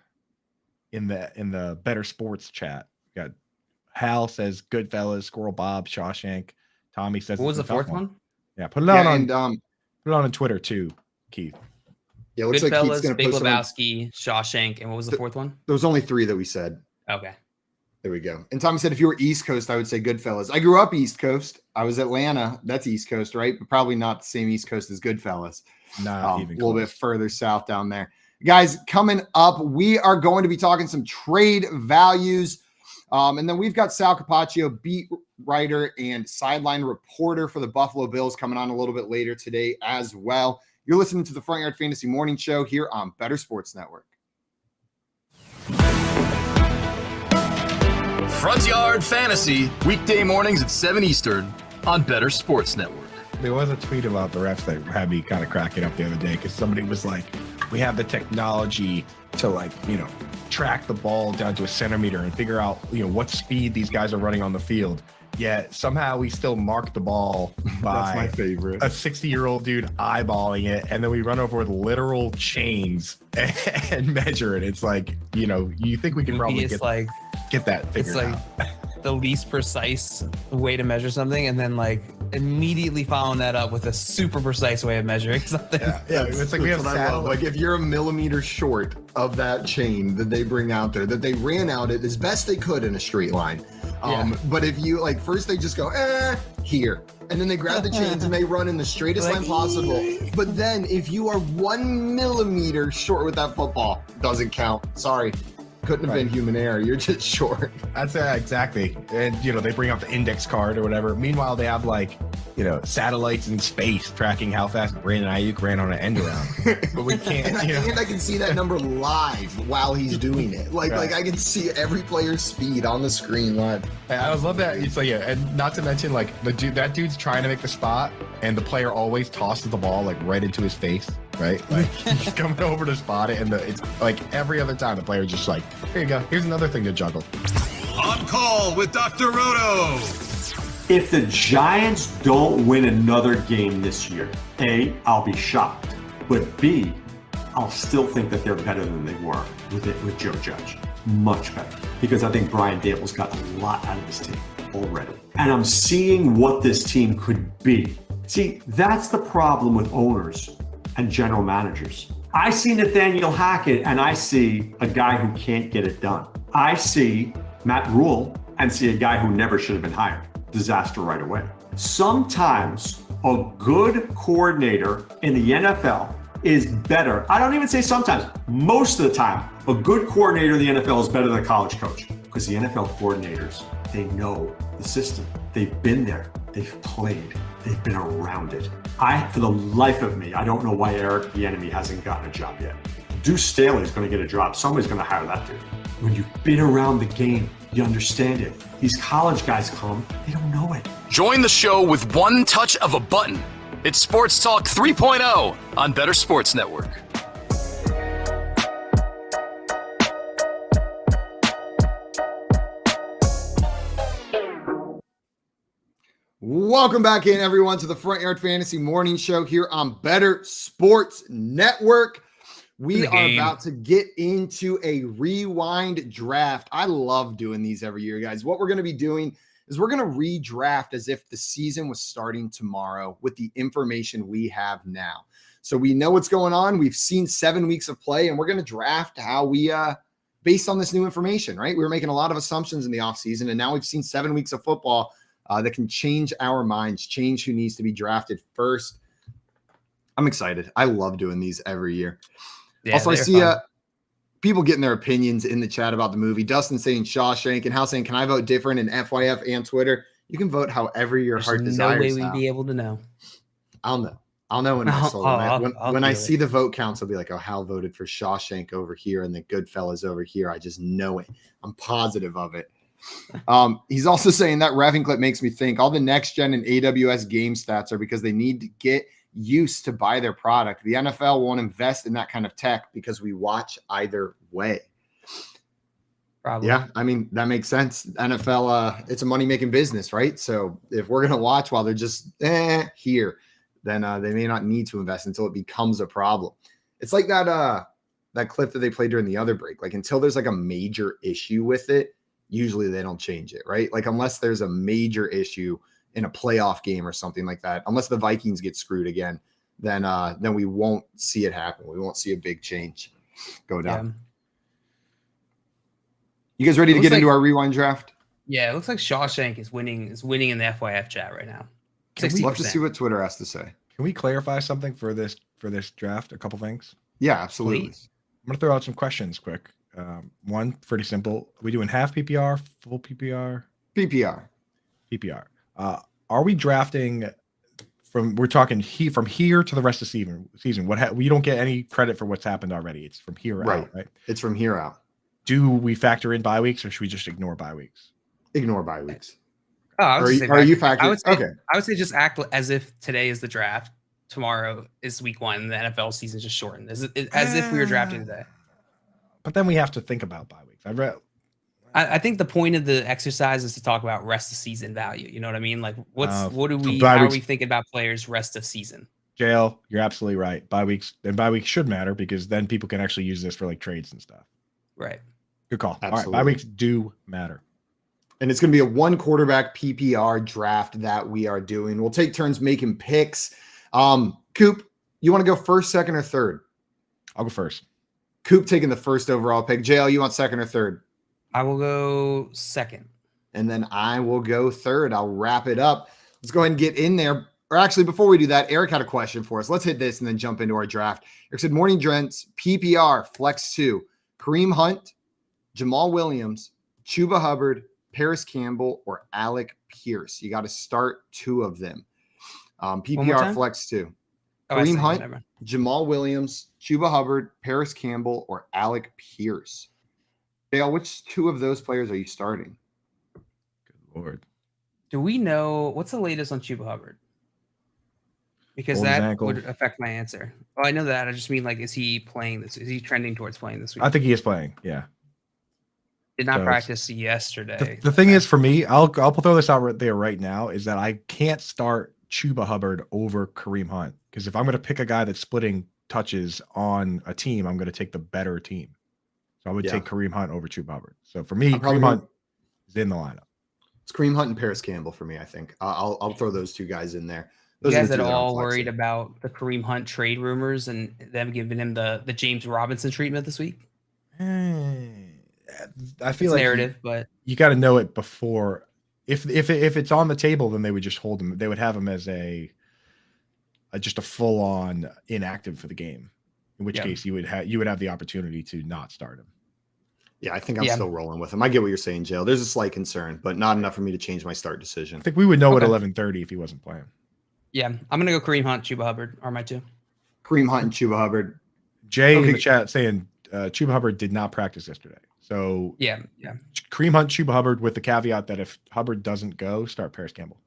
Better Sports chat. We got Hal says Goodfellas, Squirrel Bob, Shawshank. Tommy says what was the fourth one? Yeah, put it on put it on Twitter too, Keith. Yeah, looks like Keith's gonna Big post Lebowski, Shawshank, and what was the fourth one? There was only 3 that we said. Okay. There we go. And Tommy said, if you were East Coast, I would say Goodfellas. I grew up East Coast. I was Atlanta. That's East Coast, right? But probably not the same East Coast as Goodfellas. Not even a little bit further south down there. Guys, coming up, we are going to be talking some trade values. And then we've got Sal Capaccio, beat writer and sideline reporter for the Buffalo Bills, coming on a little bit later today as well. You're listening to the Front Yard Fantasy Morning Show here on Better Sports Network. Front Yard Fantasy, weekday mornings at 7 Eastern on Better Sports Network. There was a tweet about the refs that had me kind of cracking up the other day because somebody was like, we have the technology to track the ball down to a centimeter and figure out, what speed these guys are running on the field. Yet somehow we still mark the ball by That's my favorite. A 60-year-old dude eyeballing it, and then we run over with literal chains and measure it. It's like, you think we can probably get that figured out. The least precise way to measure something, and then immediately following that up with a super precise way of measuring something. Yeah, it's like we have satellite. Like if you're a millimeter short of that chain that they bring out there, that they ran out it as best they could in a straight line, But if you like, first they just go here, and then they grab the chains and they run in the straightest line possible. But then if you are 1 millimeter short with that football, doesn't count. Sorry. Couldn't have been human error. You're just short. That's exactly. And, they bring up the index card or whatever. Meanwhile, they have satellites in space tracking how fast Brandon Ayuk ran on an end around. But we can't, and I can see that number live while he's doing it. Like I can see every player's speed on the screen live. I love that. It's and not to mention that dude's trying to make the spot and the player always tosses the ball right into his face. Right? He's coming over to spot it, and it's every other time the player just here you go. Here's another thing to juggle. On call with Dr. Roto. If the Giants don't win another game this year, A, I'll be shocked. But B, I'll still think that they're better than they were with Joe Judge. Much better. Because I think Brian Dable's got a lot out of this team already. And I'm seeing what this team could be. See, that's the problem with owners and general managers. I see Nathaniel Hackett and I see a guy who can't get it done. I see Matt Rule and see a guy who never should have been hired. Disaster right away. Sometimes a good coordinator in the NFL is better. I don't even say sometimes. Most of the time, a good coordinator in the NFL is better than a college coach because the NFL coordinators, they know the system. They've been there. They've played. They've been around it. For the life of me, I don't know why Eric Bieniemy hasn't gotten a job yet. Deuce Staley's going to get a job. Somebody's going to hire that dude. When you've been around the game, you understand it. These college guys come, they don't know it. Join the show with one touch of a button. It's Sports Talk 3.0 on Bettor Sports Network. Welcome back in, everyone, to the Front Yard Fantasy Morning Show here on Bettor Sports Network. We are about to get into a rewind draft. I love doing these every year, guys. What we're going to be doing is we're going to redraft as if the season was starting tomorrow with the information we have now. So we know what's going on. We've seen 7 weeks of play, and we're going to draft how we based on this new information, right? We were making a lot of assumptions in the offseason, and now we've seen 7 weeks of football that can change our minds, change who needs to be drafted first. I'm excited. I love doing these every year. Yeah, also, I see people getting their opinions in the chat about the movie. Dustin saying Shawshank, and Hal saying, can I vote different in FYF and Twitter? You can vote however your heart desires. No way we'd be able to know. I'll know. I'll know when I see the vote counts. I'll be like, oh, Hal voted for Shawshank over here and the Goodfellas over here. I just know it. I'm positive of it. He's also saying that reffing clip makes me think all the next gen and AWS game stats are because they need to get used to buy their product. The NFL won't invest in that kind of tech because we watch either way. Probably. Yeah, I mean, that makes sense. NFL, it's a money-making business, right? So if we're going to watch while they're just here, then they may not need to invest until it becomes a problem. It's like that clip that they played during the other break. Like until there's like a major issue with it, usually they don't change it, right? Like unless there's a major issue in a playoff game or something like that, unless the Vikings get screwed again, then we won't see it happen. We won't see a big change go down. Yeah. You guys ready to get into our rewind draft? Yeah, it looks like Shawshank is winning in the FYF chat right now. Love to see what Twitter has to say. Can we clarify something for this draft? A couple things. Yeah, absolutely. Please. I'm gonna throw out some questions quick. One, pretty simple. Are we doing half PPR, full PPR? PPR. Are we drafting we're talking from here to the rest of the season? We don't get any credit for what's happened already. It's from here out, right? It's from here out. Do we factor in bye weeks or should we just ignore bye weeks? Ignore bye weeks. Oh, are you factoring? I would say just act as if today is the draft, tomorrow is week 1, and the NFL season is just shortened, as if we were drafting today. But then we have to think about bye weeks. I think the point of the exercise is to talk about rest of season value. You know what I mean? Like how are we thinking about players rest of season? JL, you're absolutely right. Bye weeks should matter because then people can actually use this for like trades and stuff. Right. Good call. Absolutely. All right. Bye weeks do matter. And it's going to be a 1 quarterback PPR draft that we are doing. We'll take turns making picks. Coop, you want to go first, second, or third? I'll go first. Coop taking the first overall pick. JL, you want second or third? I will go second. and then I will go third. I'll wrap it up. Let's go ahead and get in there. Or actually, before we do that, Eric had a question for us. Let's hit this and then jump into our draft. Eric said, morning, Drents, PPR, Flex 2, Kareem Hunt, Jamal Williams, Chuba Hubbard, Paris Campbell, or Alec Pierce. You got to start 2 of them. PPR, Flex 2. Kareem Hunt, Jamal Williams, Chuba Hubbard, Paris Campbell, or Alec Pierce. Dale, which 2 of those players are you starting? Good Lord. Do we know what's the latest on Chuba Hubbard? Because that would affect my answer. Oh, I know that. I just mean, like, is he playing this? Is he trending towards playing this week? I think he is playing. Yeah. Did not practice yesterday. The thing is, for me, I'll throw this out right there right now, is that I can't start Chuba Hubbard over Kareem Hunt, because if I'm going to pick a guy that's splitting touches on a team, I'm going to take the better team. So I would take Kareem Hunt over Chuba Hubbard. So for me, Kareem Hunt is in the lineup. It's Kareem Hunt and Paris Campbell for me, I think. I'll throw those 2 guys in there. You guys at all worried about the Kareem Hunt trade rumors and them giving him the James Robinson treatment this week? I feel like narrative, but you got to know it before. If it's on the table, then they would just hold him. They would have him as just a full on inactive for the game. In which case, you would have the opportunity to not start him. Yeah, I think I'm still rolling with him. I get what you're saying, Jail. There's a slight concern, but not enough for me to change my start decision. I think we would know at 11:30 if he wasn't playing. Yeah, I'm gonna go Kareem Hunt, Chuba Hubbard are my 2. Kareem Hunt and Chuba Hubbard. Jay in the chat saying Chuba Hubbard did not practice yesterday. So yeah. Kareem Hunt, Chuba Hubbard, with the caveat that if Hubbard doesn't go, start Paris Campbell.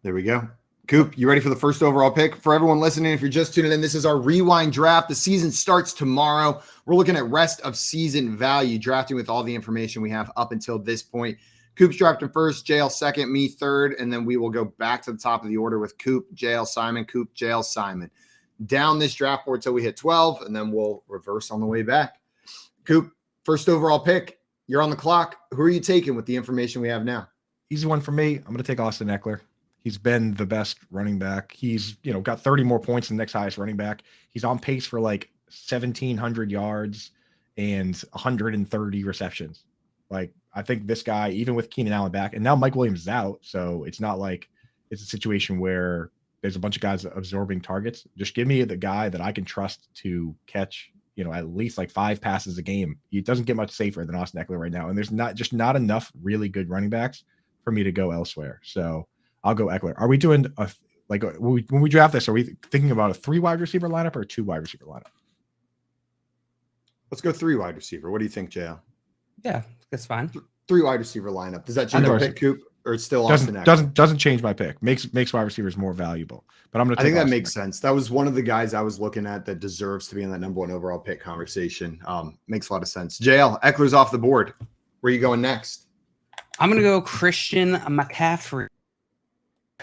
There we go. Coop, you ready for the first overall pick? For everyone listening, if you're just tuning in, this is our rewind draft. The season starts tomorrow. We're looking at rest of season value, drafting with all the information we have up until this point. Coop's drafting first, JL second, me third, and then we will go back to the top of the order with Coop, JL, Simon, Coop, JL, Simon. Down this draft board till we hit 12, and then we'll reverse on the way back. Coop, first overall pick. You're on the clock. Who are you taking with the information we have now? Easy one for me. I'm going to take Austin Eckler. He's been the best running back. He's, got 30 more points than the next highest running back. He's on pace for like 1,700 yards and 130 receptions. Like, I think this guy, even with Keenan Allen back, and now Mike Williams is out, so it's not like it's a situation where there's a bunch of guys absorbing targets. Just give me the guy that I can trust to catch, at least like 5 passes a game. It doesn't get much safer than Austin Eckler right now, and there's not enough really good running backs for me to go elsewhere. So I'll go Eckler. Are we doing when we draft this? Are we thinking about a 3 wide receiver lineup or a 2 wide receiver lineup? Let's go 3 wide receiver. What do you think, JL? Yeah, that's fine. 3 wide receiver lineup. Does that change your pick, Coop, or it's still Austin Eckler? Doesn't change my pick. Makes wide receivers more valuable. But I think that makes sense. That was one of the guys I was looking at that deserves to be in that number 1 overall pick conversation. Makes a lot of sense. JL, Eckler's off the board. Where are you going next? I'm going to go Christian McCaffrey.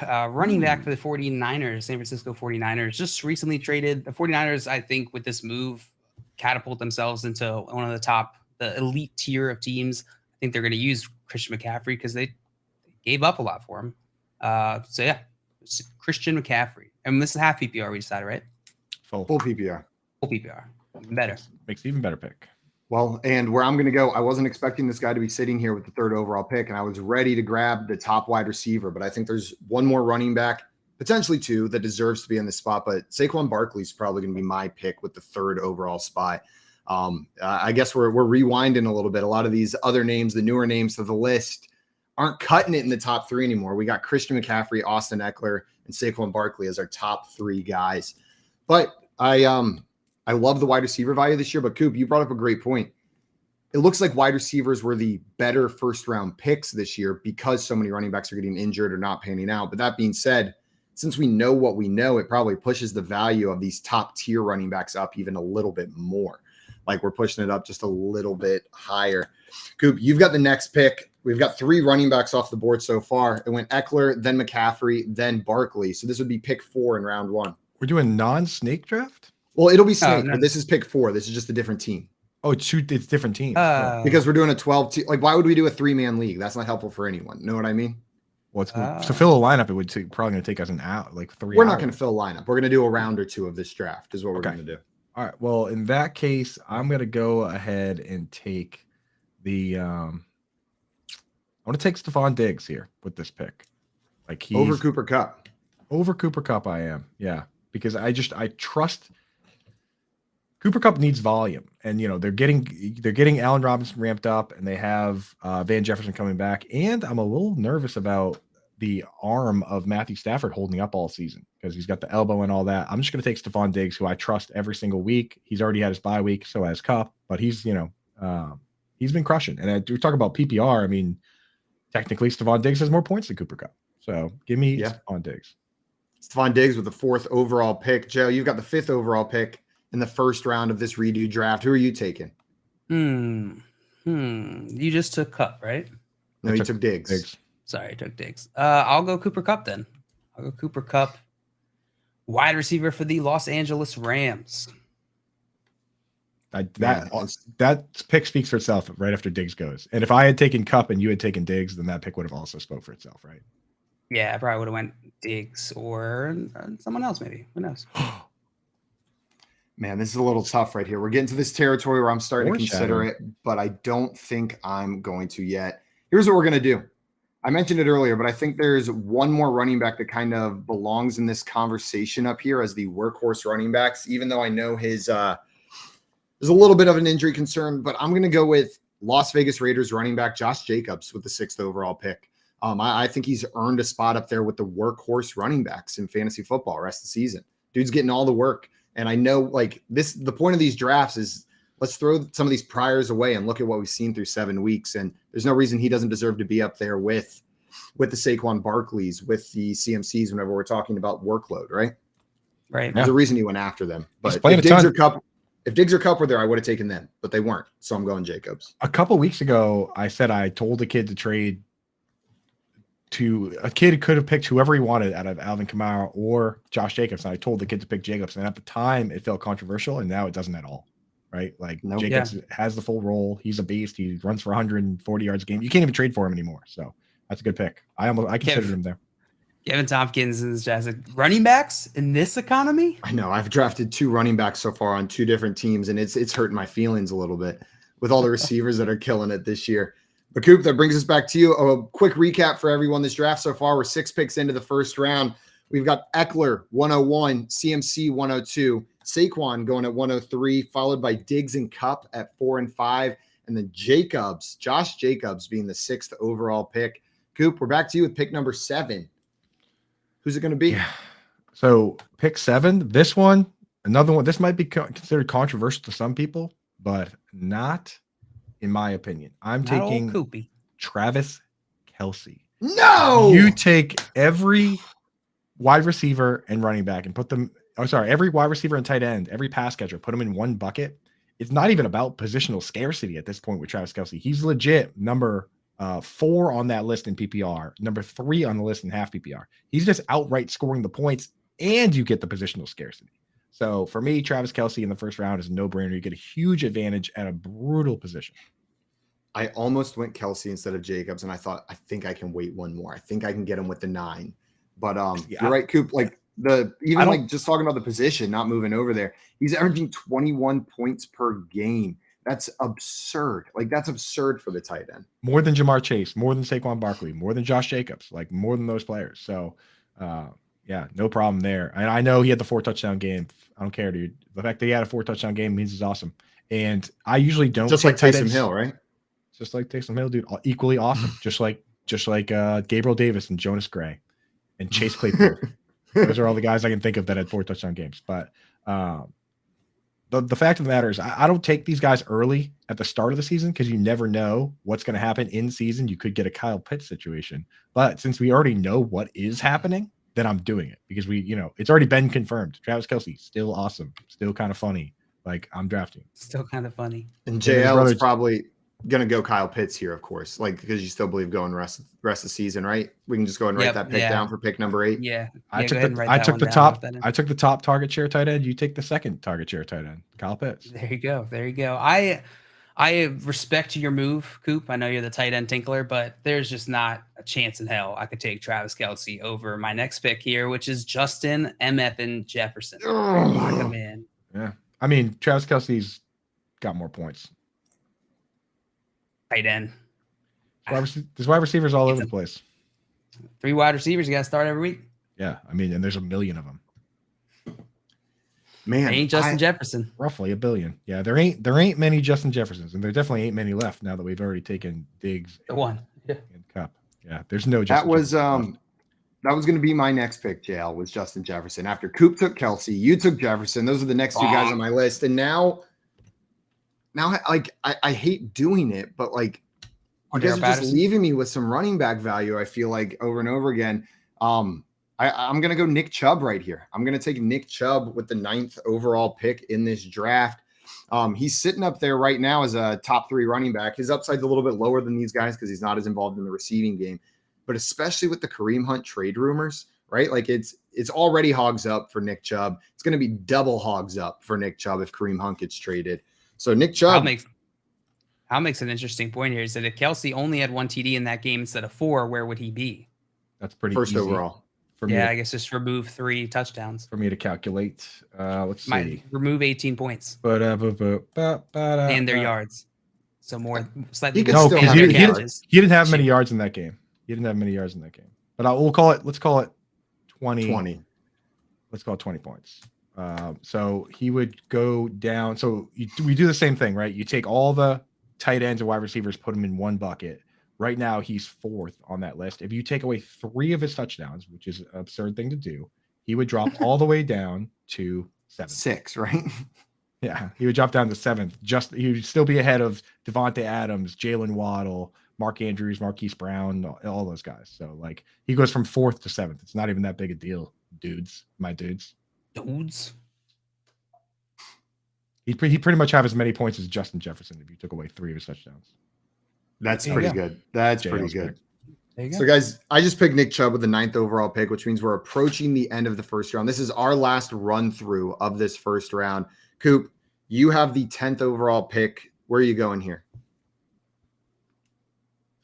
Running back for the 49ers, San Francisco 49ers, just recently traded. The 49ers, I think, with this move, catapult themselves into one of the elite tier of teams. I think they're going to use Christian McCaffrey because they gave up a lot for him. So yeah, Christian McCaffrey. And this is half PPR, we decided, right? Full PPR. Full PPR. Better. Makes even better pick. Well, and where I'm going to go, I wasn't expecting this guy to be sitting here with the 3rd overall pick, and I was ready to grab the top wide receiver, but I think there's one more running back, potentially 2, that deserves to be in this spot, but Saquon Barkley's probably going to be my pick with the 3rd overall spot. I guess we're rewinding a little bit. A lot of these other names, the newer names to the list, aren't cutting it in the top 3 anymore. We got Christian McCaffrey, Austin Eckler, and Saquon Barkley as our top 3 guys. But I love the wide receiver value this year, but Coop, you brought up a great point. It looks like wide receivers were the better first-round picks this year because so many running backs are getting injured or not panning out. But that being said, since we know what we know, it probably pushes the value of these top-tier running backs up even a little bit more. Like we're pushing it up just a little bit higher. Coop, you've got the next pick. We've got 3 running backs off the board so far. It went Eckler, then McCaffrey, then Barkley. So this would be pick 4 in round 1. We're doing non-snake draft? Well, it'll be snake, but this is pick 4. This is just a different team. Oh, it's different teams. Because we're doing a 12 team. Like, why would we do a 3-man league? That's not helpful for anyone. Know what I mean? Well, to fill a lineup, it would probably going to take us an hour, like 3 We're hours. not going to fill a lineup. We're going to do a round or 2 of this draft is what we're going to do. All right. Well, in that case, I'm going to go ahead and take the want to take Stephon Diggs here with this pick. Like he's Over Cooper Kupp. Over Cooper Kupp, I am. Yeah. Because I trust Cooper Kupp needs volume. And they're getting Allen Robinson ramped up, and they have Van Jefferson coming back. And I'm a little nervous about the arm of Matthew Stafford holding up all season because he's got the elbow and all that. I'm just going to take Stephon Diggs, who I trust every single week. He's already had his bye week, so has Kupp, but he's he's been crushing. And we talk about PPR. I mean, technically, Stephon Diggs has more points than Cooper Kupp. So give me Stephon Diggs. Stephon Diggs with the 4th overall pick. Joe, you've got the 5th overall pick in the first round of this redo draft. Who are you taking? You just took Kupp, right? No, he took Diggs. Sorry, I took Diggs. I'll go Cooper Kupp then. I'll go Cooper Kupp, wide receiver for the Los Angeles Rams. That pick speaks for itself right after Diggs goes. And if I had taken Kupp and you had taken Diggs, then that pick would have also spoke for itself, right? Yeah, I probably would have went Diggs or someone else maybe. Who knows? Man, this is a little tough right here. We're getting to this territory where I'm starting to consider it, but I don't think I'm going to yet. Here's what we're going to do. I mentioned it earlier, but I think there's one more running back that kind of belongs in this conversation up here as the workhorse running backs, even though I know his there's a little bit of an injury concern, but I'm going to go with Las Vegas Raiders running back Josh Jacobs with the 6th overall pick. I think he's earned a spot up there with the workhorse running backs in fantasy football rest of the season. Dude's getting all the work. And I know the point of these drafts is let's throw some of these priors away and look at what we've seen through 7 weeks. And there's no reason he doesn't deserve to be up there with the Saquon Barkleys, with the CMCs whenever we're talking about workload, right? Right. There's a reason he went after them. But if Diggs or Kupp were there, I would have taken them, but they weren't. So I'm going Jacobs. A couple weeks ago, I said I told a kid to trade to a kid who could have picked whoever he wanted out of Alvin Kamara or Josh Jacobs. And I told the kid to pick Jacobs. And at the time it felt controversial, and now it doesn't at all. Right. Like Jacobs has the full role. He's a beast. He runs for 140 yards a game. You can't even trade for him anymore. So that's a good pick. I considered him there. Kevin Tompkins is just running backs in this economy. I know I've drafted 2 running backs so far on 2 different teams, and it's hurting my feelings a little bit with all the receivers that are killing it this year. But Coop, that brings us back to you. A quick recap for everyone. This draft so far, we're 6 picks into the first round. We've got Eckler 101, CMC 102, Saquon going at 103, followed by Diggs and Kupp at 4 and 5, and then Josh Jacobs being the 6th overall pick. Coop, we're back to you with pick number 7. Who's it going to be? Yeah. So pick 7, this one, another one. This might be considered controversial to some people, but not in my opinion. I'm taking Travis Kelce. No! You take every wide receiver and running back and put them, every wide receiver and tight end, every pass catcher, put them in one bucket. It's not even about positional scarcity at this point with Travis Kelce. He's legit number 4 on that list in PPR, number 3 on the list in half PPR. He's just outright scoring the points, and you get the positional scarcity. So for me, Travis Kelce in the first round is a no-brainer. You get a huge advantage at a brutal position. I almost went Kelce instead of Jacobs, and I think I can wait one more. I think I can get him with the 9. But you're right, Coop. Just talking about the position, not moving over there. He's averaging 21 points per game. That's absurd. That's absurd for the tight end. More than Jamar Chase, more than Saquon Barkley, more than Josh Jacobs, more than those players. So, no problem there. And I know he had the 4 touchdown game. I don't care, dude. The fact that he had a 4 touchdown game means he's awesome. And I usually don't just like Taysom Hill, right? Just like Taysom Hill, dude. Equally awesome. just like Gabriel Davis and Jonas Gray and Chase Claypool. Those are all the guys I can think of that had 4 touchdown games. But the fact of the matter is I don't take these guys early at the start of the season because you never know what's going to happen in season. You could get a Kyle Pitts situation. But since we already know what is happening, then I'm doing it because it's already been confirmed. Travis Kelce, still awesome, still kind of funny. I'm drafting. Still kind of funny. And JL is probably going to go Kyle Pitts here, of course, because you still believe going rest of the season, right? We can just go ahead and write that pick down for pick number 8. Yeah. I took the top target share tight end. You take the second target share tight end, Kyle Pitts. There you go. I respect your move, Coop. I know you're the tight end tinkler, but there's just not a chance in hell I could take Travis Kelce over my next pick here, which is Justin MF Jefferson. Lock him in. Yeah. I mean, Travis Kelce's got more points. Tight end. There's wide receivers all over the place. 3 wide receivers you got to start every week. Yeah, I mean, and there's a million of them. Man, Ain't Justin Jefferson. Roughly a billion. Yeah, there ain't many Justin Jeffersons, and there definitely ain't many left now that we've already taken Diggs The one. Yeah. and Cup. Yeah, there's no Justin Jefferson. That was going to be my next pick, JL, was Justin Jefferson. After Coop took Kelsey, you took Jefferson. Those are the next 2 guys on my list. And now like I hate doing it, but like you guys are just leaving me with some running back value, I feel like, over and over again. I'm going to go Nick Chubb right here. I'm going to take Nick Chubb with the 9th overall pick in this draft. He's sitting up there right now as a top 3 running back. His upside's a little bit lower than these guys because he's not as involved in the receiving game. But especially with the Kareem Hunt trade rumors, right? Like it's already hogs up for Nick Chubb. It's going to be double hogs up for Nick Chubb if Kareem Hunt gets traded. So Nick Chubb Hal makes an interesting point here. He said if Kelsey only had 1 TD in that game instead of 4, where would he be? That's pretty first easy overall. For me. Yeah, I guess just remove 3 touchdowns. For me to calculate. Let's see. Remove 18 points. And their yards. So slightly. He could No, still because have he didn't have many yards in that game. He didn't have many yards in that game. But let's call it 20. Let's call it 20 points. So he would go down. So we do the same thing, right? You take all the tight ends and wide receivers, put them in one bucket. Right now, he's 4th on that list. If you take away 3 of his touchdowns, which is an absurd thing to do, he would drop all the way down to 7th. 6, right? Yeah, he would drop down to 7th. He would still be ahead of Devontae Adams, Jalen Waddle, Mark Andrews, Marquise Brown, all those guys. So like he goes from 4th to 7th. It's not even that big a deal, dudes. My dudes. He pretty much have as many points as Justin Jefferson if you took away 3 of his touchdowns. That's pretty good. That's pretty good. There you go. So, guys, I just picked Nick Chubb with the 9th overall pick, which means we're approaching the end of the first round. This is our last run through of this first round. Coop, you have the 10th overall pick. Where are you going here? I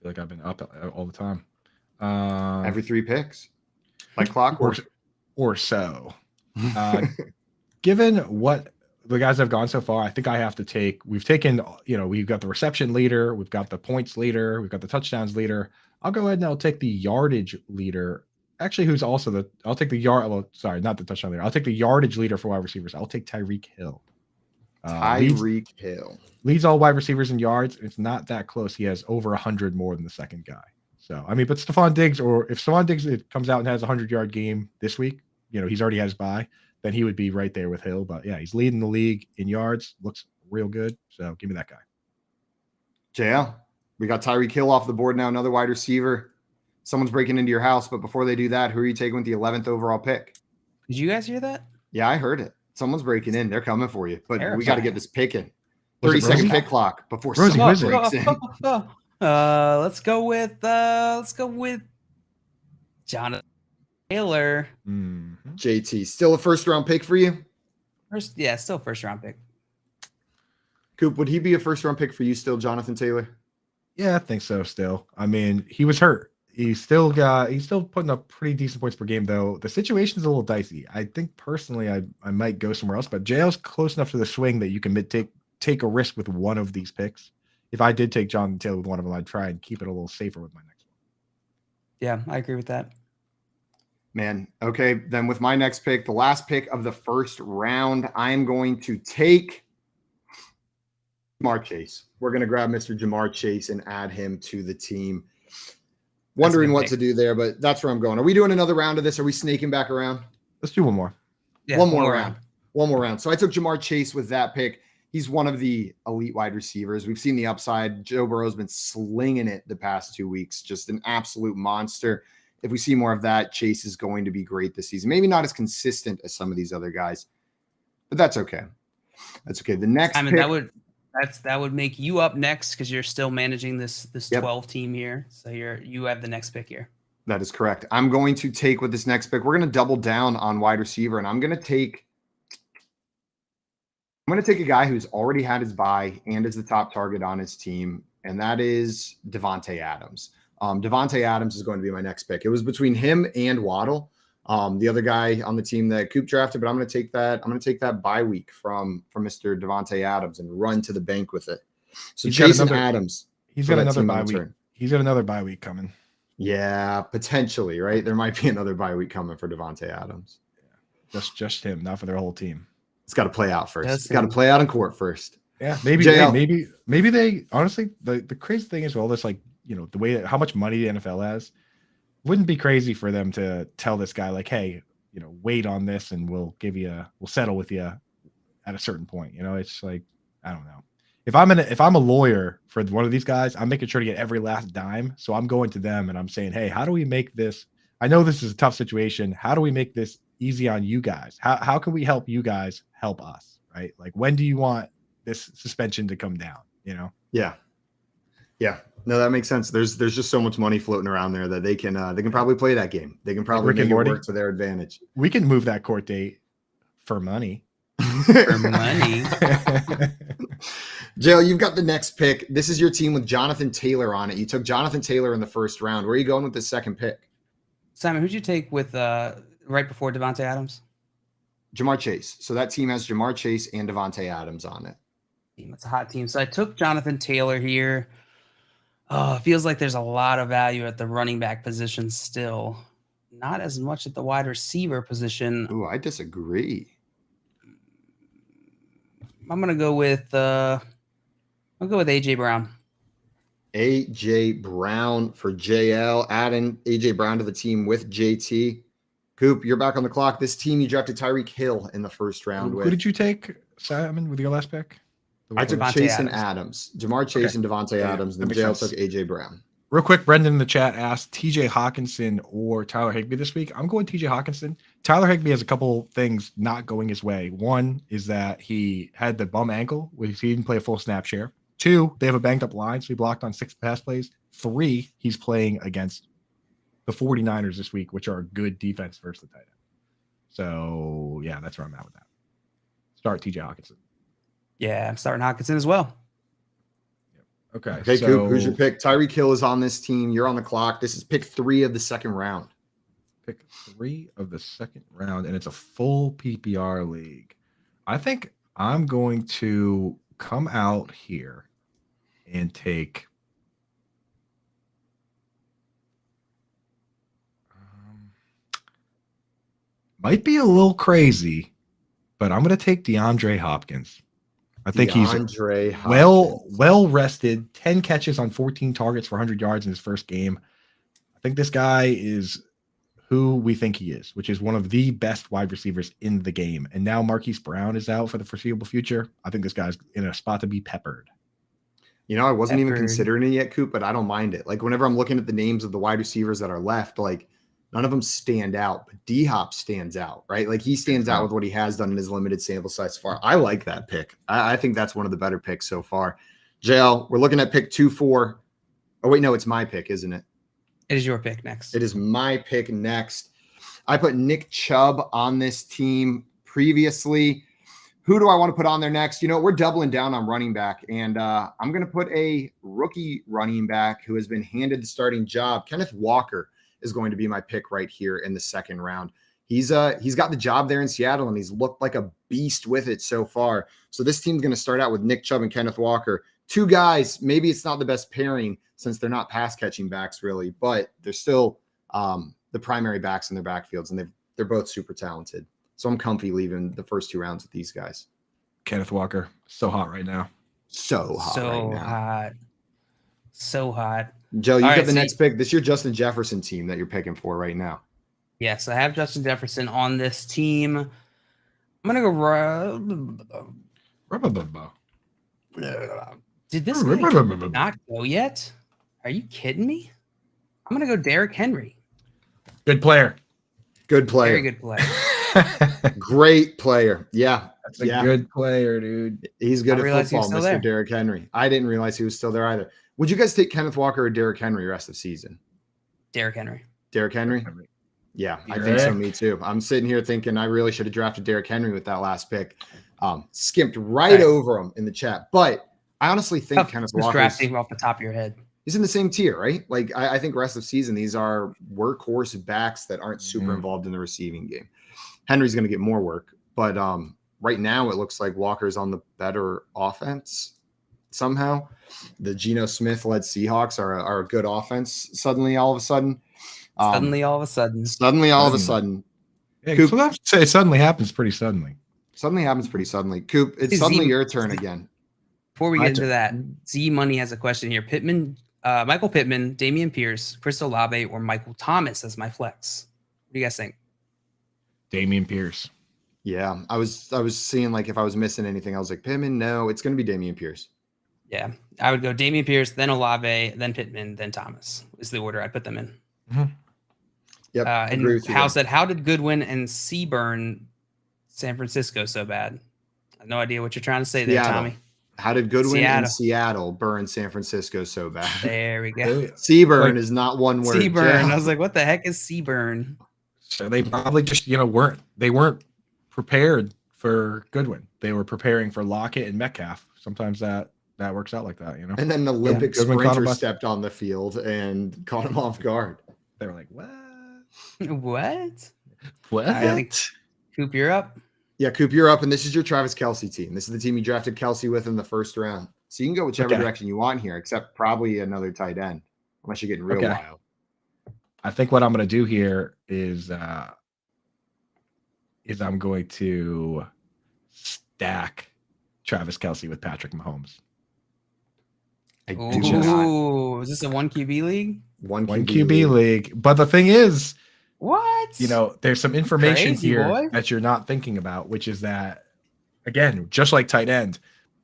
feel like I've been up all the time. Every 3 picks, like clockwork, or so. Given what the guys have gone so far, I think I have to take. We've taken, we've got the reception leader, we've got the points leader, we've got the touchdowns leader. I'll go ahead and I'll take the yardage leader. Actually, who's also I'll take the not the touchdown leader. I'll take the yardage leader for wide receivers. I'll take Tyreek Hill. Tyreek Hill leads all wide receivers in yards. It's not that close. He has over 100 more than the second guy. So, I mean, but Stephon Diggs, or if Stephon Diggs comes out and has a 100-yard game this week, he's already had his bye, then he would be right there with Hill. But yeah, he's leading the league in yards. Looks real good. So give me that guy. JL, we got Tyreek Hill off the board now, another wide receiver. Someone's breaking into your house, but before they do that, who are you taking with the 11th overall pick? Did you guys hear that? Yeah, I heard it. Someone's breaking in. They're coming for you, but Terrifying. We got to get this picking. 30-second pick clock before Rosie, someone who is breaks it? in. Let's go with Jonathan Taylor. Mm-hmm. JT, still a first-round pick for you? Still first-round pick. Coop, would he be a first-round pick for you still, Jonathan Taylor? Yeah, I think so still. I mean, he was hurt. He's still putting up pretty decent points per game, though. The situation's a little dicey. I think personally I might go somewhere else, but JL's close enough to the swing that you can take a risk with one of these picks. If I did take Jonathan Taylor with one of them, I'd try and keep it a little safer with my next one. Yeah, I agree with that. Man, okay. Then with my next pick, the last pick of the first round, I'm going to take Jamar Chase. We're going to grab Mr. Jamar Chase and add him to the team. Wondering what to do there, but that's where I'm going. Are we doing another round of this? Are we snaking back around? Let's do one more. Yeah, one more round. One more round. So I took Jamar Chase with that pick. He's one of the elite wide receivers. We've seen the upside. Joe Burrow's been slinging it the past 2 weeks. Just an absolute monster. If we see more of that, Chase is going to be great this season. Maybe not as consistent as some of these other guys, but that's okay. That's okay. The next pick, that would make you up next because you're still managing this 12 team here. So you have the next pick here. That is correct. I'm going to take with this next pick. We're going to double down on wide receiver, and I'm going to take a guy who's already had his bye and is the top target on his team, and that is Devontae Adams. Devontae Adams is going to be my next pick. It was between him and Waddle, the other guy on the team that Coop drafted, but I'm going to take that. I'm going to take that bye week from Mr. Devontae Adams and run to the bank with it. So Jason Adams. He's got another bye week. He's got another bye week coming. Yeah, potentially, right? There might be another bye week coming for Devontae Adams. Just him, not for their whole team. It's got to play out first. Just It's got to him. play out in court first. Yeah, maybe JL. maybe they honestly the crazy thing is all this, like, you know, the way that how much money the NFL has, wouldn't be crazy for them to tell this guy like, hey, you know, wait on this and we'll settle with you at a certain point. You know, it's like, I don't know. If I'm a lawyer for one of these guys, I'm making sure to get every last dime. So I'm going to them and I'm saying, hey, how do we make this? I know this is a tough situation. How do we make this easy on you guys? How can we help you guys help us? Right? Like, when do you want this suspension to come down? You know? Yeah. No, that makes sense. There's just so much money floating around there that they can probably play that game. They can probably Rick and make it Morty. work to their advantage. We can move that court date for money. For money. Jill, you've got the next pick. This is your team with Jonathan Taylor on it. You took Jonathan Taylor in the first round. Where are you going with the second pick? Simon, who'd you take with right before Devontae Adams? Jamar Chase. So that team has Jamar Chase and Devontae Adams on it. It's a hot team. So I took Jonathan Taylor here. Oh, it feels like there's a lot of value at the running back position still. Not as much at the wide receiver position. Ooh, I disagree. I'm gonna go with AJ Brown. AJ Brown for JL. Adding AJ Brown to the team with JT. Coop, you're back on the clock. This team, you drafted Tyreek Hill in the first round. Who did you take, Simon, with your last pick? I took Devontae Chase and Adams. Adams. Jamar Chase Okay. and Devontae Yeah, Adams. that And makes JL sense. took AJ Brown. Real quick, Brendan in the chat asked TJ Hawkinson or Tyler Higbee this week. I'm going TJ Hawkinson. Tyler Higbee has a couple things not going his way. One is that he had the bum ankle, which he didn't play a full snap share. 2, they have a banged up line, so he blocked on 6 pass plays. 3, he's playing against the 49ers this week, which are a good defense versus the tight end. So, yeah, that's where I'm at with that. Start TJ Hawkinson. Yeah, I'm starting Hawkinson as well. Okay. Okay, so Coop, who's your pick? Tyreek Hill is on this team. You're on the clock. This is pick 3 of the second round. Pick 3 of the second round, and it's a full PPR league. I think I'm going to come out here and take might be a little crazy, but I'm going to take DeAndre Hopkins. I think he's well rested, 10 catches on 14 targets for 100 yards in his first game. I think this guy is who we think he is, which is one of the best wide receivers in the game. And now Marquise Brown is out for the foreseeable future. I think this guy's in a spot to be peppered. You know, I wasn't even considering it yet, Coop, but I don't mind it. Like, whenever I'm looking at the names of the wide receivers that are left, like, none of them stand out, but D-Hop stands out, right? Like, he stands out with what he has done in his limited sample size so far. I like that pick. I think that's one of the better picks so far. JL, we're looking at pick 2-4. Oh, wait, no, it's my pick, isn't it? It is your pick next. It is my pick next. I put Nick Chubb on this team previously. Who do I want to put on there next? You know, we're doubling down on running back, and I'm going to put a rookie running back who has been handed the starting job. Kenneth Walker is going to be my pick right here in the second round. He's got the job there in Seattle, and he's looked like a beast with it so far. So this team's going to start out with Nick Chubb and Kenneth Walker. 2 guys, maybe it's not the best pairing since they're not pass catching backs really, but they're still the primary backs in their backfields, and they're both super talented. So I'm comfy leaving the first 2 rounds with these guys. Kenneth Walker, so hot right now. So hot right now. So hot. Joe, you got the next pick. This is your Justin Jefferson team that you're picking for right now. Yes, I have Justin Jefferson on this team. I'm going to go. Did this guy not go yet? Are you kidding me? I'm going to go Derrick Henry. Good player. Good player. Very good player. Great player. Yeah. That's a good player, dude. He's good at football, Mr. Derrick Henry. I didn't realize he was still there either. Would you guys take Kenneth Walker or Derrick Henry rest of season? Derrick Henry. Derrick Henry? Yeah, I think so. Me too. I'm sitting here thinking I really should have drafted Derrick Henry with that last pick. Skipped right over him in the chat. But I honestly think Kenneth Walker drafting off the top of your head. He's in the same tier, right? Like I think rest of season, these are workhorse backs that aren't super involved in the receiving game. Henry's going to get more work, but right now it looks like Walker's on the better offense. somehow. The Geno Smith-led Seahawks are a good offense suddenly all of a sudden. Suddenly all of a sudden. Yeah, Coop, so say it suddenly happens pretty suddenly. Suddenly happens pretty suddenly. Coop, it's Hey, suddenly Z- your turn again. Before we My get into turn. that, Z Money has a question here. Michael Pittman, Damian Pierce, Chris Olave, or Michael Thomas as my flex. What do you guys think? Damian Pierce. Yeah, I was seeing like if I was missing anything, I was like Pittman. No, it's going to be Damian Pierce. Yeah, I would go Damian Pierce, then Olave, then Pittman, then Thomas is the order I put them in. Mm-hmm. Yep. And Hal said, how did Goodwin and Seaburn San Francisco so bad? I have no idea what you're trying to say there, Tommy. How did Goodwin and Seattle burn San Francisco so bad? There we go. Seaburn is not one word. Seaburn. I was like, what the heck is Seaburn? So they probably just, weren't prepared for Goodwin. They were preparing for Lockett and Metcalf. Sometimes that works out like that, And then the Olympic sprinter stepped on the field and caught him off guard. They were like, what? What? I think, Coop, you're up. Yeah, Coop, you're up, and this is your Travis Kelce team. This is the team you drafted Kelce with in the first round. So you can go whichever direction you want here, except probably another tight end, unless you're getting real wild. I think what I'm going to do here is I'm going to stack Travis Kelce with Patrick Mahomes. Ooh, is this a 1 QB league? One QB league. But the thing is, what? There's some information here that you're not thinking about, which is that, again, just like tight end,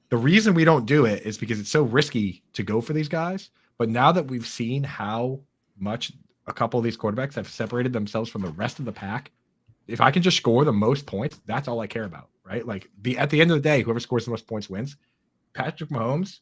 the reason we don't do it is because it's so risky to go for these guys. But now that we've seen how much a couple of these quarterbacks have separated themselves from the rest of the pack, if I can just score the most points, that's all I care about, right? Like at the end of the day, whoever scores the most points wins. Patrick Mahomes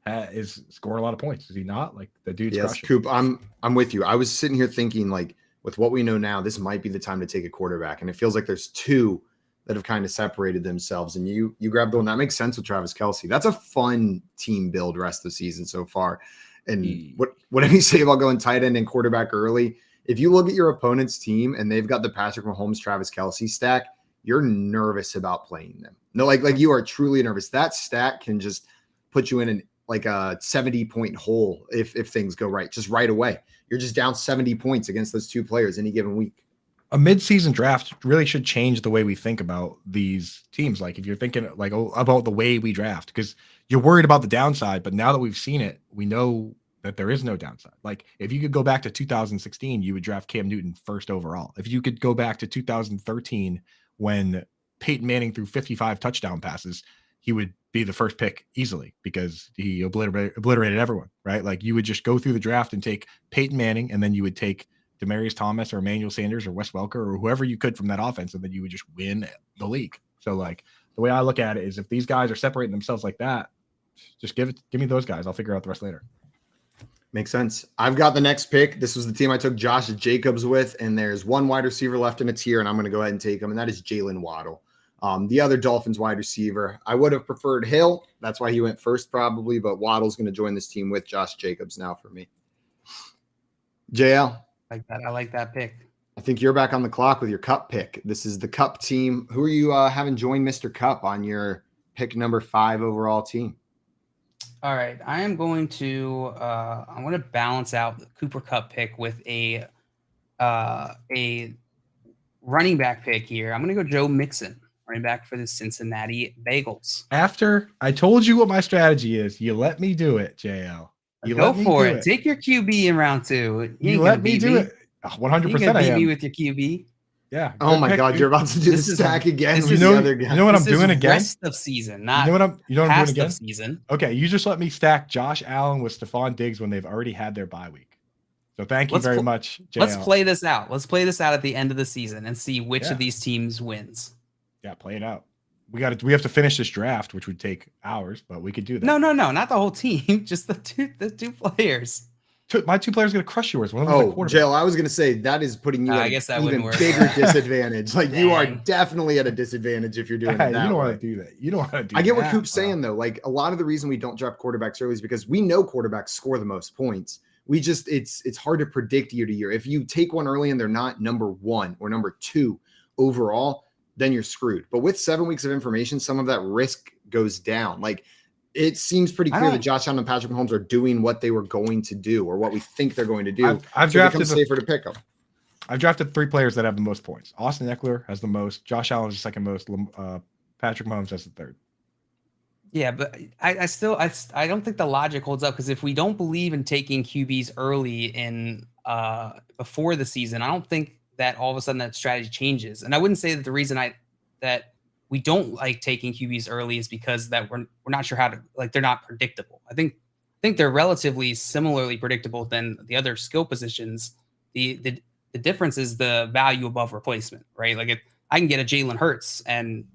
is scoring a lot of points. Is he not? Like the dude's crushing. Coop, I'm with you. I was sitting here thinking, like, with what we know now, this might be the time to take a quarterback. And it feels like there's two that have kind of separated themselves. And you grabbed the one that makes sense with Travis Kelce. That's a fun team build rest of the season so far. And whatever you say about going tight end and quarterback early, if you look at your opponent's team and they've got the Patrick Mahomes, Travis Kelce stack, you're nervous about playing them. No, like you are truly nervous. That stack can just put you in like a 70-point hole if things go right, just right away. You're just down 70 points against those two players any given week. A mid-season draft really should change the way we think about these teams. Like if you're thinking like about the way we draft, because you're worried about the downside, but now that we've seen it, we know that there is no downside. Like if you could go back to 2016, you would draft Cam Newton first overall. If you could go back to 2013 when Peyton Manning threw 55 touchdown passes, he would be the first pick easily because he obliterated everyone, right? Like you would just go through the draft and take Peyton Manning, and then you would take Demaryius Thomas or Emmanuel Sanders or Wes Welker or whoever you could from that offense, and then you would just win the league. So like the way I look at it is if these guys are separating themselves like that, just give me those guys. I'll figure out the rest later. Makes sense. I've got the next pick. This was the team I took Josh Jacobs with, and there's one wide receiver left in a tier, and I'm going to go ahead and take him, and that is Jalen Waddle. The other Dolphins wide receiver, I would have preferred Hill. That's why he went first probably, but Waddle's going to join this team with Josh Jacobs now for me. JL. I like that pick. I think you're back on the clock with your Cup pick. This is the Cup team. Who are you having join Mr. Cup on your pick number 5 overall team? All right. I am going to I'm going to balance out the Cooper Cup pick with a running back pick here. I'm going to go Joe Mixon, running back for the Cincinnati Bengals. After I told you what my strategy is, you let me do it, JL. Go for it. Take your QB in round 2. You let me do it. 100% I am. Me with your QB. Yeah. Oh my God, you're about to do this stack again. You know what I'm doing again? Rest of season, not you know what I'm doing again? Season. Okay, you just let me stack Josh Allen with Stephon Diggs when they've already had their bye week. So thank you very much, JL. Let's play this out. Let's play this out at the end of the season and see which of these teams wins. Yeah, play it out. We have to finish this draft, which would take hours, but we could do that. No, not the whole team, just the two players. My 2 players are going to crush yours. One of them's Jail. I was going to say that is putting you at an even bigger disadvantage. Like you are definitely at a disadvantage if you're doing that. You don't want to do that. You don't want to do that. I get what Coop's saying though. Like a lot of the reason we don't draft quarterbacks early is because we know quarterbacks score the most points. We just it's hard to predict year to year. If you take one early and they're not number 1 or number 2 overall, then you're screwed. But with 7 weeks of information, some of that risk goes down. Like it seems pretty I clear that don't- Josh Allen and Patrick Mahomes are doing what they were going to do or what we think they're going to do. I've so it drafted becomes safer to pick them. I've drafted 3 players that have the most points. Austin Eckler has the most. Josh Allen is the second most. Patrick Mahomes has the third. Yeah, but I still don't think the logic holds up, because if we don't believe in taking QBs early in before the season, I don't think that all of a sudden that strategy changes. And I wouldn't say that the reason that we don't like taking QBs early is because that we're not sure how to, like, they're not predictable. I think they're relatively similarly predictable than the other skill positions. The difference is the value above replacement, right? Like, if I can get a Jalen Hurts and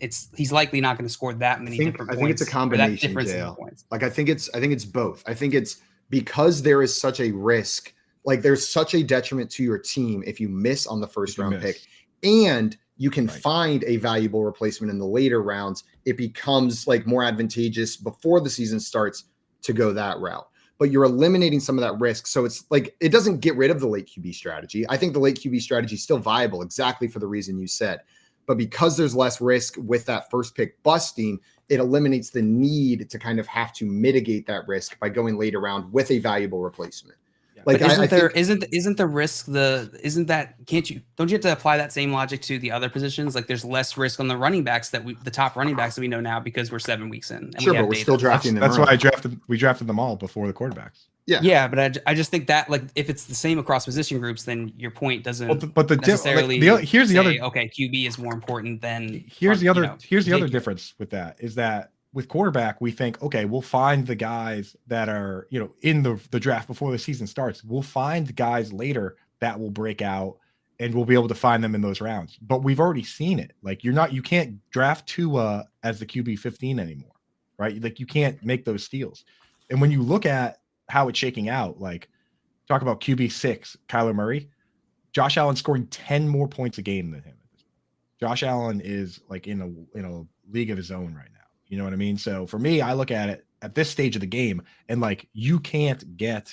he's likely not going to score that many different points. I think it's a combination, JL. Like, I think it's both. I think it's because there is such a risk, like there's such a detriment to your team if you miss on the first round pick, and you can find a valuable replacement in the later rounds. It becomes like more advantageous before the season starts to go that route. But you're eliminating some of that risk. So it's like, it doesn't get rid of the late QB strategy. I think the late QB strategy is still viable exactly for the reason you said. But because there's less risk with that first pick busting, it eliminates the need to kind of have to mitigate that risk by going later round with a valuable replacement. Like, don't you have to apply that same logic to the other positions? Like, there's less risk on the running backs the top running backs that we know now, because we're 7 weeks in. And sure, but we're still drafting them. That's why we drafted them all before the quarterbacks. Yeah, but I just think that, like, if it's the same across position groups, then your point doesn't. But necessarily here's the other. Okay, QB is more important than. Here's the other difference with that is that with quarterback, we think, okay, we'll find the guys that are, in the draft before the season starts. We'll find guys later that will break out, and we'll be able to find them in those rounds. But we've already seen it. Like, you can't draft Tua as the QB 15 anymore, right? Like, you can't make those steals. And when you look at how it's shaking out, like, talk about QB 6, Kyler Murray, Josh Allen scoring 10 more points a game than him. Josh Allen is like in a league of his own right now. You know what I mean? So for me, I look at it at this stage of the game, and like, you can't get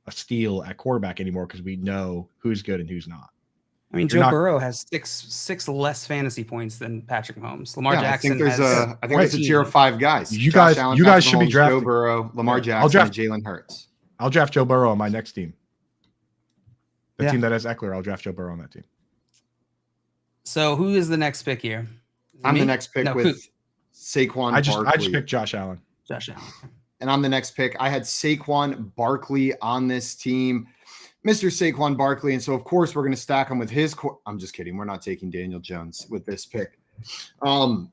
a steal at quarterback anymore because we know who's good and who's not. I mean, Joe Burrow has six less fantasy points than Patrick Mahomes. Lamar Jackson. I think there's a tier of 5 guys. You guys should be drafting Joe Burrow, Lamar Jackson, and Jalen Hurts. I'll draft Joe Burrow on my next team. The team that has Eckler, I'll draft Joe Burrow on that team. So who is the next pick here? I'm the next pick with Saquon Barkley. I just picked Josh Allen. And I'm the next pick. I had Saquon Barkley on this team, Mr. Saquon Barkley. And so, of course, we're going to stack him with his I'm just kidding. We're not taking Daniel Jones with this pick. Do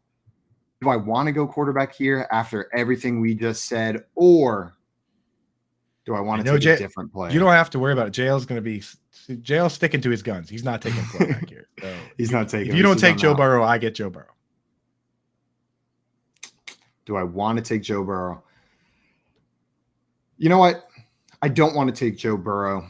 I want to go quarterback here after everything we just said, or do I want to take a different play? You don't have to worry about it. JL's sticking to his guns. He's not taking quarterback here. So he's not taking. If you don't take Joe Burrow, I get Joe Burrow. Do I want to take Joe Burrow? You know what? I don't want to take Joe Burrow,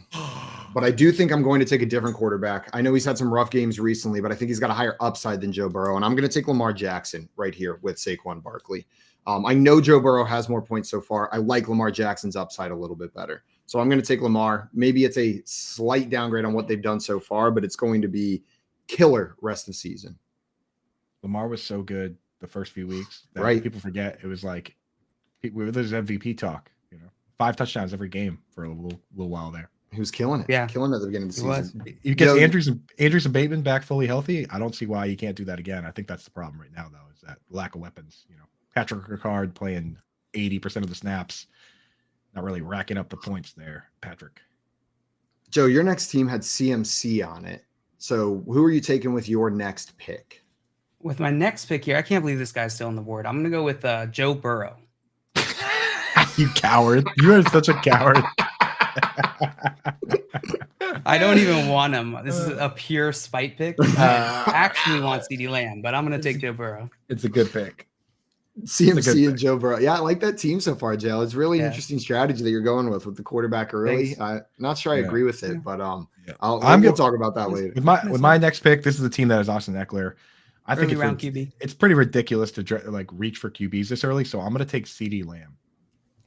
but I do think I'm going to take a different quarterback. I know he's had some rough games recently, but I think he's got a higher upside than Joe Burrow, and I'm going to take Lamar Jackson right here with Saquon Barkley. I know Joe Burrow has more points so far. I like Lamar Jackson's upside a little bit better. So I'm going to take Lamar. Maybe it's a slight downgrade on what they've done so far, but it's going to be killer rest of the season. Lamar was so good the first few weeks that people forget. It was like there's MVP talk, 5 touchdowns every game for a little while there. He was killing it. Yeah. Killing it at the beginning of the season. You get Andrews and Bateman back fully healthy. I don't see why you can't do that again. I think that's the problem right now, though, is that lack of weapons. Patrick Ricard playing 80% of the snaps, not really racking up the points there, Patrick. Joe, your next team had CMC on it. So who are you taking with your next pick? With my next pick here, I can't believe this guy's still on the board. I'm going to go with Joe Burrow. You coward. You are such a coward. I don't even want him. This is a pure spite pick. I actually want CeeDee Lamb, but I'm going to take Joe Burrow. It's a good pick. CMC and Joe Burrow. Yeah, I like that team so far, Joe. It's really interesting strategy that you're going with the quarterback early. I'm not sure I agree with it, but we'll talk about that later. With my next pick, this is the team that is Austin Eckler. I think it's pretty ridiculous to reach for QBs this early, so I'm going to take CeeDee Lamb.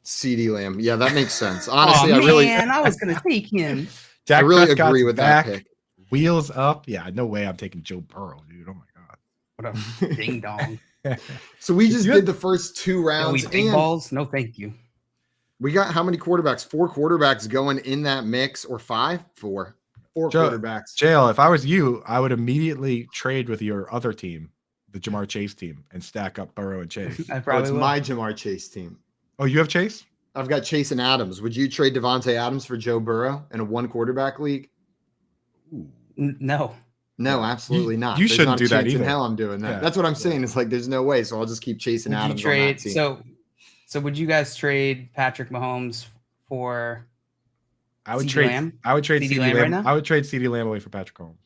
CeeDee Lamb. Yeah, that makes sense. Honestly, I was going to take him. I really agree with that pick. Wheels up. Yeah, no way I'm taking Joe Burrow, dude. Oh my God. What a ding dong. So we just You did the first 2 No, rounds. we big And balls. No, thank you. we got how many quarterbacks? 4 quarterbacks going in that mix, or 5? 4 quarterbacks. Jail, if I was you, I would immediately trade with your other team, the Jamar Chase team, and stack up Burrow and Chase. I Oh, probably it's will. my Jamar Chase team. Oh, you have Chase? I've got Chase and Adams. Would you trade Devontae Adams for Joe Burrow in a 1 quarterback league? No. No, absolutely not. You There's shouldn't not a do that chance in either. hell I'm doing that. Yeah. That's what I'm saying. It's like there's no way. So I'll just keep chasing Would you Adams on that trade? team. So would you guys trade Patrick Mahomes for? I would CeeDee trade. Lamb? I would trade CeeDee CeeDee Lamb Lamb. right now? I would trade CeeDee Lamb away for Patrick Mahomes.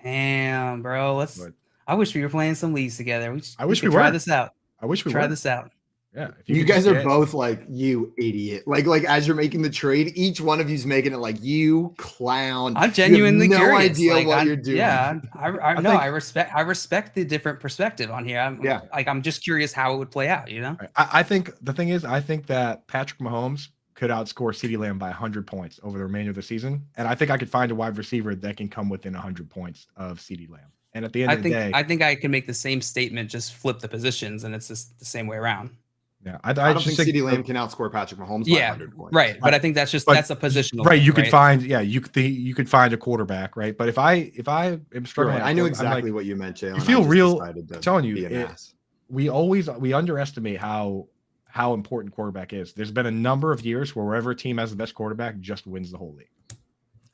Damn, bro. But I wish we were playing some leagues together. I wish could we try were. this out. I wish we Try were. this out. Yeah. If You could guys just are get- both like, you idiot. Like as you're making the trade, each one of you's making it like, you clown. I'm genuinely you have no curious. idea Like, what you're doing. Yeah, I think- no, I respect the different perspective on here. Yeah. I'm just curious how it would play out. You know. I think the thing is, I think that Patrick Mahomes could outscore CeeDee Lamb by 100 points over the remainder of the season, and I think I could find a wide receiver that can come within 100 points of CeeDee Lamb. And at the end of the day, I think I can make the same statement, just flip the positions, and it's just the same way around. yeah, I don't think CeeDee Lamb can outscore Patrick Mahomes by Yeah, 100 points. right. But I think that's But- a positional. right, thing, you could find, you could find a quarterback, right? But if I am struggling, Right. I knew I'm exactly like, what you meant, Jalen. you feel I just real- decided to I'm telling you, be an it- ass. we underestimate how important quarterback is. There's been a number of years where wherever a team has the best quarterback just wins the whole league.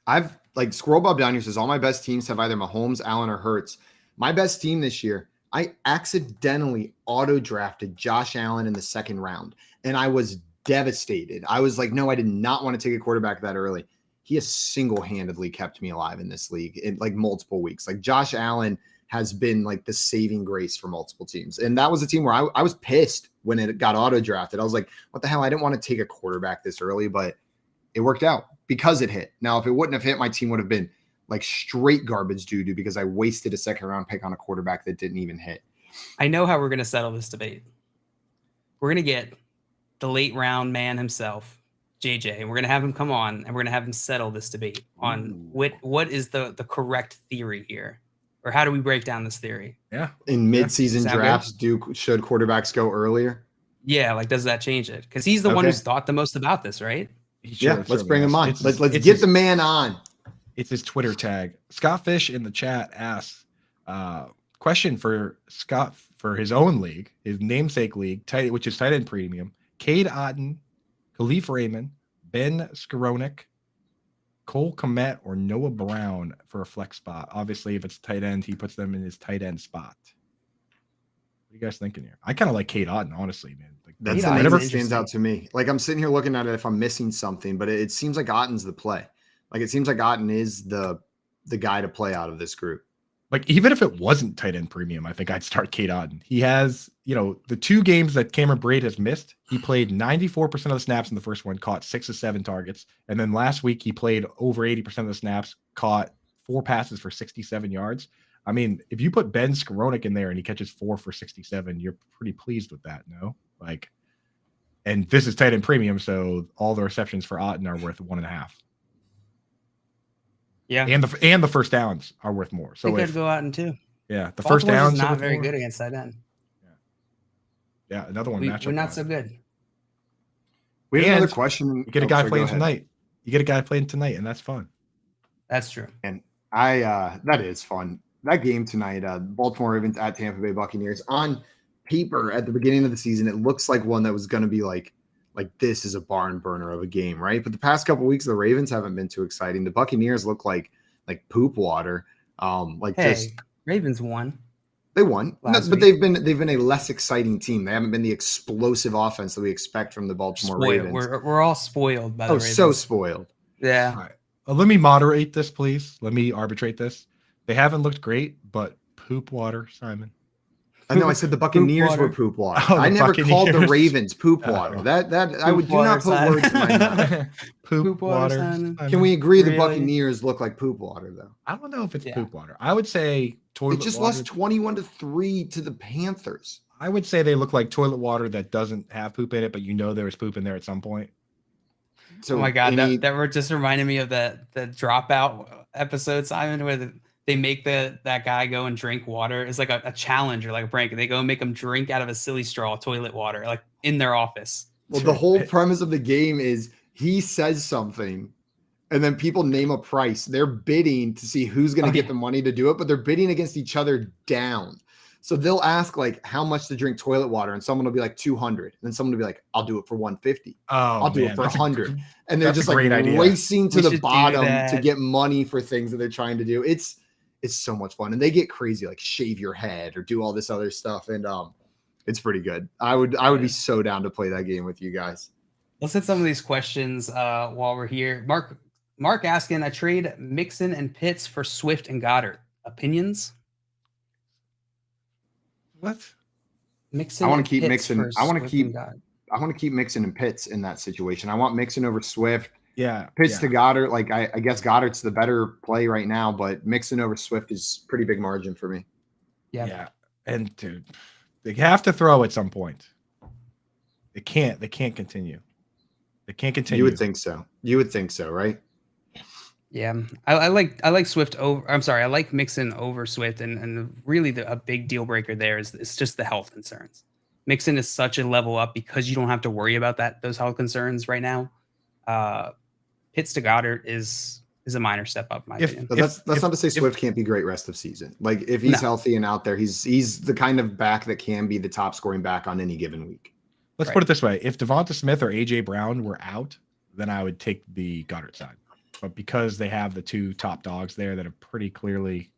I've like Scroll Bob down here says all my best teams have either Mahomes, Allen, or Hurts. My best team this year, I accidentally auto drafted Josh Allen in the 2nd round, and I was devastated. I was like, no, I did not want to take a quarterback that early. He has single-handedly kept me alive in this league in like multiple weeks. Like Josh Allen has been like the saving grace for multiple teams. And that was a team where I was pissed when it got auto drafted. I was like, what the hell? I didn't want to take a quarterback this early, but it worked out because it hit. Now, if it wouldn't have hit, my team would have been like straight garbage doo-doo because I wasted a 2nd round pick on a quarterback that didn't even hit. I know how we're going to settle this debate. We're going to get the late round man himself, JJ, and we're going to have him come on and we're going to have him settle this debate on what is the correct theory here, or how do we break down this theory? Yeah. In mid-season Sound good? drafts, should quarterbacks go earlier? Yeah, like does that change it? Because he's the one Okay. who's thought the most about this, right? Yeah, let's bring him on. Let's it's get the man on. It's his Twitter tag. Scott Fish in the chat asks, question for Scott for his own league, his namesake league, which is tight end premium. Cade Otton, Khalif Raymond, Ben Skowronek, Cole Kmet, or Noah Brown for a flex spot. Obviously, if it's tight end, he puts them in his tight end spot. What are you guys thinking here? I kind of like Cade Otton, honestly, man. Like, That's the name that stands out to me. Like I'm sitting here looking at it if I'm missing something, but it seems like Otton's the play. Like it seems like Otton is the guy to play out of this group. Like even if it wasn't tight end premium, I think I'd start Cade Otton. He has, the 2 games that Cameron Braid has missed, he played 94% of the snaps in the first one, caught 6 of 7 targets. And then last week he played over 80% of the snaps, caught 4 passes for 67 yards. I mean, if you put Ben Skowronek in there and he catches 4 for 67, you're pretty pleased with that, no? Like, and this is tight end premium, so all the receptions for Otton are worth 1.5. Yeah, And the first downs are worth more. So I think if, I'd go out in 2. yeah, the Baltimore's first downs is are not worth very more. good against tight end. Yeah, another one. We're matchup not wise. so good. We have And another question. You get a Oh, guy sorry, go playing ahead. tonight. You get a guy playing tonight, and that's fun. That's true. And that is fun. That game tonight, Baltimore Ravens at Tampa Bay Buccaneers. On paper, at the beginning of the season, it looks like one that was going to be like this is a barn burner of a game, right? But the past couple weeks, the Ravens haven't been too exciting. The Buccaneers look like poop water. Hey, Ravens won. They won, last but week. they've been a less exciting team. They haven't been the explosive offense that we expect from the Baltimore Spoiled. Ravens. We're all spoiled by the Ravens. So spoiled. Yeah. All right. Let me moderate this, please. Let me arbitrate this. They haven't looked great, but poop water, Simon. I know I said the Buccaneers water. were poop water. Oh, the I never called the Buccaneers. Ravens poop Oh. water. That I would do water, not put Simon. words in my mouth. Poop water. Simon. Can we agree the Really? Buccaneers look like poop water though? I don't know if it's Yeah. poop water. I would say toilet They just water. lost 21-3 to the Panthers. I would say they look like toilet water that doesn't have poop in it, but there was poop in there at some point. So Oh my god, any- that were just reminding me of the dropout episode, Simon, where they make that guy go and drink water. It's like a challenge or like a prank. They go and make him drink out of a silly straw toilet water, like in their office. Well, the whole premise of the game is he says something and then people name a price. They're bidding to see who's going to get the money to do it, but they're bidding against each other down. So they'll ask like how much to drink toilet water, and someone will be like 200, and then someone will be like, I'll do it for 150. I'll do it for 100. And they're just like racing to the bottom to get money for things that they're trying to do. It's so much fun. And they get crazy, like shave your head or do all this other stuff. And it's pretty good. I would be so down to play that game with you guys. Let's hit some of these questions while we're here. Mark asking, I trade Mixon and Pitts for Swift and Goddard. Opinions? What? Mixon. I want to keep Mixon. I want to keep Mixon and Pitts in that situation. I want Mixon over Swift. Yeah. Pitts to Goddard. Like I guess Goddard's the better play right now, but Mixon over Swift is pretty big margin for me. Yeah. And dude, they have to throw at some point. They can't continue. They can't continue. You would think so, right? Yeah. I like Swift over. I'm sorry. I like Mixon over Swift, and really a big deal breaker there is it's just the health concerns. Mixon is such a level up because you don't have to worry about those health concerns right now. Pitts to Goddard is a minor step up, in my opinion. But that's not to say Swift can't be great rest of season. Like if he's healthy and out there, he's the kind of back that can be the top scoring back on any given week. Let's put it this way. If Devonta Smith or A.J. Brown were out, then I would take the Goddard side. But because they have the two top dogs there that have pretty clearly,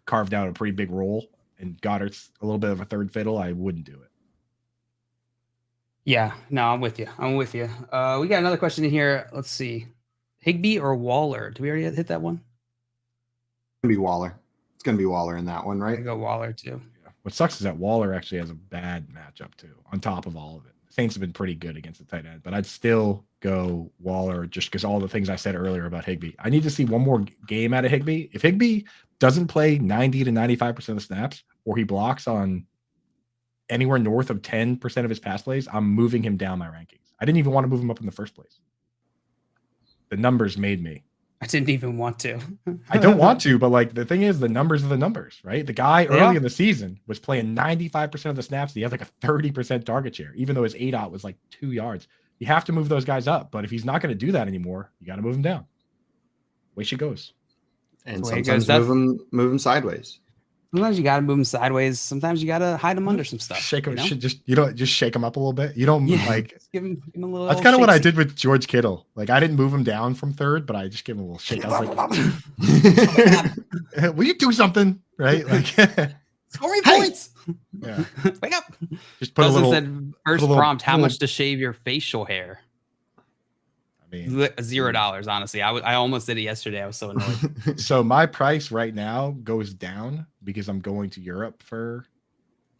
carved out a pretty big role, and Goddard's a little bit of a third fiddle, I wouldn't do it. Yeah, no, I'm with you. We got another question in here. Let's see. Higbee or Waller? Did we already hit that one? It's going to be Waller. It's going to be Waller in that one, right? I go Waller too. Yeah. What sucks is that Waller actually has a bad matchup too, on top of all of it. Saints have been pretty good against the tight end, but I'd still go Waller just because all the things I said earlier about Higbee. I need to see one more game out of Higbee. If Higbee doesn't play 90 to 95% of the snaps, or he blocks on anywhere north of 10% of his pass plays, I'm moving him down my rankings. I didn't even want to move him up in the first place. The numbers made me. I didn't even want to. I don't want to, but like the thing is, the numbers are the numbers, right? The guy early in the season was playing 95% of the snaps. He had like a 30% target share, even though his ADOT was like 2 yards. You have to move those guys up, but if he's not going to do that anymore, you got to move him down. Way she goes. And sometimes move him sideways. Sometimes you got to move them sideways. Sometimes you got to hide them under some stuff. Shake them, just shake them up a little bit. You don't like. Just give him a little. That's kind of what I did with George Kittle. Like I didn't move him down from third, but I just gave him a little shake. I was like, "Will you do something?" Right? Like scoring points. Yeah. Wake up. Just put Dustin a little. Said first prompt: how much to shave your facial hair? I mean, $0. Honestly, I almost did it yesterday. I was so annoyed. So my price right now goes down because I'm going to Europe for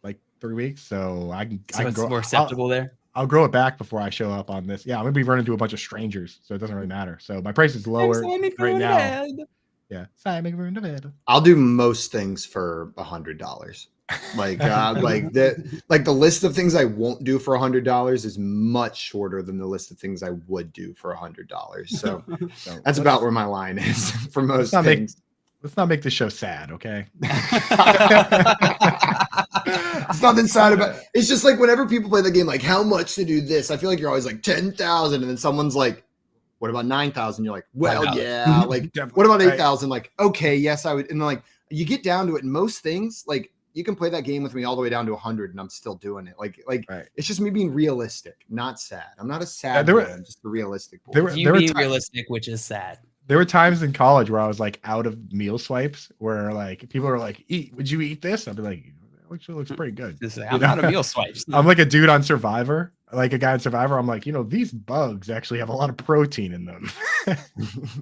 like 3 weeks. So I can it's more acceptable there. I'll grow it back before I show up on this. Yeah, I'm gonna be running into a bunch of strangers, so it doesn't really matter. So my price is lower right now. Yeah, I'll do most things for $100. Like the list of things I won't do for $100 is much shorter than the list of things I would do for $100. So that's about where my line is for most things. Let's not make this show sad, okay? It's nothing sad about it. It's just like whenever people play the game, like how much to do this, I feel like you're always like 10,000, and then someone's like, what about 9,000? You're like, well, yeah. Like, what about 8,000? Like, okay, yes, I would. And then like you get down to it, and most things, like you can play that game with me all the way down to 100, and I'm still doing it. Like It's just me being realistic, not sad. I'm not a sad boy. I'm just a realistic boy. You being realistic, which is sad. There were times in college where I was like out of meal swipes, where like people are like, would you eat this? I'd be like, it looks pretty good. I'm out of meal swipes. I'm like a dude on Survivor, like a guy on Survivor. I'm like, these bugs actually have a lot of protein in them.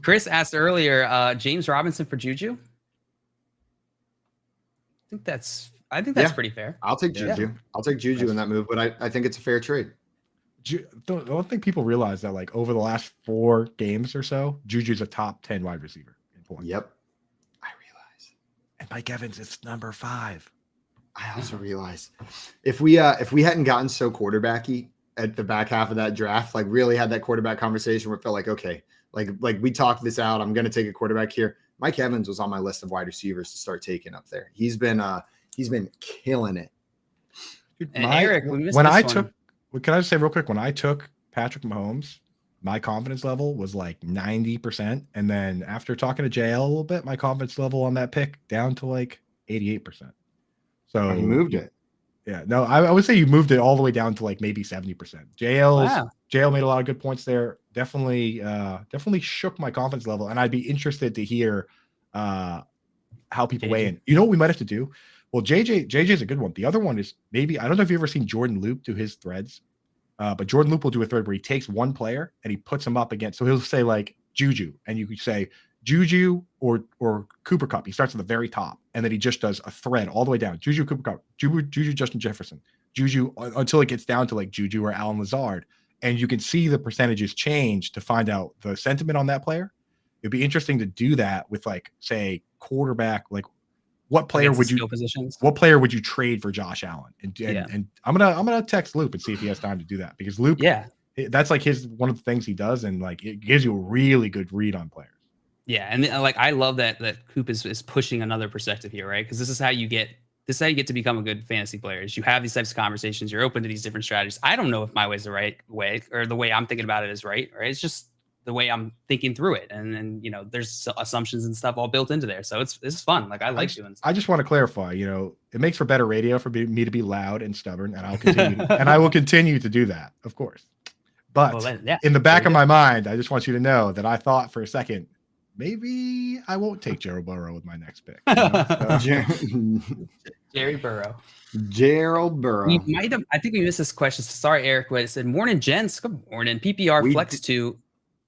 Chris asked earlier, James Robinson for Juju. I think that's pretty fair. I'll take Juju. Yeah. I'll take Juju in that move, but I think it's a fair trade. I don't think people realize that like over the last 4 games or so, Juju's a top 10 wide receiver in points. Yep. I realize. And Mike Evans is number 5. I also realize if we hadn't gotten so quarterbacky at the back half of that draft, like really had that quarterback conversation where it felt like, okay, like we talked this out. I'm going to take a quarterback here. Mike Evans was on my list of wide receivers to start taking up there. He's been killing it. Dude, And Eric, we missed when this I one. took, can I just say real quick? When I took Patrick Mahomes, my confidence level was like 90%. And then after talking to JL a little bit, my confidence level on that pick down to like 88%. So He moved it. Yeah, no, I would say you moved it all the way down to like maybe 70%. JL made a lot of good points there. Definitely shook my confidence level. And I'd be interested to hear how people weigh in. You know what we might have to do? Well, JJ's a good one. The other one is maybe, I don't know if you've ever seen Jordan Loop do his threads, but Jordan Loop will do a thread where he takes one player and he puts him up against. So he'll say like Juju, and you could say Juju or Cooper Kupp. He starts at the very top, and then he just does a thread all the way down. Juju, Cooper Kupp, Juju, Justin Jefferson, Juju, until it gets down to like Juju or Alan Lazard. And you can see the percentages change to find out the sentiment on that player. It'd be interesting to do that with like, say, quarterback, like what player would you trade for Josh Allen? And I'm gonna text Loop and see if he has time to do that, because Loop, that's like one of the things he does, and like it gives you a really good read on players. Yeah, and like I love that Coop is pushing another perspective here, right? Because this is how you get to become a good fantasy player. Is you have these types of conversations, you're open to these different strategies. I don't know if my way is the right way, or the way I'm thinking about it is right? It's just the way I'm thinking through it, and you know, there's assumptions and stuff all built into there. So this is fun. Like I like doing stuff. I just want to clarify, you know, it makes for better radio for me to be loud and stubborn, and I'll continue and I will continue to do that, of course. But in the back of my mind, I just want you to know that I thought for a second, maybe I won't take Gerald Burrow with my next pick. Jerry Burrow. Gerald Burrow. We might have. I think we missed this question. Sorry, Eric. But it said, "Morning, gents. Good morning. PPR flex to."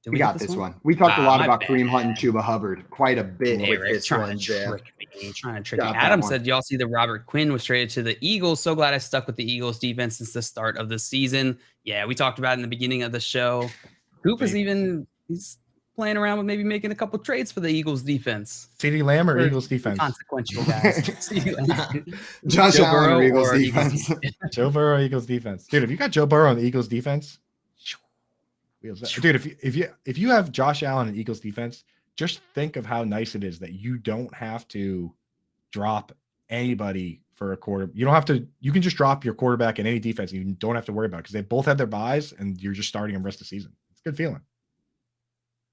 We got this one. We talked a lot about Kareem Hunt and Chuba Hubbard quite a bit. Eric, trying to trick me. Adam said, "Y'all see that Robert Quinn was traded to the Eagles? So glad I stuck with the Eagles defense since the start of the season." Yeah, we talked about it in the beginning of the show. Coop is he's playing around with maybe making a couple trades for the Eagles defense. CeeDee Lamb or Eagles defense? Consequential guys. Josh Allen or Eagles defense. Joe Burrow, Eagles defense. Dude, if you got Joe Burrow on the Eagles defense, dude, if you have Josh Allen and Eagles defense, just think of how nice it is that you don't have to drop anybody for a quarter. You don't have to. You can just drop your quarterback in any defense, and you don't have to worry about it because they both have their buys, and you're just starting them rest of the season. It's a good feeling.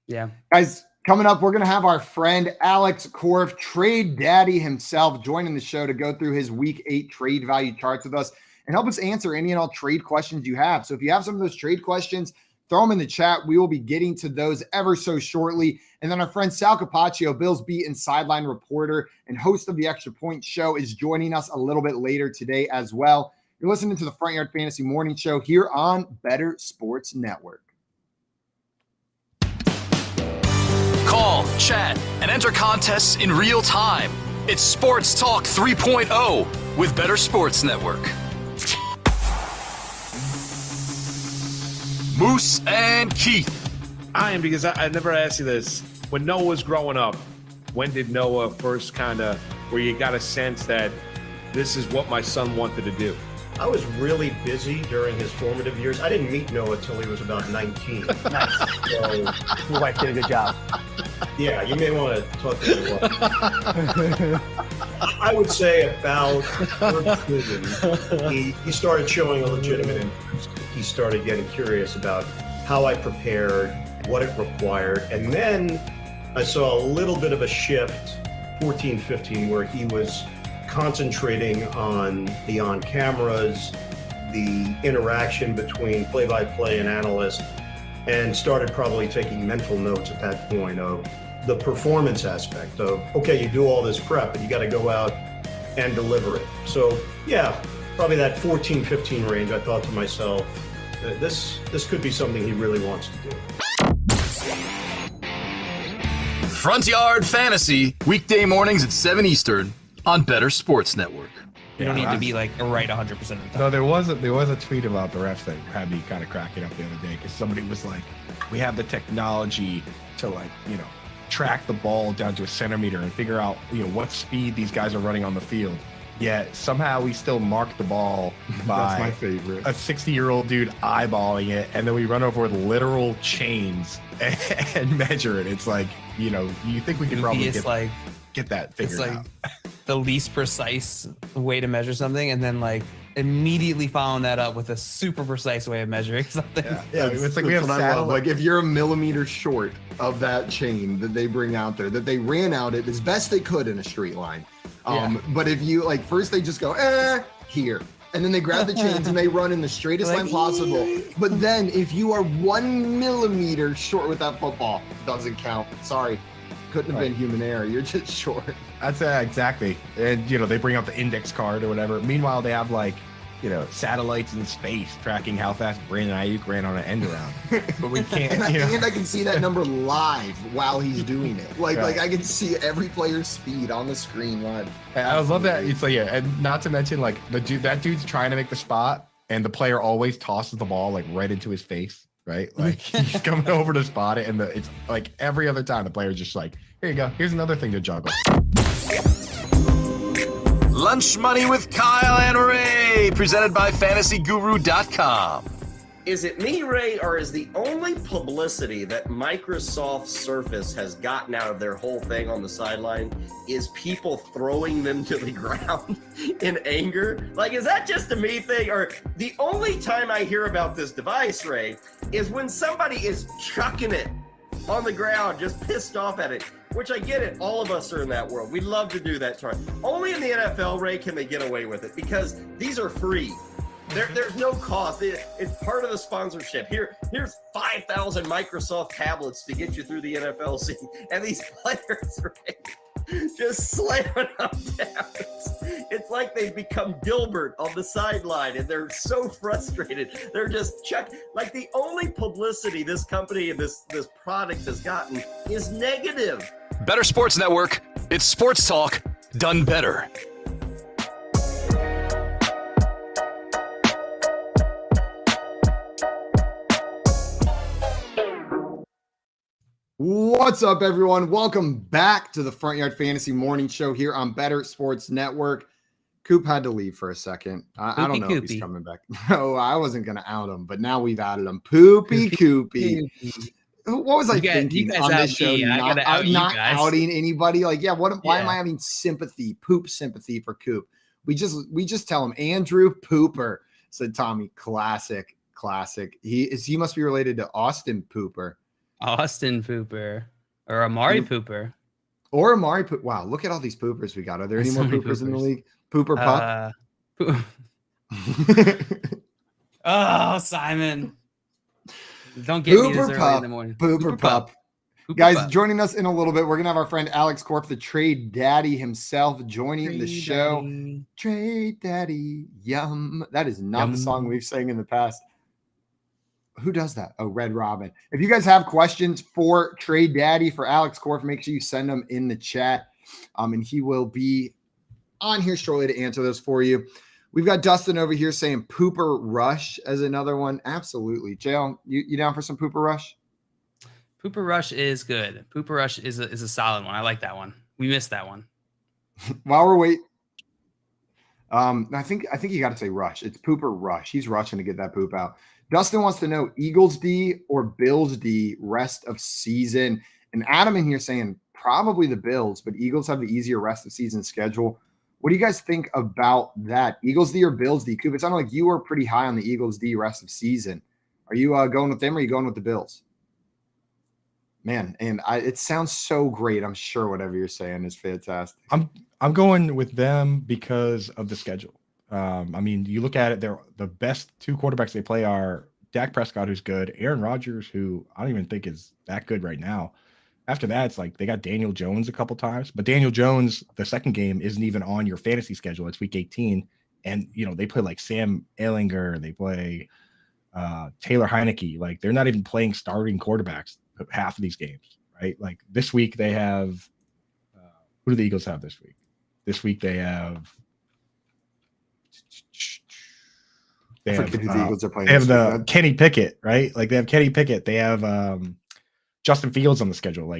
Yeah, guys. Coming up, we're going to have our friend Alex Korf, Trade Daddy himself, joining the show to go through his Week 8 trade value charts with us and help us answer any and all trade questions you have. So if you have some of those trade questions, throw them in the chat. We will be getting to those ever so shortly. And then our friend Sal Capaccio, Bills beat and sideline reporter and host of the Extra Point Show, is joining us a little bit later today as well. You're listening to the Front Yard Fantasy Morning Show here on Bettor Sports Network. Call, chat, and enter contests in real time. It's Sports Talk 3.0 with Bettor Sports Network. Moose and Keith. Because I never asked you this. When Noah was growing up, when did Noah first where you got a sense that this is what my son wanted to do? I was really busy during his formative years. I didn't meet Noah till he was about 19. Nice. So, your wife did a good job. Yeah, you may want to talk to your wife. I would say about he started showing a legitimate interest. He started getting curious about how I prepared, what it required. And then I saw a little bit of a shift, 14, 15, where he was concentrating on the on-cameras, the interaction between play-by-play and analyst, and started probably taking mental notes at that point of the performance aspect of, okay, you do all this prep, but you got to go out and deliver it. So, yeah, probably that 14, 15 range, I thought to myself, this could be something he really wants to do. Front Yard Fantasy, weekday mornings at 7 Eastern on Bettor Sports Network. You don't need to be like right 100% of the time. No, there was a tweet about the refs that had me kind of cracking up the other day because somebody was like, we have the technology to track the ball down to a centimeter and figure out, what speed these guys are running on the field. yet somehow we still mark the ball by That's my favorite. a 60-year-old dude eyeballing it, and then we run over with literal chains and measure it. It's like, you think we could probably get that figured out. The least precise way to measure something, and then immediately following that up with a super precise way of measuring something. Yeah, it's like we have like if you're a millimeter short of that chain that they bring out there, that they ran out it as best they could in a straight line. But if you first they just go here, and then they grab the chains and they run in the straightest line possible. But then if you are 1 millimeter short with that football, doesn't count. Sorry, couldn't have been human error. You're just short. That's exactly. And they bring out the index card or whatever. Meanwhile, they have satellites in space tracking how fast Brandon Ayuk ran on an end around. But we can't. And I can see that number live while he's doing it. Like I can see every player's speed on the screen live. And I love that. It's and not to mention that dude's trying to make the spot, and the player always tosses the ball right into his face. Right, he's coming over to spot it, and it's every other time the player's just here you go. Here's another thing to juggle. Lunch Money with Kyle and Ray, presented by FantasyGuru.com. Is it me, Ray, or is the only publicity that Microsoft Surface has gotten out of their whole thing on the sideline is people throwing them to the ground in anger? Is that just a me thing? Or the only time I hear about this device, Ray, is when somebody is chucking it on the ground, just pissed off at it, which I get it. All of us are in that world. We love to do that. Only in the NFL, Ray, can they get away with it because these are free. There's no cost. It's part of the sponsorship. Here's 5,000 Microsoft tablets to get you through the NFL season, and these players, right, just slamming them down. It's like they've become Dilbert on the sideline, and they're so frustrated. They're just the only publicity this company and this product has gotten is negative. Better Sports Network. It's sports talk done better. What's up, everyone? Welcome back to the Front Yard Fantasy Morning Show here on Better Sports Network. Coop had to leave for a second. I don't know if he's coming back. No, I wasn't going to out him, but now we've outed him. Poopy Coopy. What was I thinking on this show? Not outing anybody. Why am I having poop sympathy for Coop? We just tell him Andrew Pooper, said Tommy. Classic. He must be related to Austin Pooper. Austin Pooper or Amari Pooper. Or Amari Pooper. Wow, look at all these poopers we got. Are there any more poopers in the league? Pooper Pup? Oh, Simon. Don't get me this early in the morning. Pooper Pup. Guys, joining us in a little bit, we're going to have our friend Alex Korf, the trade daddy himself, joining the show. Daddy. Trade daddy, yum. That is not the song we've sang in the past. Who does that? Oh, Red Robin. If you guys have questions for Trade Daddy, for Alex Korf, make sure you send them in the chat. And he will be on here shortly to answer those for you. We've got Dustin over here saying Pooper Rush as another one. Absolutely. Jalen, you down for some Pooper Rush? Pooper Rush is good. Pooper Rush is a solid one. I like that one. We missed that one. While we're waiting, I think you got to say Rush. It's Pooper Rush. He's rushing to get that poop out. Dustin wants to know Eagles D or Bills D rest of season. And Adam in here saying probably the Bills, but Eagles have the easier rest of season schedule. What do you guys think about that? Eagles D or Bills D? Coop, it sounded like you were pretty high on the Eagles D rest of season. Are you going with them or are you going with the Bills? Man, and it sounds so great. I'm sure whatever you're saying is fantastic. I'm going with them because of the schedule. You look at it, they're the best two quarterbacks they play are Dak Prescott, who's good, Aaron Rodgers, who I don't even think is that good right now. After that, it's they got Daniel Jones a couple times, but Daniel Jones, the second game, isn't even on your fantasy schedule. It's week 18. And, they play Sam Ehlinger, they play Taylor Heineke. They're not even playing starting quarterbacks half of these games, right? This week they have, who do the Eagles have this week? This week they have, the Kenny Pickett, right? They have Kenny Pickett. They have Justin Fields on the schedule.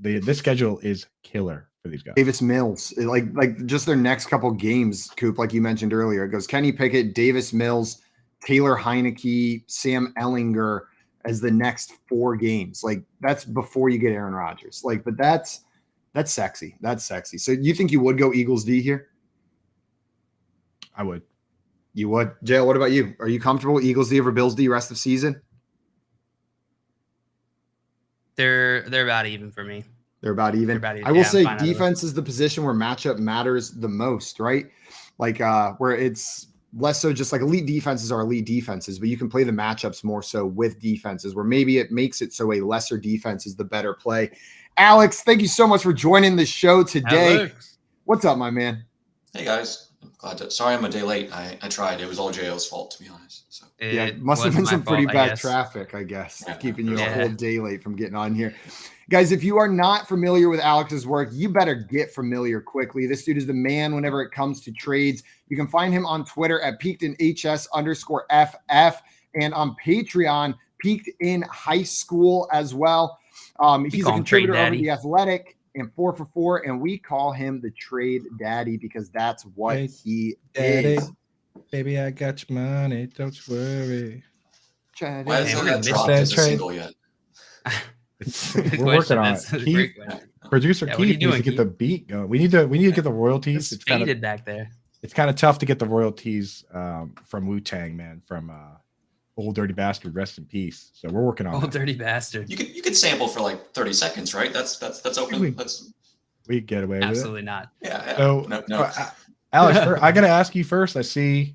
This schedule is killer for these guys. Davis Mills, like just their next couple games, Coop, like you mentioned earlier, it goes Kenny Pickett, Davis Mills, Taylor Heineke, Sam Ellinger as the next 4 games. Like that's before you get Aaron Rodgers. Like, but that's sexy. That's sexy. So you think you would go Eagles D here? I would. You would. Jail, what about you? Are you comfortable Eagles D over Bills D rest of season? They're about even for me. They're about even. I will say defense is the position where matchup matters the most, right? Like where it's less so just like elite defenses are elite defenses, but you can play the matchups more so with defenses where maybe it makes it so a lesser defense is the better play. Alex, thank you so much for joining the show today. Alex. What's up, my man? Hey guys, sorry I'm a day late. I tried. It was all JO's fault, to be honest. So yeah, it must have been some pretty bad traffic, I guess, keeping you a whole day late from getting on here. Guys, if you are not familiar with Alex's work, you better get familiar quickly. This dude is the man whenever it comes to trades. You can find him on Twitter at peakedinhs_FF and on Patreon, Peaked in High School as well. He's a contributor over The Athletic and 4 for 4, and we call him the Trade Daddy because that's what he is. Baby, I got your money. Don't you worry. Why hasn't that dropped as a single yet? We're working on it. Keith, producer Keith needs to get the beat going. We need to get the royalties. It's faded back there. It's kind of tough to get the royalties from Wu-Tang, man, from Old Dirty Bastard, rest in peace. So we're working on Old Dirty Bastard. You could sample for like 30 seconds, right? That's open. We get away with it. Absolutely not. Yeah. So No. Alex, I gotta ask you first. I see you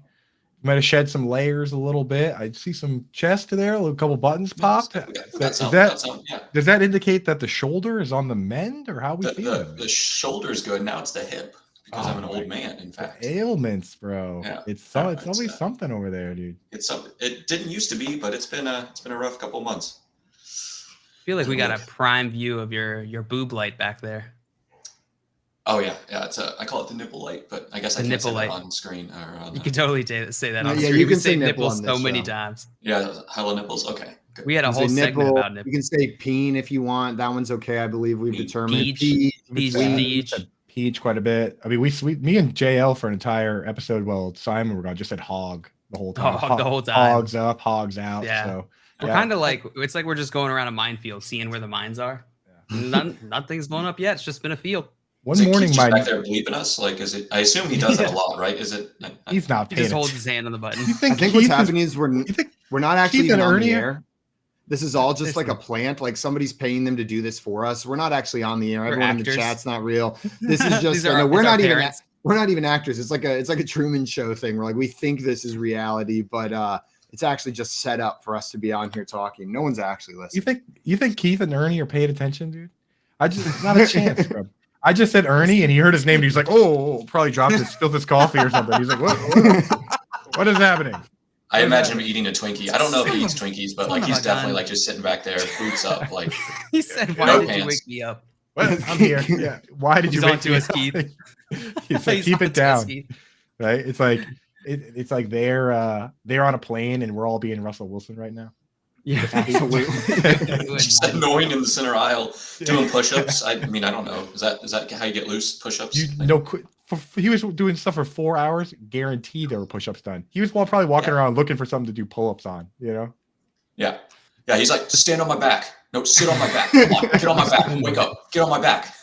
might have shed some layers a little bit. I see some chest there, a couple buttons popped. Does that indicate that the shoulder is on the mend, or how we feeling? The shoulder's good. Now it's the hip because I'm an old man. In fact, ailments, bro. Yeah. It's always something over there, dude. It didn't used to be, but it's been a rough couple months. I feel like we got a prime view of your boob light back there. Oh yeah. It's I call it the nipple light, but I guess I can't say that on screen. You can totally say that on yeah, screen. you can say say nipples so many times. Yeah, hello nipples. Okay. Good. We had a whole segment about nipples. You can say peen if you want. That one's okay, I believe we've determined. Peach quite a bit. I mean, me and JL for an entire episode. Well, Simon, just said hog the whole time. The whole time. Hogs up, hogs out. Yeah. So we're kind of like we're just going around a minefield, seeing where the mines are. Yeah. Nothing's blown up yet. It's just been a field. One morning, my back there bleeping us. Like, is it? I assume he does that a lot, right? Is it? He's not. He just holds his hand on the button. I think what's happening is we're not actually even on the air. This is all just like a plant. Like somebody's paying them to do this for us. We're not actually on the air. Everyone in the chat's not real. This is just we're not even actors. It's like a Truman Show thing. Where like we think this is reality, but it's actually just set up for us to be on here talking. No one's actually listening. You think Keith and Ernie are paying attention, dude? Not a chance, bro. I just said Ernie, and he heard his name, and he's like, "Oh, probably spilled his coffee or something." He's like, "What is happening?" I imagine him eating a Twinkie. I don't know if he eats Twinkies, but like he's definitely like just sitting back there, boots up, like. He said, "Why did you wake me up?" Well, I'm here. Yeah. Why did you wake me up? He's like, keep it down, right? It's like they're on a plane, and we're all being Russell Wilson right now. Yeah, absolutely. Just annoying in the center aisle doing push-ups. I mean, I don't know. Is that how you get loose? Push-ups? He was doing stuff for 4 hours. Guaranteed there were push-ups done. He was probably walking around looking for something to do pull-ups on. You know? Yeah. He's like, stand on my back. No, sit on my back. Come on, get on my back. Wake up. Get on my back.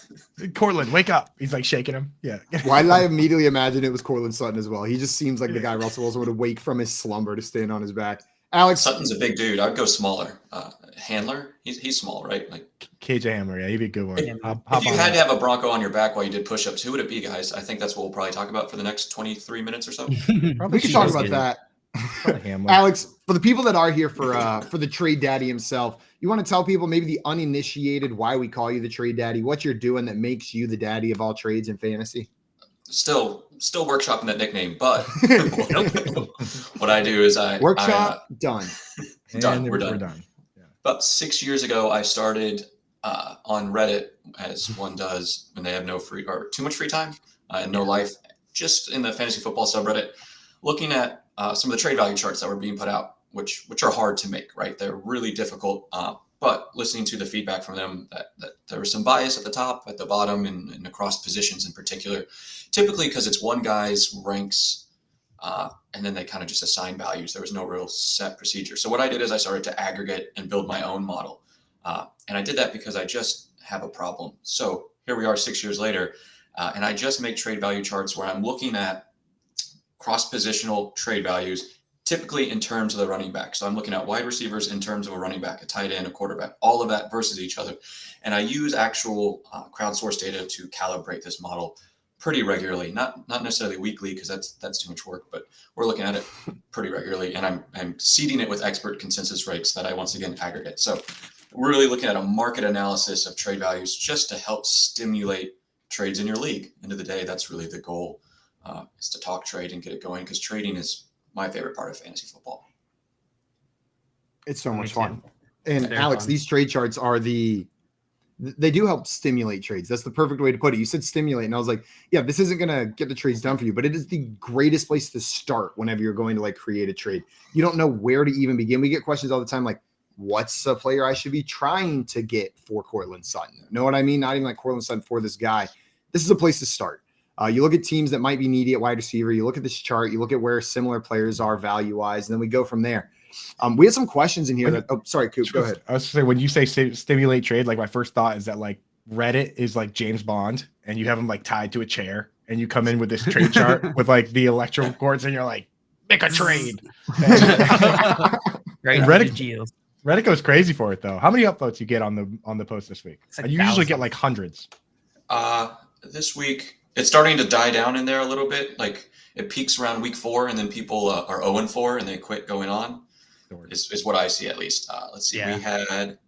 Cortland, wake up. He's like shaking him. Yeah. Why did I immediately imagine it was Cortland Sutton as well? He just seems like the guy Russell Wilson would wake from his slumber to stand on his back. Alex Sutton's a big dude. I'd go smaller. Handler, he's small, right? Like KJ Hamler, yeah, he'd be a good one. If you had to have a Bronco on your back while you did push-ups, who would it be, guys? I think that's what we'll probably talk about for the next 23 minutes or so. We can talk about that. Alex, for the people that are here for the Trade Daddy himself, you want to tell people, maybe the uninitiated, why we call you the Trade Daddy, what you're doing that makes you the daddy of all trades in fantasy? Still workshopping that nickname, but what I do is done. We're done. We're done. Yeah. About 6 years ago, I started on Reddit, as one does when they have no free or too much free time and no life, just in the fantasy football subreddit, looking at some of the trade value charts that were being put out, which are hard to make, right? They're really difficult. but listening to the feedback from them that there was some bias at the top, at the bottom, and across positions in particular, typically because it's one guy's ranks, and then they kind of just assign values. There was no real set procedure. So what I did is I started to aggregate and build my own model. And I did that because I just have a problem. So here we are 6 years later, and I just make trade value charts where I'm looking at cross-positional trade values, typically in terms of the running back. So I'm looking at wide receivers in terms of a running back, a tight end, a quarterback, all of that versus each other. And I use actual crowdsourced data to calibrate this model pretty regularly, not necessarily weekly because that's too much work, but we're looking at it pretty regularly. And I'm seeding it with expert consensus rates that I once again aggregate. So we're really looking at a market analysis of trade values just to help stimulate trades in your league. End of the day, that's really the goal, is to talk trade and get it going, because trading is my favorite part of fantasy football. It's so much fun. And Very Alex, fun. these trade charts they do help stimulate trades. That's the perfect way to put it. You said stimulate, and I was like, yeah, this isn't going to get the trades done for you, but it is the greatest place to start whenever you're going to like create a trade. You don't know where to even begin. We get questions all the time like, what's a player I should be trying to get for Cortland Sutton? Know what I mean? Not even like Cortland Sutton for this guy. This is a place to start. You look at teams that might be needy at wide receiver. You look at this chart. You look at where similar players are value-wise, and then we go from there. We had some questions in here that. Oh, sorry, Coop. Go ahead. I was saying, when you say stimulate trade, like my first thought is that like Reddit is like James Bond, and you have him like tied to a chair, and you come in with this trade chart with like the electrical cords, and you're like, make a trade. Right. Reddit goes crazy for it though. How many upvotes you get on the post this week? Like you usually get like hundreds. This week it's starting to die down in there a little bit. Like it peaks around week 4, and then people are 0-4 and they quit going on. Is what I see at least. Let's see. Yeah. We had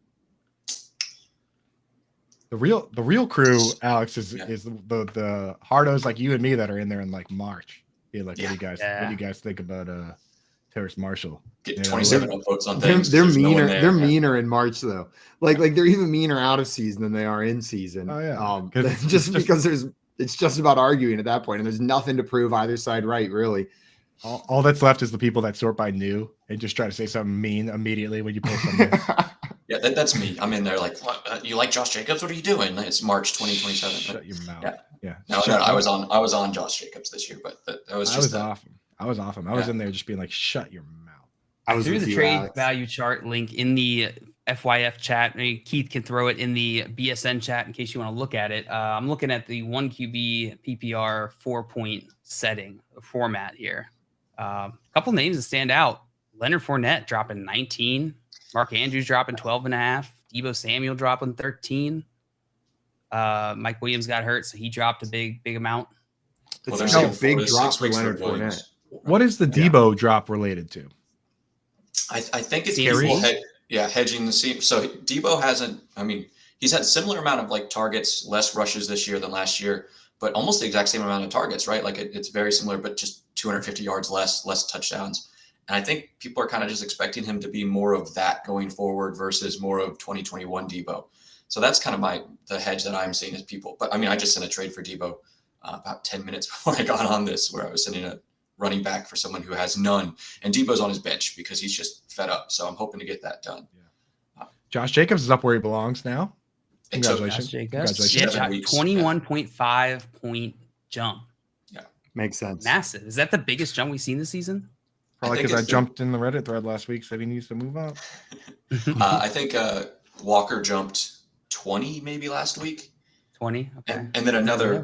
the real crew, Alex, is the hardos like you and me that are in there in like March. Be like, what do you guys think about Terrace Marshall? Get 27 upvotes on things. They're meaner. They're meaner in March though. Like they're even meaner out of season than they are in season. Oh yeah. Because it's just about arguing at that point, and there's nothing to prove either side right, really. All that's left is the people that sort by new and just try to say something mean immediately when you post something. Yeah, that's me. I'm in there like, what? You like Josh Jacobs? What are you doing? It's March 2027. Shut your mouth. Yeah. No, I was on Josh Jacobs this year, but that was just awesome. I was in there just being like, shut your mouth. I threw the trade value chart link in the FYF chat. Maybe Keith can throw it in the BSN chat in case you want to look at it. I'm looking at the 1QB PPR 4-point setting format here. A couple names that stand out. Leonard Fournette dropping 19. Mark Andrews dropping 12.5. Deebo Samuel dropping 13. Mike Williams got hurt, so he dropped a big amount. It's a big drop for Leonard Fournette. What is the Deebo drop related to? I think it's people hedging the seam. So Deebo hasn't. I mean, he's had similar amount of like targets, less rushes this year than last year, but almost the exact same amount of targets, right? Like it's very similar, but just 250 yards less touchdowns. And I think people are kind of just expecting him to be more of that going forward versus more of 2021 Deebo. So that's kind of the hedge that I'm seeing as people. But I mean, I just sent a trade for Deebo about 10 minutes before I got on this, where I was sending a running back for someone who has none, and Deebo's on his bench because he's just fed up. So I'm hoping to get that done. Josh Jacobs is up where he belongs now. Congratulations. Congratulations. Yeah, 21.5 point jump. Yeah. Makes sense. Massive. Is that the biggest jump we've seen this season? Probably because I jumped in the Reddit thread last week, said he needs to move up. I think Walker jumped 20 maybe last week. 20. Okay. And then another,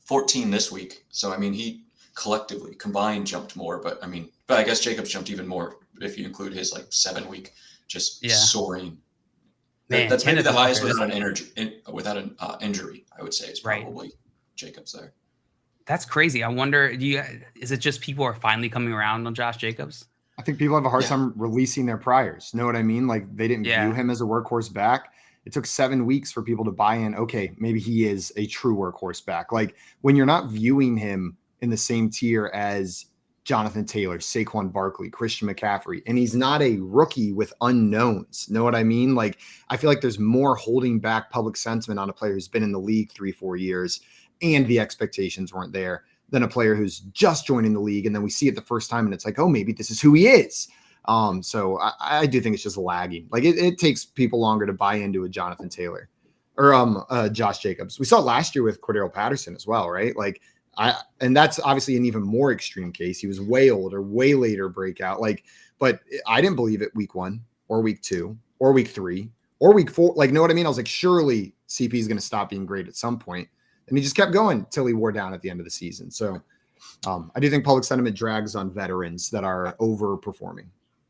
14 this week. So, he collectively combined jumped more, but I guess Jacobs jumped even more if you include his 7-week just soaring. Man, that's maybe the highest without an injury, I would say, is probably Jacobs there. That's crazy. I wonder, is it just people are finally coming around on Josh Jacobs? I think people have a hard time releasing their priors. Know what I mean? Like they didn't view him as a workhorse back. It took 7 weeks for people to buy in. Okay, maybe he is a true workhorse back. Like when you're not viewing him in the same tier as Jonathan Taylor, Saquon Barkley, Christian McCaffrey, and he's not a rookie with unknowns. Know what I mean? Like I feel like there's more holding back public sentiment on a player who's been in the league 3-4 years and the expectations weren't there than a player who's just joining the league. And then we see it the first time and it's like, oh, maybe this is who he is. So I do think it's just lagging. Like it takes people longer to buy into a Jonathan Taylor or Josh Jacobs. We saw it last year with Cordero Patterson as well, right? Like and that's obviously an even more extreme case. He was way older, way later breakout. But I didn't believe it week 1 or week 2 or week 3 or week 4. Like, know what I mean? I was like, surely CP is going to stop being great at some point. And he just kept going till he wore down at the end of the season. So I do think public sentiment drags on veterans that are overperforming.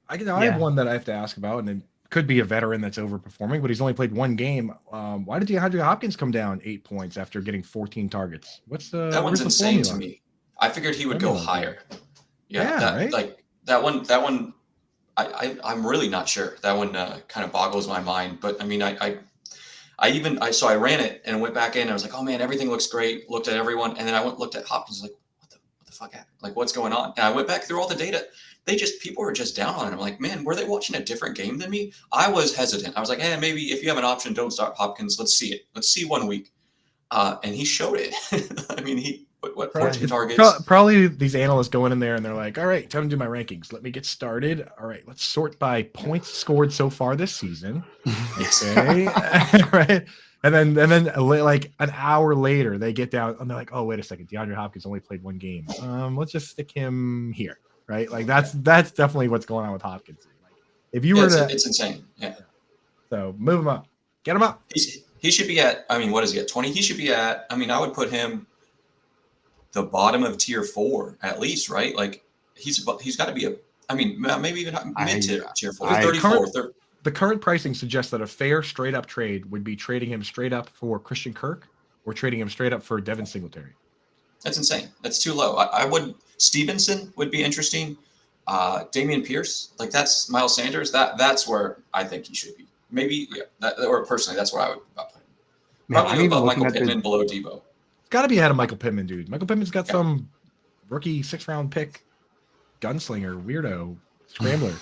I have one that I have to ask about, and it could be a veteran that's overperforming, but he's only played 1 game. Why did DeAndre Hopkins come down 8 points after getting 14 targets? That one's insane to me. I figured he would go higher. Right? That one. I'm really not sure. That one kind of boggles my mind. But I mean, I ran it and went back in. And I was like, oh man, everything looks great. Looked at everyone, and then I looked at Hopkins, like, what the fuck happened? Like, what's going on? And I went back through all the data. People were just down on it. I'm like, man, were they watching a different game than me? I was hesitant. I was like, hey, maybe if you have an option, don't start Hopkins. Let's see it. Let's see 1 week. And he showed it. I mean, 14 targets. Probably these analysts going in there and they're like, all right, time to do my rankings. Let me get started. All right, let's sort by points scored so far this season. Okay. Right. And then like an hour later, they get down and they're like, oh, wait a second. DeAndre Hopkins only played 1 game. Let's just stick him here. Right. Like that's definitely what's going on with Hopkins. Like if you were it's insane. Yeah. So move him up, get him up. He should be at, I mean, what is he at 20? He should be at, I mean, I would put him the bottom of tier 4 at least, right? Like he's got to be maybe even mid tier 4. 34. The current pricing suggests that a fair straight up trade would be trading him straight up for Christian Kirk or trading him straight up for Devin Singletary. That's insane. That's too low. I would Stevenson would be interesting. Damian Pierce, like that's Miles Sanders. That's where I think he should be. Maybe or personally, that's where I would put him. Probably above Michael Pittman, below Debo. It's got to be ahead of Michael Pittman, dude. Michael Pittman's got some rookie 6th round pick, gunslinger, weirdo, scrambler.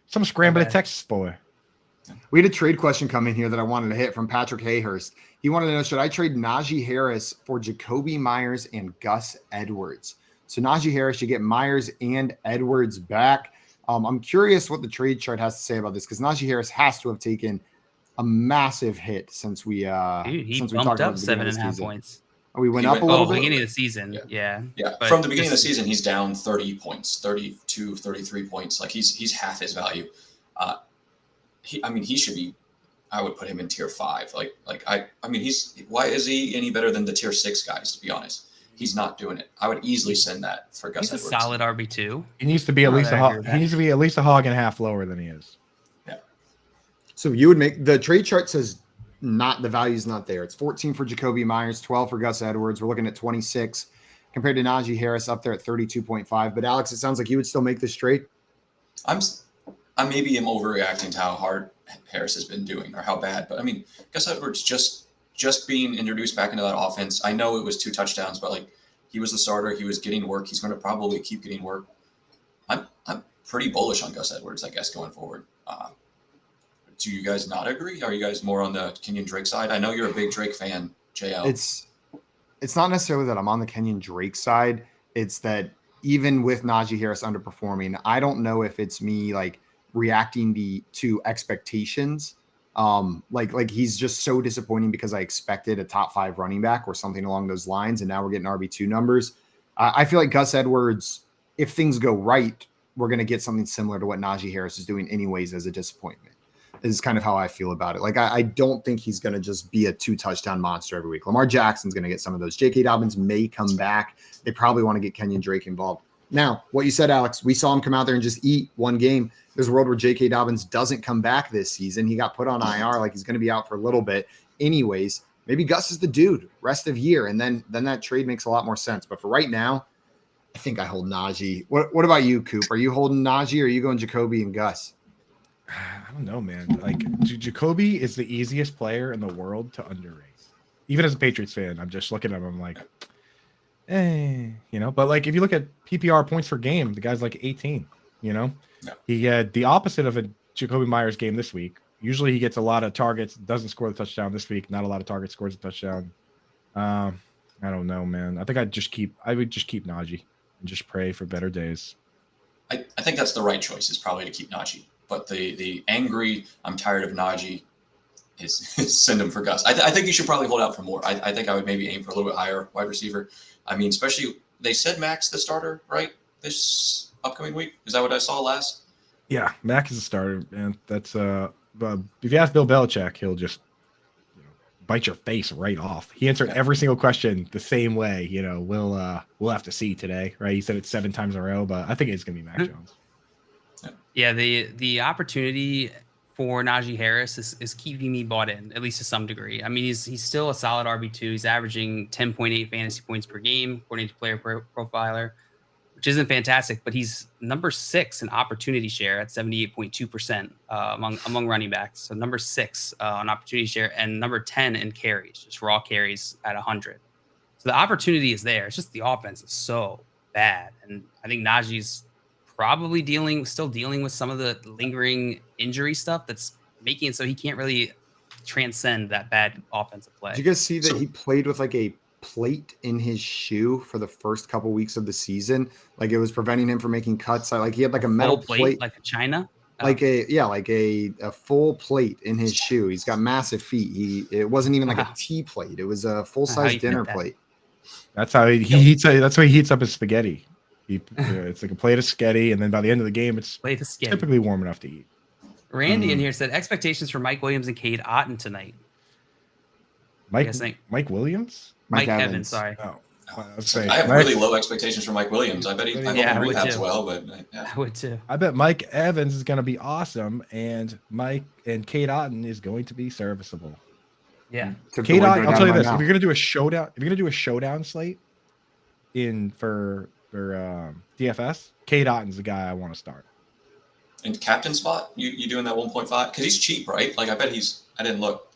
Some scrambling Texas boy. We had a trade question come in here that I wanted to hit from Patrick Hayhurst. He wanted to know, should I trade Najee Harris for Jacoby Myers and Gus Edwards? So Najee Harris, you get Myers and Edwards back. I'm curious what the trade chart has to say about this because Najee Harris has to have taken a massive hit since we bumped up 7.5 points. We went up a little bit. Beginning of the season. Yeah. From the beginning of the season, he's down 30 points, 32, 33 points. Like he's half his value. He should be. I would put him in tier 5. Why is he any better than the tier 6 guys? To be honest, he's not doing it. I would easily send that for Gus Edwards. He's a solid RB2. He needs to be at least a hog. He needs to be at least a hog and a half lower than he is. Yeah. So you would make the trade chart says the value's not there. It's 14 for Jacoby Myers, 12 for Gus Edwards. We're looking at 26 compared to Najee Harris up there at 32.5. But Alex, it sounds like you would still make this trade. I maybe am overreacting to how hard Harris has been doing or how bad, but I mean, Gus Edwards just being introduced back into that offense. I know it was 2 touchdowns, but like he was the starter. He was getting work. He's going to probably keep getting work. I'm pretty bullish on Gus Edwards, I guess, going forward. Do you guys not agree? Are you guys more on the Kenyon Drake side? I know you're a big Drake fan, JL. It's not necessarily that I'm on the Kenyon Drake side. It's that even with Najee Harris underperforming, I don't know if it's me like reacting to expectations. Like he's just so disappointing because I expected a top 5 running back or something along those lines, and now we're getting RB2 numbers. I feel like Gus Edwards, if things go right, we're going to get something similar to what Najee Harris is doing anyways as a disappointment. Is kind of how I feel about it. Like, I don't think he's going to just be a 2-touchdown monster every week. Lamar Jackson's going to get some of those. J.K. Dobbins may come back. They probably want to get Kenyon Drake involved. Now, what you said, Alex, we saw him come out there and just eat 1 game. There's a world where J.K. Dobbins doesn't come back this season. He got put on IR, like he's going to be out for a little bit. Anyways, maybe Gus is the dude rest of year, and then that trade makes a lot more sense. But for right now, I think I hold Najee. What about you, Coop? Are you holding Najee or are you going Jacoby and Gus? I don't know, man. Like Jacoby is the easiest player in the world to underrate. Even as a Patriots fan, I'm just looking at him. I'm like, But like, if you look at PPR points per game, the guy's like 18. He had the opposite of a Jacoby Myers game this week. Usually, he gets a lot of targets, doesn't score the touchdown. This week, not a lot of targets, scores a touchdown. I don't know, man. I think I would just keep Najee and just pray for better days. I think that's the right choice, is probably to keep Najee. But the angry, I'm tired of Najee, is send him for Gus. I think you should probably hold out for more. I think I would maybe aim for a little bit higher wide receiver. I mean, especially, they said Max the starter, right? This upcoming week. Is that what I saw last? Yeah, Mac is a starter, man. That's but if you ask Bill Belichick, he'll just bite your face right off. He answered every single question the same way. We'll have to see today, right? He said it 7 times in a row, but I think it's gonna be Mac Jones. Yeah, the opportunity for Najee Harris is keeping me bought in, at least to some degree. I mean, he's still a solid RB2. He's averaging 10.8 fantasy points per game, according to Player Profiler, which isn't fantastic, but he's number 6 in opportunity share at 78.2% among running backs. So number 6 on opportunity share, and number 10 in carries, just raw carries at 100. So the opportunity is there. It's just the offense is so bad. And I think Najee's probably still dealing with some of the lingering injury stuff that's making it so he can't really transcend that bad offensive play. Did you guys see that he played with like a plate in his shoe for the first couple weeks of the season? Like, it was preventing him from making cuts. Like, he had like a metal plate, like a China, like a full plate in his shoe. He's got massive feet. It wasn't even like a tea plate. It was a full size dinner plate. That's how he heats. That's why he heats up his spaghetti. It's like a plate of spaghetti, and then by the end of the game, it's typically warm enough to eat. Randy in here said expectations for Mike Williams and Cade Otton tonight. Mike Williams? Mike Evans, sorry. Oh. I have really low expectations for Mike Williams. I bet he rehabs well, but I would too. I bet Mike Evans is going to be awesome, and Cade Otton is going to be serviceable. Yeah. Cade Otton, I'll tell you this: if you're going to do a showdown slate for DFS, Cade Otton's the guy I want to start. In captain spot, you doing that 1.5? Because he's cheap, right? Like, I bet I didn't look.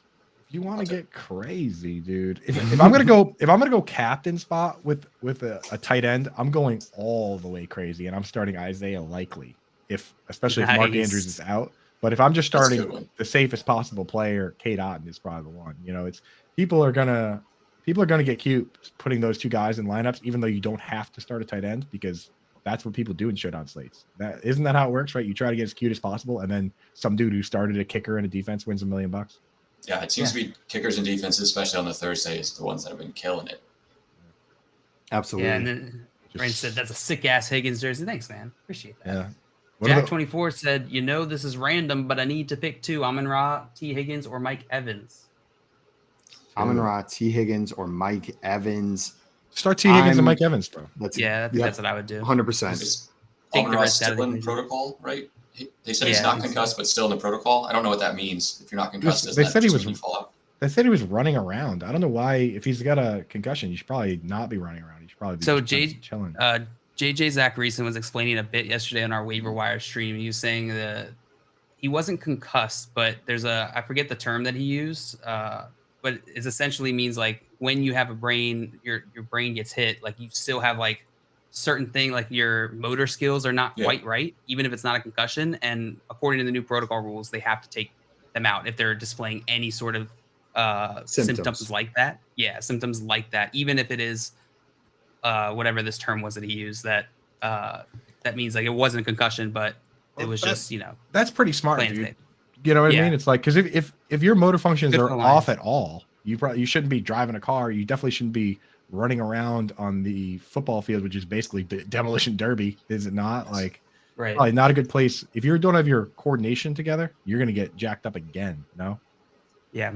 If you want to get crazy, dude, if I'm gonna go captain spot with a tight end, I'm going all the way crazy, and I'm starting Isaiah Likely, especially if Mark Andrews is out. But if I'm just starting the safest possible player, Cade Otton is probably the one. It's people are gonna get cute putting those two guys in lineups, even though you don't have to start a tight end, because that's what people do in showdown slates. Isn't that how it works, right? You try to get as cute as possible, and then some dude who started a kicker and a defense wins $1 million. Yeah, it seems to be kickers and defenses, especially on the Thursday, is the ones that have been killing it. Absolutely. Yeah, and then Brent said that's a sick ass Higgins jersey. Thanks, man. Appreciate that. Yeah. Jack24 said, this is random, but I need to pick 2: Amon-Ra, T. Higgins, or Mike Evans. Amon-Ra, T. Higgins, or Mike Evans. Start T. Higgins and Mike Evans, bro. I think that's what I would do. 100%. Amon-Ra still in protocol, right? They said he's not concussed, but still in the protocol. I don't know what that means. If you're not concussed, they said he was running around. I don't know why. If he's got a concussion, you should probably not be running around. You should probably be chilling. JJ Zach Reason was explaining a bit yesterday on our waiver wire stream. He was saying that he wasn't concussed, but I forget the term that he used, but it essentially means like when you have a brain, your brain gets hit, like you still have like certain thing, like your motor skills are not quite right, even if it's not a concussion. And according to the new protocol rules, they have to take them out if they're displaying any sort of symptoms like that. Yeah, symptoms like that, even if it is whatever this term was that he used, that means like it wasn't a concussion, but it was just that's pretty smart, dude. You know what I mean? It's like, because if your motor functions are off at all, you shouldn't be driving a car. You definitely shouldn't be running around on the football field, which is basically demolition derby, is it not? Like, probably not a good place. If you don't have your coordination together, you're going to get jacked up again. No? Yeah.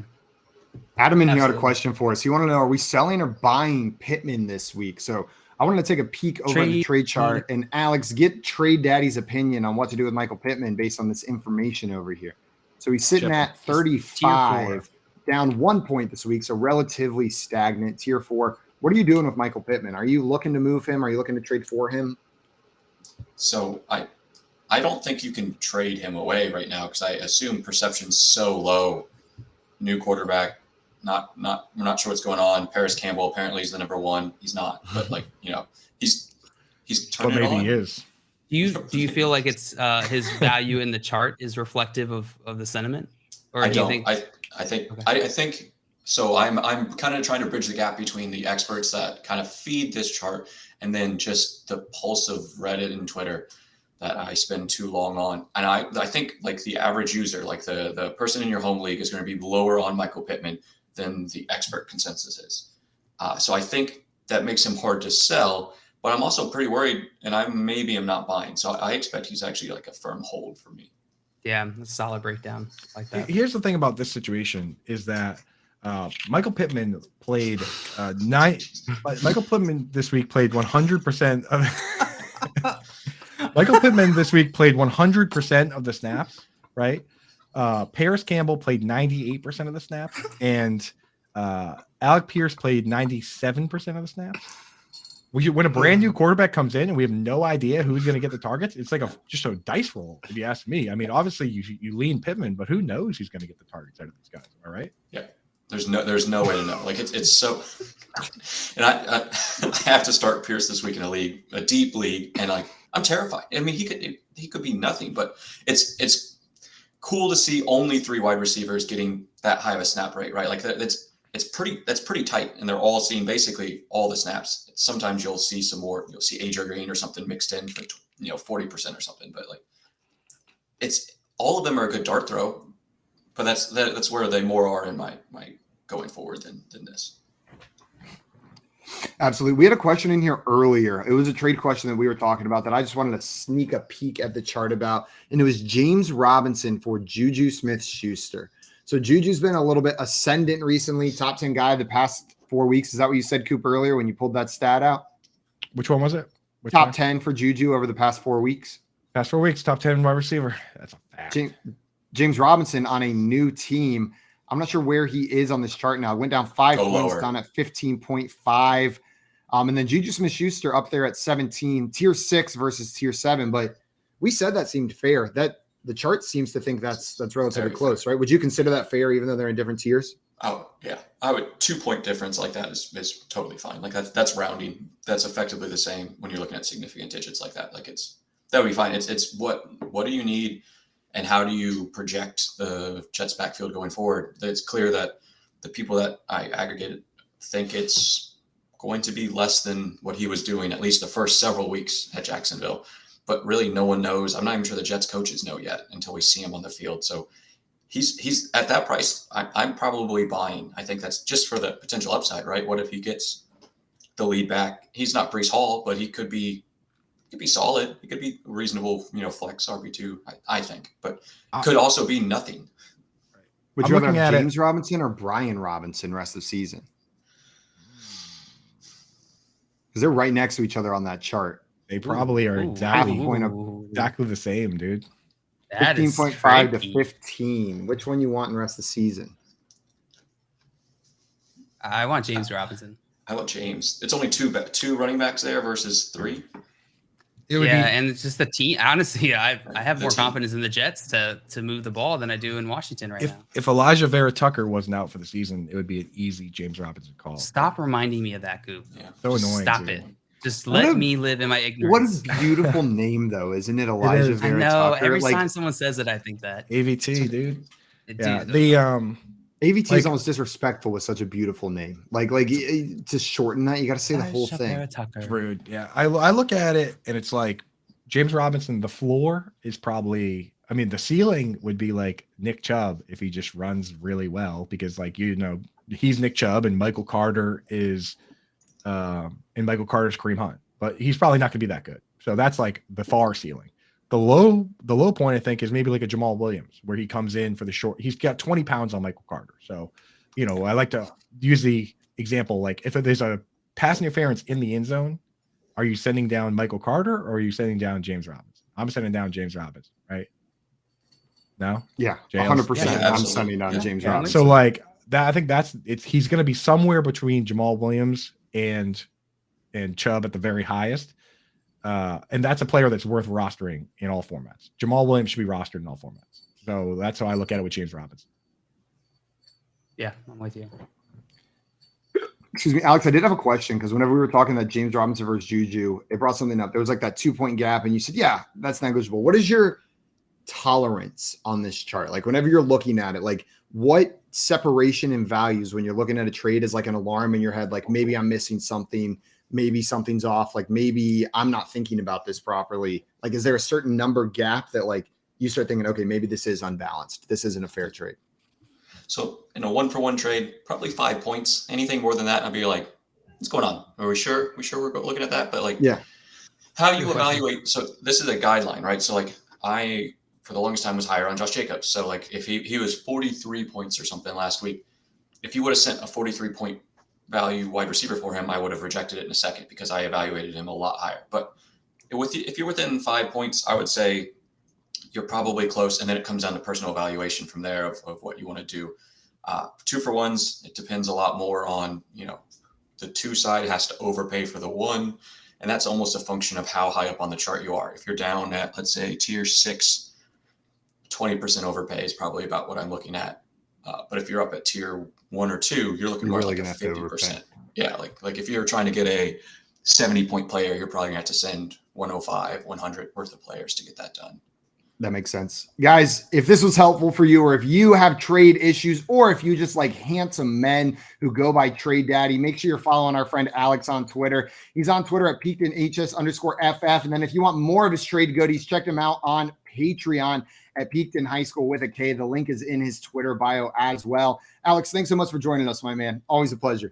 Adam in here had a question for us. He wanted to know, are we selling or buying Pittman this week? So I wanted to take a peek over the trade chart, and Alex, get Trade Daddy's opinion on what to do with Michael Pittman based on this information over here. So he's sitting at 35, down 1 point this week, so relatively stagnant, tier 4. What are you doing with Michael Pittman? Are you looking to move him? Are you looking to trade for him? So I don't think you can trade him away right now, because I assume perception's so low. New quarterback, we're not sure what's going on. Paris Campbell apparently is the number 1. He's not, but he's turning it on. Maybe he is. Do you feel like it's his value in the chart is reflective of the sentiment, or I think so. I'm kind of trying to bridge the gap between the experts that kind of feed this chart and then just the pulse of Reddit and Twitter. that I spend too long on. And I think like the average user, like the person in your home league is going to be lower on Michael Pittman than the expert consensus is. So I think that makes him hard to sell, but I'm also pretty worried, and I maybe am not buying. So I expect he's actually like a firm hold for me. Yeah, a solid breakdown like that. Here's the thing about this situation is that Michael Pittman played Michael Pittman this week played 100% of Michael Pittman this week played 100% of the snaps, right? Paris Campbell played 98% of the snaps, and Alec Pierce played 97% of the snaps. When a brand new quarterback comes in and we have no idea who's going to get the targets, it's like just a dice roll, if you ask me. I mean, obviously you lean Pittman, but who knows who's going to get the targets out of these guys? All right. Yeah. There's no way to know. Like it's so, and I have to start Pierce this week in a deep league, and I'm terrified. I mean, he could be nothing, but it's cool to see only 3 wide receivers getting that high of a snap rate, right? Like that's pretty tight, and they're all seeing basically all the snaps. Sometimes you'll see some more. You'll see AJ Green or something mixed in for 40% or something, but like it's all of them are a good dart throw. But that's where they more are in my going forward than this. Absolutely. We had a question in here earlier. It was a trade question that we were talking about that I just wanted to sneak a peek at the chart about. And it was James Robinson for Juju Smith-Schuster. So Juju's been a little bit ascendant recently, top 10 guy the past 4 weeks. Is that what you said, Coop, earlier when you pulled that stat out? Which one was it? Top 10 for Juju over the past 4 weeks. Past 4 weeks, top 10 wide receiver. That's a fact. James Robinson on a new team. I'm not sure where he is on this chart now. It went down 5 points, down at 15.5. And then Juju Smith-Schuster up there at 17, tier 6 versus tier 7. But we said that seemed fair. That the chart seems to think that's relatively close, right? Would you consider that fair, even though they're in different tiers? Oh yeah, I would. 2-point difference like that is totally fine. Like that's rounding. That's effectively the same when you're looking at significant digits like that. Like that would be fine. It's what do you need? And how do you project the Jets backfield going forward? It's clear that the people that I aggregated think it's going to be less than what he was doing, at least the first several weeks at Jacksonville. But really no one knows. I'm not even sure the Jets coaches know yet until we see him on the field. So he's at that price. I'm probably buying. I think that's just for the potential upside, right? What if he gets the lead back? He's not Breece Hall, but he could be solid. He could be reasonable, flex RB2, I think, but could also be nothing. Would you rather have James Robinson or Brian Robinson rest of the season? Because they're right next to each other on that chart. They probably are exactly the same, dude. 15.5 to 15. Which one you want in the rest of the season? I want James Robinson. I want James. It's only two running backs there versus 3. And it's just the team. Honestly, I have more confidence in the Jets to move the ball than I do in Washington now. If Elijah Vera Tucker wasn't out for the season, it would be an easy James Robinson call. Stop reminding me of that, Goop. Yeah. So annoying. Stop it. Just let me live in my ignorance. What a beautiful name, though, isn't it? Elijah Vera I know. Tucker. Every time someone says it, I think that. AVT, dude. Yeah. AVT is almost disrespectful with such a beautiful name. Like to shorten that, you got to say the whole thing. Rude. Yeah. I look at it and it's like James Robinson, the floor is probably, the ceiling would be like Nick Chubb if he just runs really well, because he's Nick Chubb and Michael Carter is Kareem Hunt, but he's probably not going to be that good. So that's like the far ceiling. The low point, I think, is maybe like a Jamal Williams, where he comes in for the short. He's got 20 pounds on Michael Carter. So, I like to use the example, like if there's a pass interference in the end zone, are you sending down Michael Carter or are you sending down James Robinson? I'm sending down James Robinson, right? No? Yeah, 100%. Yeah, I'm sending down James Robinson. So like that, I think he's going to be somewhere between Jamal Williams and Chubb at the very highest. And that's a player that's worth rostering in all formats. Jamal Williams should be rostered in all formats. So that's how I look at it with James Robinson. Yeah, I'm with you. Excuse me, Alex, I did have a question because whenever we were talking about James Robinson versus Juju, it brought something up. There was like that 2-point gap, and you said, yeah, that's negligible. What is your tolerance on this chart? Like whenever you're looking at it, like what separation in values when you're looking at a trade is like an alarm in your head, like maybe I'm missing something, maybe something's off, like maybe I'm not thinking about this properly. Like, is there a certain number gap that like you start thinking, okay, maybe this is unbalanced, this isn't a fair trade? So in a 1-for-1 trade, probably 5 points. Anything more than that, I'd be like, what's going on? Are we sure we're looking at that? But like, yeah, how you evaluate? So this is a guideline, right? So like I, for the longest time, was higher on Josh Jacobs. So like if he was 43 points or something last week, if you would have sent a 43 point value wide receiver for him, I would have rejected it in a second because I evaluated him a lot higher. But if you're within 5 points, I would say you're probably close. And then it comes down to personal evaluation from there of what you want to do. 2-for-1s, it depends a lot more on, the 2 side has to overpay for the 1. And that's almost a function of how high up on the chart you are. If you're down at, let's say, tier 6, 20% overpay is probably about what I'm looking at. But if you're up at tier 1 or 2, you're looking more like a 50%. Yeah, like if you're trying to get a 70-point player, you're probably gonna have to send 105, 100 worth of players to get that done. That makes sense. Guys, if this was helpful for you, or if you have trade issues, or if you just like handsome men who go by Trade Daddy, make sure you're following our friend Alex on Twitter. He's on Twitter at PeaktonHS_FF. And then if you want more of his trade goodies, check him out on Patreon at Peakton High School with a K. The link is in his Twitter bio as well. Alex, thanks so much for joining us, my man. Always a pleasure.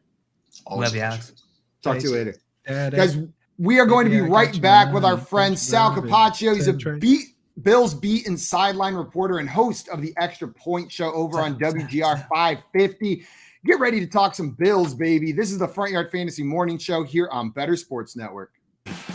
Love you, Alex. Talk to you later. Guys, we are going to be right back with our friend Sal Capaccio. He's a Bills beat and sideline reporter and host of the Extra Point Show over on WGR 550. Get ready to talk some Bills, baby. This is the Front Yard Fantasy Morning Show here on Bettor Sports Network.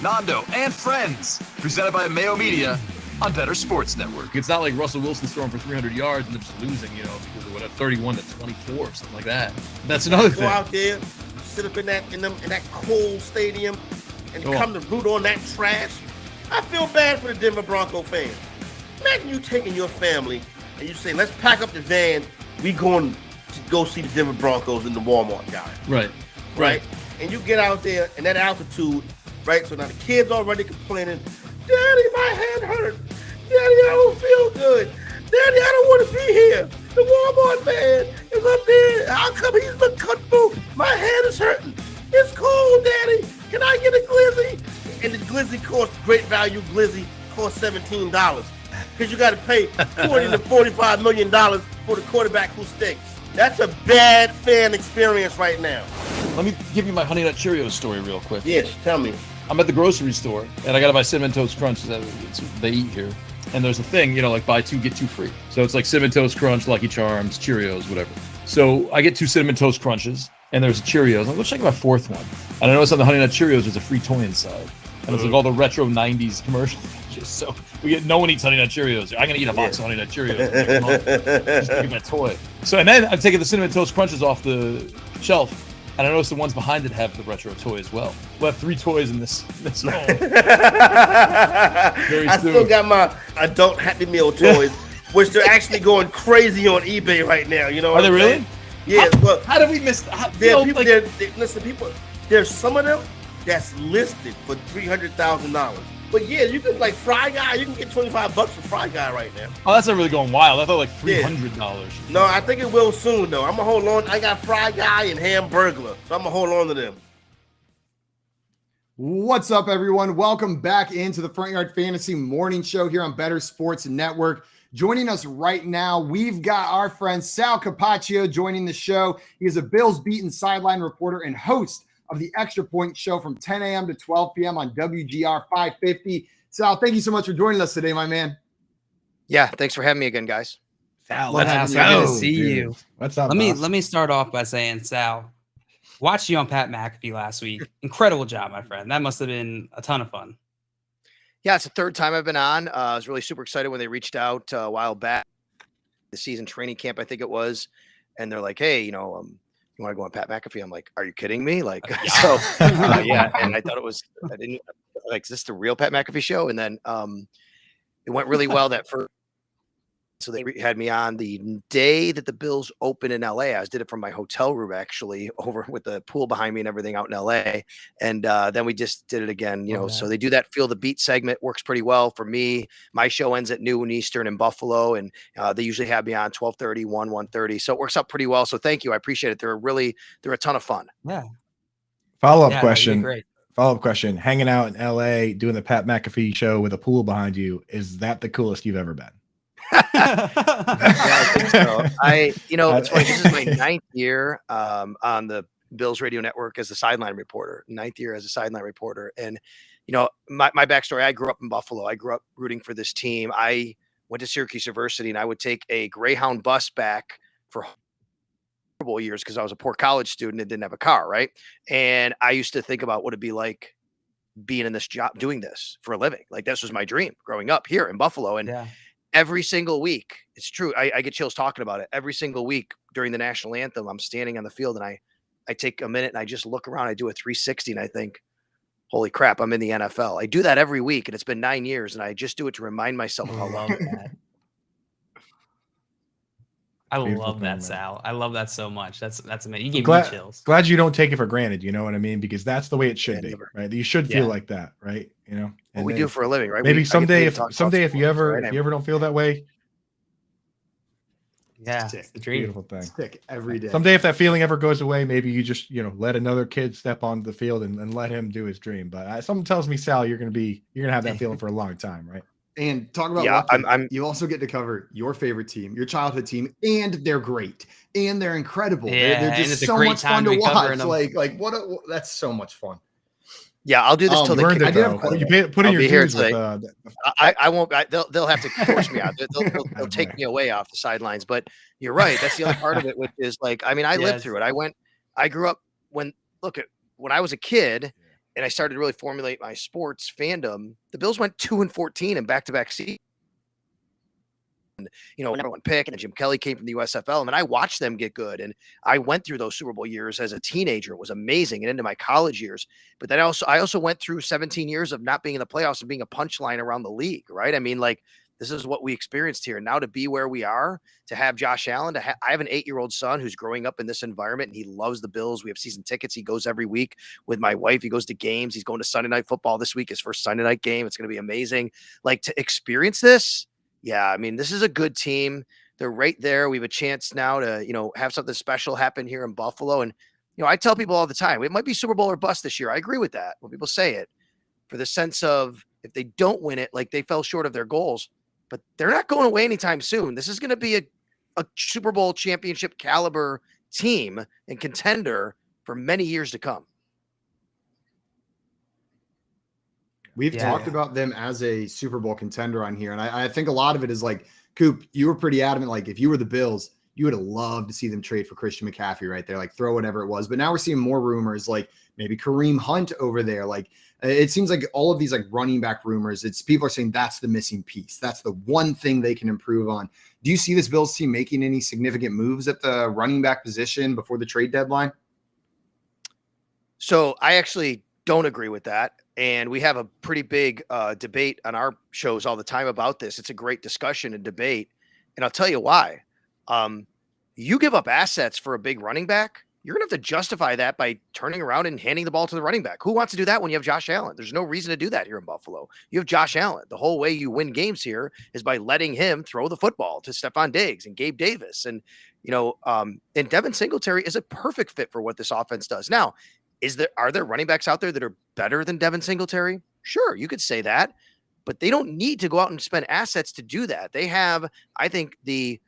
Nando and Friends, presented by Mayo Media on Bettor Sports Network. It's not like Russell Wilson's throwing for 300 yards and they're just losing, because of whatever, 31-24 or something like that. That's another thing. Go out there, sit up in that cold stadium, and come to root on that trash. I feel bad for the Denver Bronco fans. Imagine you taking your family and you say, let's pack up the van. We going to go see the Denver Broncos in the Walmart, guy. Right. And you get out there in that altitude, right? So now the kid's already complaining, Daddy, my head hurt. Daddy, I don't feel good. Daddy, I don't want to be here. The Walmart man is up there. How come he's the cut through? My head is hurting. It's cold, Daddy. Can I get a glizzy? And the glizzy costs, great value glizzy costs $17 because you got to pay $20 to $45 million for the quarterback who stinks. That's a bad fan experience right now. Let me give you my Honey Nut Cheerios story real quick. Yes, tell me. I'm at the grocery store and I got to buy Cinnamon Toast Crunch. They eat here. And there's a thing, like buy 2, get 2 free. So it's like Cinnamon Toast Crunch, Lucky Charms, Cheerios, whatever. So I get 2 Cinnamon Toast Crunches and there's a Cheerios. I'm like, let's check my 4th one. And I noticed on the Honey Nut Cheerios, there's a free toy inside. And it's like all the retro 90s commercial features. So no one eats Honey Nut Cheerios. I'm going to eat a box of Honey Nut Cheerios. Just give me that toy. So, and then I'm taking the Cinnamon Toast Crunches off the shelf. And I noticed the ones behind it have the retro toy as well. We'll have 3 toys in this home. I still got my adult Happy Meal toys, which they're actually going crazy on eBay right now. You know? Are they really? Yeah. How did we miss? People. There's some of them that's listed for $300,000. But yeah, you can like Fry Guy. You can get $25 for Fry Guy right now. Oh, that's not really going wild. I thought like $300. No, I think it will soon though. I'm gonna hold on. I got Fry Guy and Hamburglar, so I'm gonna hold on to them. What's up, everyone? Welcome back into the Front Yard Fantasy Morning Show here on Bettor Sports Network. Joining us right now, we've got our friend Sal Capaccio joining the show. He is a Bills beat and sideline reporter and host of the Extra Point Show from 10 a.m. to 12 p.m. on WGR 550. Sal, thank you so much for joining us today, my man. Yeah, thanks for having me again, guys. Sal, good to see you. What's up? Let me start off by saying, Sal, watched you on Pat McAfee last week. Incredible job, my friend. That must have been a ton of fun. Yeah, it's the 3rd time I've been on. I was really super excited when they reached out a while back, the season training camp, I think it was, and they're like, "Hey, you want to go on Pat McAfee?" I'm like, "Are you kidding me?" Like, yeah. And I thought it was, I didn't like, is this the real Pat McAfee show? And then it went really well that first So they had me on the day that the Bills opened in LA. I did it from my hotel room, actually, over with the pool behind me and everything out in LA. And then we just did it again, so they do that Feel the Beat segment, works pretty well for me. My show ends at noon Eastern in Buffalo, and they usually have me on 12:30, 1:30. So it works out pretty well. So thank you. I appreciate it. They're a ton of fun. Yeah. Follow-up Yeah, no, you question. did great. Follow-up question. Hanging out in LA doing the Pat McAfee show with a pool behind you, is that the coolest you've ever been? Yeah, I think so. It's funny. This is my 9th year on the Bills radio network as a sideline reporter. 9th year as a sideline reporter, and my backstory. I grew up in Buffalo. I grew up rooting for this team. I went to Syracuse University, and I would take a Greyhound bus back for horrible years because I was a poor college student and didn't have a car. Right, and I used to think about what it'd be like being in this job, doing this for a living. Like this was my dream growing up here in Buffalo, and every single week, it's true. I get chills talking about it. Every single week during the national anthem, I'm standing on the field and I take a minute and I just look around. I do a 360 and I think, holy crap, I'm in the NFL. I do that every week, and it's been 9 years, and I just do it to remind myself of how love that. I love that, Sal. I love that so much. That's amazing. You gave me chills. Glad you don't take it for granted. You know what I mean? Because that's the way it should be, right? You should feel like that, right? What we do for a living, right? Maybe someday, if you ever don't feel that way, it's the dream. Beautiful thing. Sick every day. Someday, if that feeling ever goes away, maybe you just let another kid step onto the field and let him do his dream. But something tells me, Sal, you're gonna have that feeling for a long time, right? And talk about lucky. You also get to cover your favorite team, your childhood team, and they're great and they're incredible. They're just so much fun to watch. Like that's so much fun. Yeah, I'll do this till you put in your dues with, I won't. They'll have to force me out. They'll take me away off the sidelines. But you're right. That's the other part of it, which is like, I mean, I lived through it. I grew up when I was a kid and I started to really formulate my sports fandom. The Bills went 2-14 in back-to-back seasons. Number one pick, and Jim Kelly came from the USFL. And I watched them get good. And I went through those Super Bowl years as a teenager. It was amazing. And into my college years. But then I also went through 17 years of not being in the playoffs and being a punchline around the league, right? I mean, like, this is what we experienced here. And now to be where we are, to have Josh Allen, I have an 8-year-old son who's growing up in this environment, and he loves the Bills. We have season tickets. He goes every week with my wife. He goes to games. He's going to Sunday Night Football this week, his first Sunday night game. It's going to be amazing. Like, to experience this, yeah, I mean, this is a good team. They're right there. We have a chance now to, have something special happen here in Buffalo. And, I tell people all the time, it might be Super Bowl or bust this year. I agree with that when people say it, for the sense of if they don't win it, like they fell short of their goals, but they're not going away anytime soon. This is going to be a Super Bowl championship caliber team and contender for many years to come. We've talked about them as a Super Bowl contender on here. And I think a lot of it is like, Coop, you were pretty adamant. Like, if you were the Bills, you would have loved to see them trade for Christian McCaffrey right there, like throw whatever it was. But now we're seeing more rumors, like maybe Kareem Hunt over there. Like, it seems like all of these like running back rumors, it's people are saying that's the missing piece. That's the one thing they can improve on. Do you see this Bills team making any significant moves at the running back position before the trade deadline? So I actually don't agree with that. And we have a pretty big debate on our shows all the time about this. It's a great discussion and debate. And I'll tell you why. You give up assets for a big running back, you're going to have to justify that by turning around and handing the ball to the running back. Who wants to do that when you have Josh Allen? There's no reason to do that here in Buffalo. You have Josh Allen. The whole way you win games here is by letting him throw the football to Stephon Diggs and Gabe Davis. And, and Devin Singletary is a perfect fit for what this offense does. Now, are there running backs out there that are better than Devin Singletary? Sure, you could say that, but they don't need to go out and spend assets to do that. They have, I think, the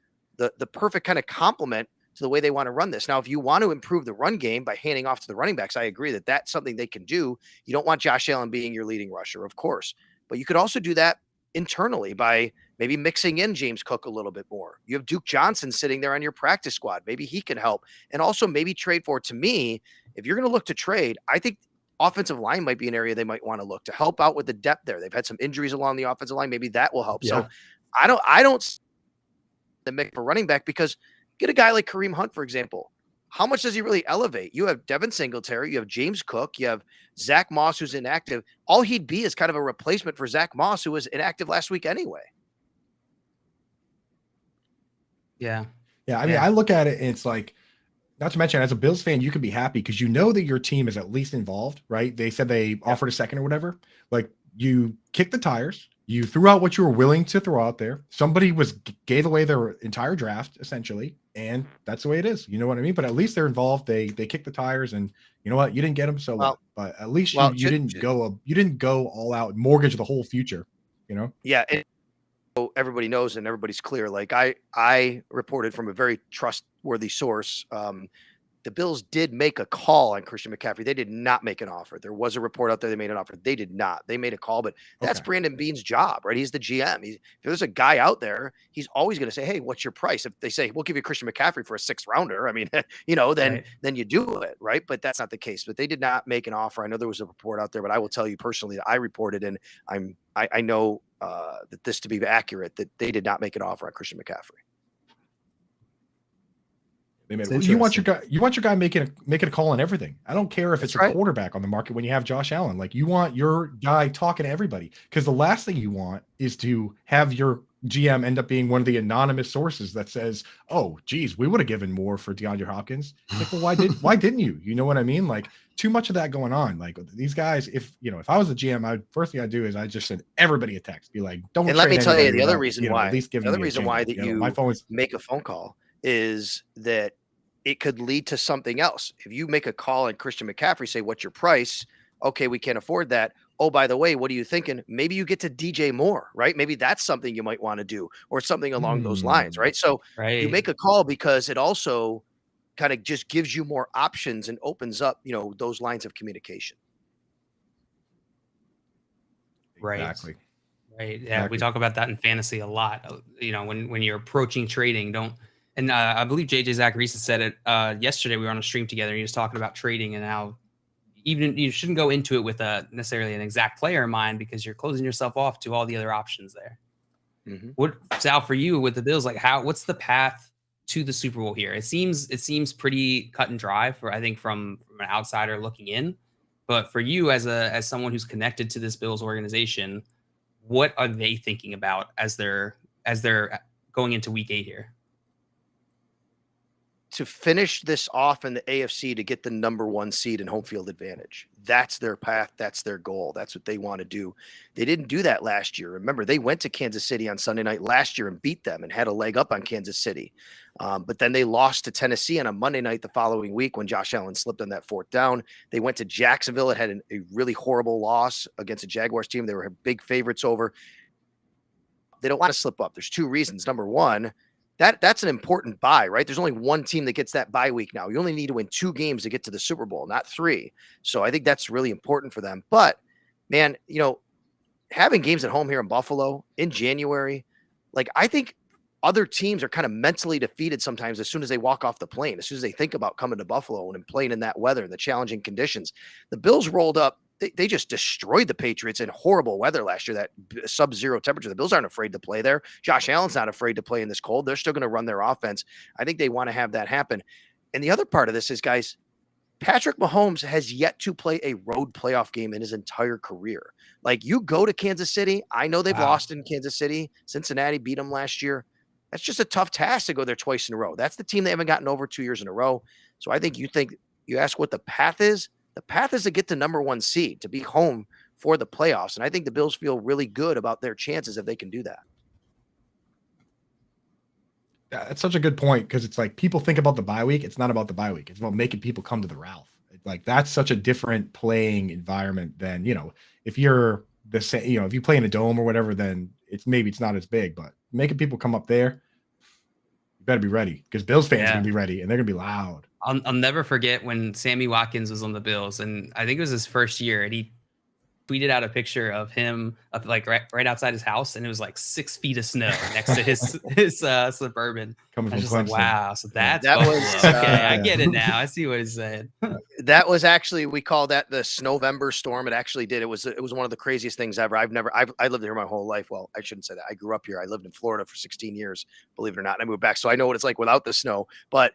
perfect kind of complement to the way they want to run this. Now, if you want to improve the run game by handing off to the running backs, I agree that that's something they can do. You don't want Josh Allen being your leading rusher, of course, but you could also do that internally by maybe mixing in James Cook a little bit more. You have Duke Johnson sitting there on your practice squad. Maybe he can help. And also maybe trade for, to me, if you're going to look to trade, I think offensive line might be an area they might want to look to help out with the depth there. They've had some injuries along the offensive line. Maybe that will help. Yeah. So I don't the mix for running back, because get a guy like Kareem Hunt, for example. How much does he really elevate? You have Devin Singletary, you have James Cook, you have Zach Moss, who's inactive. All he'd be is kind of a replacement for Zach Moss, who was inactive last week anyway. Yeah. Yeah. I mean, I look at it and it's like, not to mention, as a Bills fan, you can be happy because you know that your team is at least involved, right? They said they offered a second or whatever. Like, you kicked the tires, you threw out what you were willing to throw out there. Somebody gave away their entire draft essentially, and that's the way it is. You know what I mean? But at least they're involved. They kicked the tires, and you know what? You didn't get them, so what? But at least you didn't go all out, mortgage the whole future. You know? Yeah. So everybody knows and everybody's clear. Like I reported from a very trustworthy source. The Bills did make a call on Christian McCaffrey. They did not make an offer. There was a report out there they made an offer. They did not. They made a call, but that's Brandon Beane's job, right? He's the GM. If there's a guy out there, he's always going to say, "Hey, what's your price?" If they say, "We'll give you Christian McCaffrey for a 6th rounder," I mean, then you do it, right? But that's not the case. But they did not make an offer. I know there was a report out there, but I will tell you personally that I reported, and I know that this to be accurate, that they did not make an offer on Christian McCaffrey. They made you want your guy making a call on everything. I don't care if it's a quarterback on the market when you have Josh Allen. Like, you want your guy talking to everybody, because the last thing you want is to have your GM end up being one of the anonymous sources that says, "Oh, geez, we would have given more for DeAndre Hopkins." Like, well, why didn't you? You know what I mean? Like, too much of that going on. Like, these guys, if I was a GM, first thing I'd do is I just send everybody a text, be like, "Don't." And let me tell you the other reason why. At least give the other me a reason jingle. why that my phone was make a phone call is that it could lead to something else. If you make a call on Christian McCaffrey, say, "What's your price?" Okay, we can't afford that. Oh, by the way, what are you thinking? Maybe you get to DJ Moore, right? Maybe that's something you might want to do, or something along those lines, right? So you make a call because it also kind of just gives you more options and opens up, those lines of communication. Right. Exactly. Right. Yeah. We talk about that in fantasy a lot. When you're approaching trading, and I believe JJ Zach Reese said it yesterday. We were on a stream together, and he was talking about trading and how even you shouldn't go into it with necessarily an exact player in mind, because you're closing yourself off to all the other options there. Mm-hmm. What, Sal, for you with the Bills, like what's the path to the Super Bowl here? It seems pretty cut and dry I think from an outsider looking in, but for you as someone who's connected to this Bills organization, what are they thinking about as they're going into Week 8 here? To finish this off in the AFC to get the number 1 seed and home field advantage. That's their path. That's their goal. That's what they want to do. They didn't do that last year. Remember, they went to Kansas City on Sunday night last year and beat them and had a leg up on Kansas City. But then they lost to Tennessee on a Monday night the following week when Josh Allen slipped on that 4th down. They went to Jacksonville. It had a really horrible loss against a Jaguars team they were big favorites over. They don't want to slip up. There's 2 reasons. Number one, that's an important bye, right? There's only 1 team that gets that bye week now. You only need to win 2 games to get to the Super Bowl, not 3. So I think that's really important for them. But man, having games at home here in Buffalo in January, like, I think other teams are kind of mentally defeated sometimes as soon as they walk off the plane, as soon as they think about coming to Buffalo and playing in that weather, the challenging conditions. The Bills rolled up. They just destroyed the Patriots in horrible weather last year, that sub-zero temperature. The Bills aren't afraid to play there. Josh Allen's not afraid to play in this cold. They're still going to run their offense. I think they want to have that happen. And the other part of this is, guys, Patrick Mahomes has yet to play a road playoff game in his entire career. Like, you go to Kansas City. I know they've lost in Kansas City. Cincinnati beat them last year. That's just a tough task to go there twice in a row. That's the team they haven't gotten over 2 years in a row. So I think you ask what the path is. The path is to get the number 1 seed, to be home for the playoffs. And I think the Bills feel really good about their chances if they can do that. Yeah, that's such a good point, because it's like people think about the bye week. It's not about the bye week. It's about making people come to the Ralph. Like, that's such a different playing environment than, if you're the same, if you play in a dome or whatever, then it's not as big, but making people come up there, you better be ready, because Bills fans are going to be ready and they're going to be loud. I'll never forget when Sammy Watkins was on the Bills, and I think it was his first year, and he tweeted out a picture of him like right outside his house, and it was like 6 feet of snow next to his Suburban. Coming from just like, Clemson. wow, so that was okay. I get it now. I see what he's saying. That was actually, we call that the Snowvember storm. It actually did. It was one of the craziest things ever. I lived here my whole life. Well, I shouldn't say that. I grew up here. I lived in Florida for 16 years, believe it or not. And I moved back, so I know what it's like without the snow. But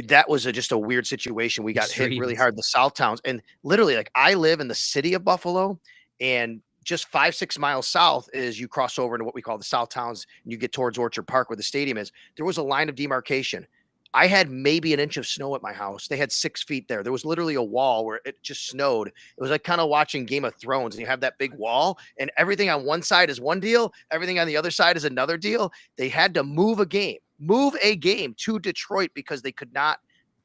that was just a weird situation. We got hit really hard. The South towns, and literally, like, I live in the city of Buffalo, and just 5-6 miles south is you cross over into what we call the South Towns and you get towards Orchard Park where the stadium is. There was a line of demarcation. I had maybe an inch of snow at my house. They had 6 feet there. There was literally a wall where it just snowed. It was like kind of watching Game of Thrones, and you have that big wall, and everything on one side is one deal, everything on the other side is another deal. They had to move a game to Detroit because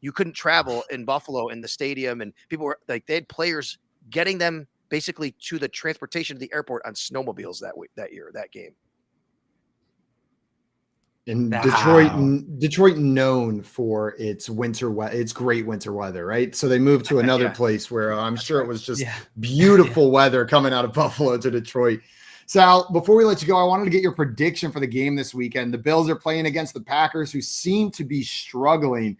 you couldn't travel in Buffalo in the stadium, and people were like, they had players getting them basically to the transportation to the airport on snowmobiles that game. And Wow. Detroit known for its its great winter weather, right? So they moved to another place where I'm sure it was just beautiful weather coming out of Buffalo to Detroit. Sal, before we let you go, I wanted to get your prediction for the game this weekend. The Bills are playing against the Packers, who seem to be struggling.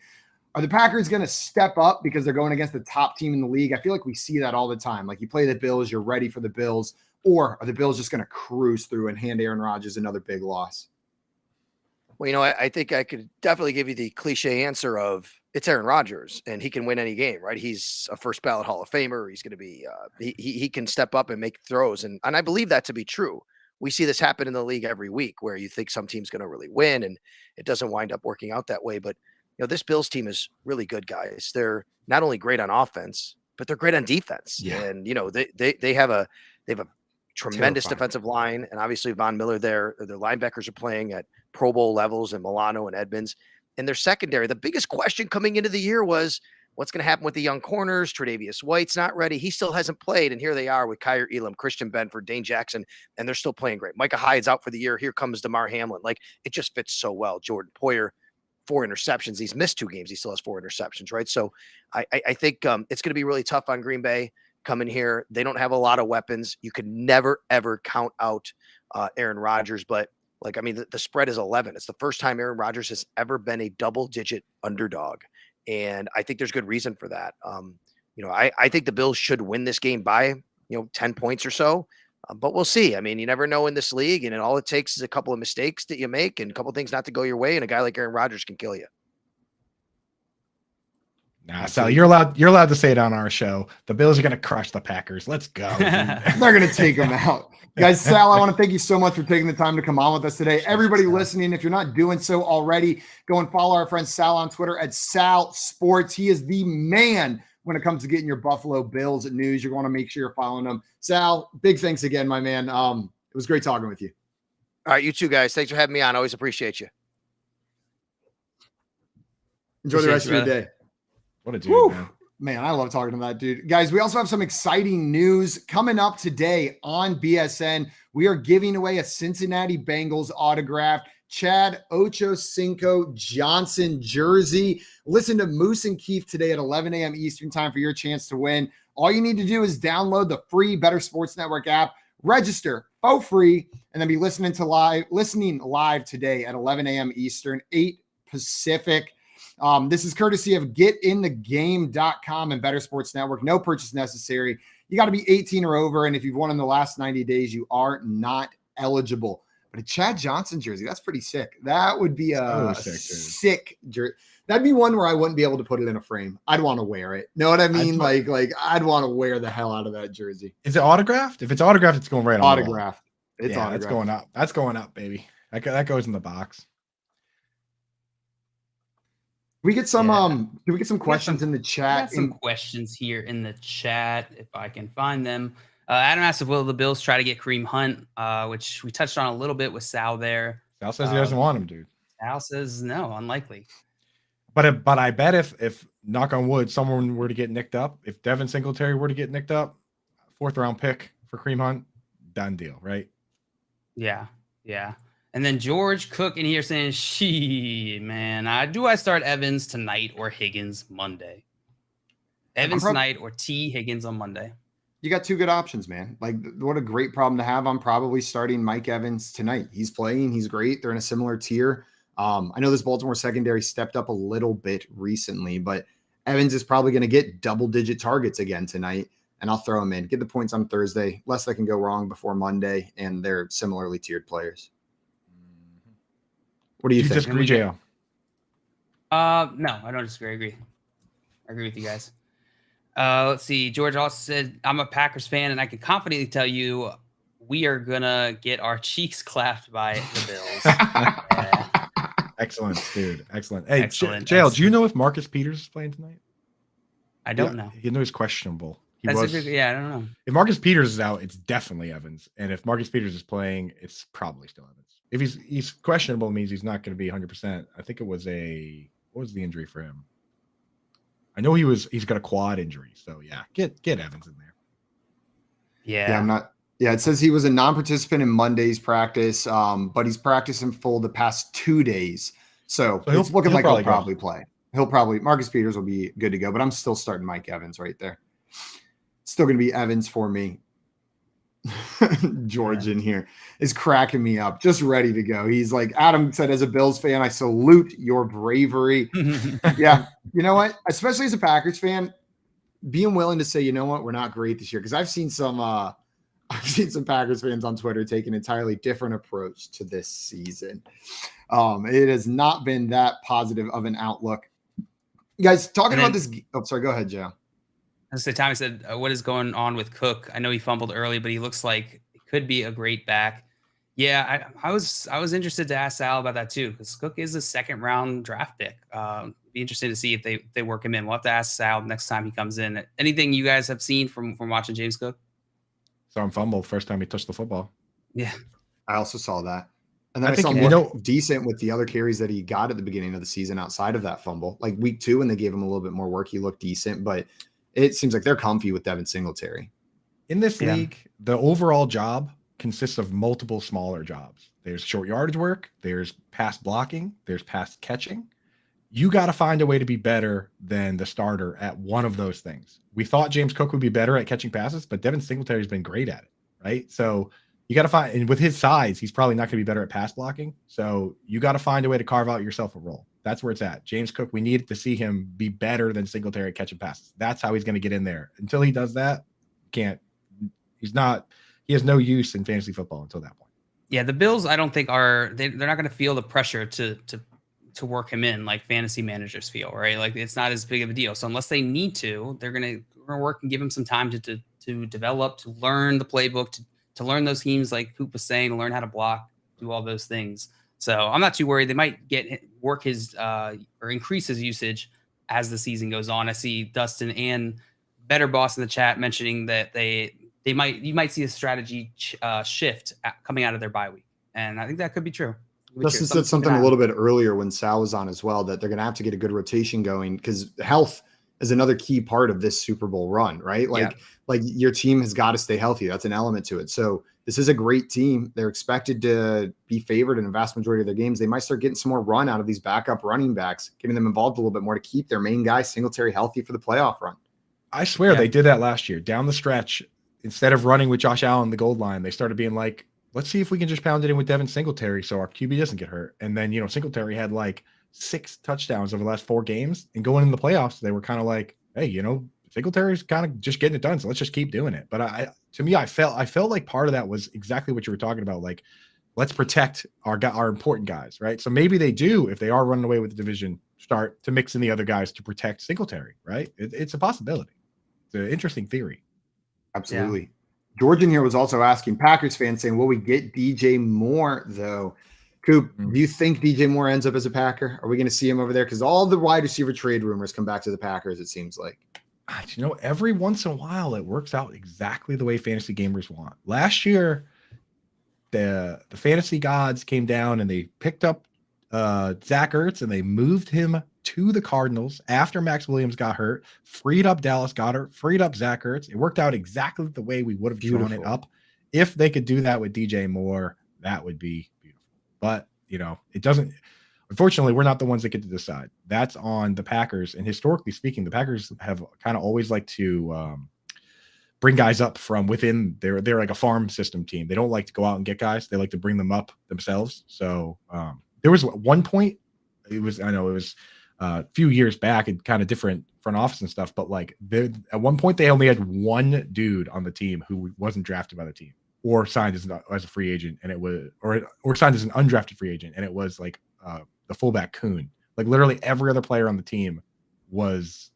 Are the Packers going to step up because they're going against the top team in the league? I feel like we see that all the time. Like, you play the Bills, you're ready for the Bills. Or are the Bills just going to cruise through and hand Aaron Rodgers another big loss? Well, I think I could definitely give you the cliche answer of it's Aaron Rodgers and he can win any game, right? He's a first ballot Hall of Famer. He's going to be, he can step up and make throws. And I believe that to be true. We see this happen in the league every week where you think some team's going to really win and it doesn't wind up working out that way. But, this Bills team is really good, guys. They're not only great on offense, but they're great on defense. Yeah. And, they have a tremendous defensive line, and obviously Von Miller there. Their linebackers are playing at Pro Bowl levels, and Milano and Edmonds. And their secondary, the biggest question coming into the year was what's going to happen with the young corners. Tre'Davious White's not ready. He still hasn't played, and here they are with Kyer Elam, Christian Benford, Dane Jackson, and they're still playing great. Micah Hyde's out for the year. Here comes DeMar Hamlin. Like, it just fits so well. Jordan Poyer, 4 interceptions. He's missed 2 games. He still has 4 interceptions, right? So I think it's going to be really tough on Green Bay coming here. They don't have a lot of weapons. You could never, ever count out Aaron Rodgers. But, the spread is 11. It's the first time Aaron Rodgers has ever been a double-digit underdog. And I think there's good reason for that. I think the Bills should win this game by, 10 points or so. But we'll see. You never know in this league, and all it takes is a couple of mistakes that you make and a couple of things not to go your way, and a guy like Aaron Rodgers can kill you. Nah, Sal, you're allowed to say it on our show. The Bills are going to crush the Packers. Let's go. They're going to take them out. Guys, Sal, I want to thank you so much for taking the time to come on with us today. Everybody listening, if you're not doing so already, go and follow our friend Sal on Twitter at Sal Sports. He is the man when it comes to getting your Buffalo Bills news. You're going to make sure you're following them. Sal, big thanks again, my man. It was great talking with you. All right, you too, guys. Thanks for having me on. Always appreciate you. Enjoy the rest of your day. What a dude, man. I love talking to that dude. Guys, we also have some exciting news coming up today on BSN. We are giving away a Cincinnati Bengals autographed Chad Ochocinco Johnson jersey. Listen to Moose and Keith today at 11 a.m. Eastern time for your chance to win. All you need to do is download the free Bettor Sports Network app, register for free, and then be listening live today at 11 a.m. Eastern, 8 Pacific. This is courtesy of getinthegame.com and Bettor Sports Network. No purchase necessary. You got to be 18 or over, and if you've won in the last 90 days, you are not eligible. But a Chad Johnson jersey, that's pretty sick. That would be a sick jersey. That'd be one where I wouldn't be able to put it in a frame. I'd want to wear it. Know what I mean? Like I'd want to wear the hell out of that jersey. Is it autographed? If it's autographed, it's going right on autographed. It's autographed. That's going up. That's going up, baby. That goes in the box. We get some do we get some questions in the chat? Got some questions here in the chat if I can find them. Adam asked if will the Bills try to get Kareem Hunt, which we touched on a little bit with Sal there. Sal says he doesn't want him, dude. Sal says no, unlikely. But I bet if knock on wood, someone were to get nicked up, if Devin Singletary were to get nicked up, 4th round pick for Kareem Hunt, done deal, right? Yeah. And then George Cook in here saying, man, do I start Evans tonight or Higgins Monday? Evans tonight or T. Higgins on Monday? You got 2 good options, man. Like, what a great problem to have. I'm probably starting Mike Evans tonight. He's playing. He's great. They're in a similar tier. I know this Baltimore secondary stepped up a little bit recently, but Evans is probably going to get double-digit targets again tonight, and I'll throw him in. Get the points on Thursday. Less that can go wrong before Monday, and they're similarly tiered players. What do you think? Disagree, JL? No, I don't disagree. I agree with you guys. Let's see. George also said, I'm a Packers fan, and I can confidently tell you we are gonna get our cheeks clapped by the Bills. Yeah. Excellent, dude. Excellent. Hey, Excellent, JL, do you know if Marcus Peters is playing tonight? I don't know. You know he's questionable. I don't know. If Marcus Peters is out, it's definitely Evans. And if Marcus Peters is playing, it's probably still Evans. If he's questionable, it means he's not going to be 100%. I think it was what was the injury for him? I know he's got a quad injury. So yeah, get Evans in there. Yeah. Yeah, I'm not. Yeah, it says he was a non-participant in Monday's practice, but he's practiced in full the past 2 days. So it's looking like he'll probably play. Marcus Peters will be good to go, but I'm still starting Mike Evans right there. Still going to be Evans for me. George in here is cracking me up, just ready to go. He's like, Adam said, as a Bills fan, I salute your bravery. Yeah. You know what? Especially as a Packers fan, being willing to say, you know what, we're not great this year. Because I've seen some Packers fans on Twitter take an entirely different approach to this season. It has not been that positive of an outlook. You guys, talking about this. Oh, sorry. Go ahead, Joe. So Tommy said, what is going on with Cook? I know he fumbled early, but he looks like he could be a great back. Yeah, I was interested to ask Sal about that too, because Cook is a second round draft pick. Be interested to see if they work him in. We'll have to ask Sal next time he comes in. Anything you guys have seen from watching James Cook? Saw him fumble first time he touched the football. Yeah, I also saw that. And then I saw him look decent with the other carries that he got at the beginning of the season outside of that fumble. Like week 2, when they gave him a little bit more work, he looked decent, but it seems like they're comfy with Devin Singletary. In this league, the overall job consists of multiple smaller jobs. There's short yardage work, there's pass blocking, there's pass catching. You got to find a way to be better than the starter at one of those things. We thought James Cook would be better at catching passes, but Devin Singletary has been great at it, right? So you got to find, and with his size, he's probably not going to be better at pass blocking. So you got to find a way to carve out yourself a role. That's where it's at. James Cook, we need to see him be better than Singletary at catching passes. That's how he's going to get in there. Until he does that, he has no use in fantasy football until that point. Yeah, the Bills, I don't think they're not going to feel the pressure to work him in like fantasy managers feel, right? Like it's not as big of a deal. So unless they need to, they're going to work and give him some time to develop, to learn the playbook, to learn those schemes, like Coop was saying, to learn how to block, do all those things. So I'm not too worried. They might work his or increase his usage as the season goes on. I see Dustin and Better Boss in the chat mentioning that you might see a strategy shift coming out of their bye week, and I think that could be true. Dustin said something a little bit earlier when Sal was on as well, that they're going to have to get a good rotation going because health is another key part of this Super Bowl run, right? Like your team has got to stay healthy. That's an element to it. So this is a great team. They're expected to be favored in a vast majority of their games. They might start getting some more run out of these backup running backs, getting them involved a little bit more to keep their main guy Singletary healthy for the playoff run. I swear they did that last year. Down the stretch, instead of running with Josh Allen the goal line, they started being like, let's see if we can just pound it in with Devin Singletary so our QB doesn't get hurt. And then, Singletary had like 6 touchdowns over the last 4 games. And going in the playoffs, they were kind of like, hey, Singletary's kind of just getting it done. So let's just keep doing it. But I felt like part of that was exactly what you were talking about. Like, let's protect our important guys, right? So maybe they do, if they are running away with the division, start to mix in the other guys to protect Singletary, right? It's a possibility. It's an interesting theory. Absolutely. Yeah. George in here was also asking, Packers fans saying, will we get DJ Moore though? Coop, do you think DJ Moore ends up as a Packer? Are we going to see him over there? Because all the wide receiver trade rumors come back to the Packers, it seems like. Every once in a while, it works out exactly the way fantasy gamers want. Last year, the fantasy gods came down and they picked up Zach Ertz and they moved him to the Cardinals after Max Williams got hurt, freed up Dallas Goedert, freed up Zach Ertz. It worked out exactly the way we would have drawn it up. If they could do that with DJ Moore, that would be beautiful. But, it doesn't. Unfortunately, we're not the ones that get to decide. That's on the Packers. And historically speaking, the Packers have kind of always liked to bring guys up from within. They're like a farm system team. They don't like to go out and get guys. They like to bring them up themselves. So there was one point. It was a few years back and kind of different front office and stuff. But like at one point, they only had one dude on the team who wasn't drafted by the team or signed as a free agent, and it was or signed as an undrafted free agent, and it was like the fullback Kuhn. Like literally every other player on the team was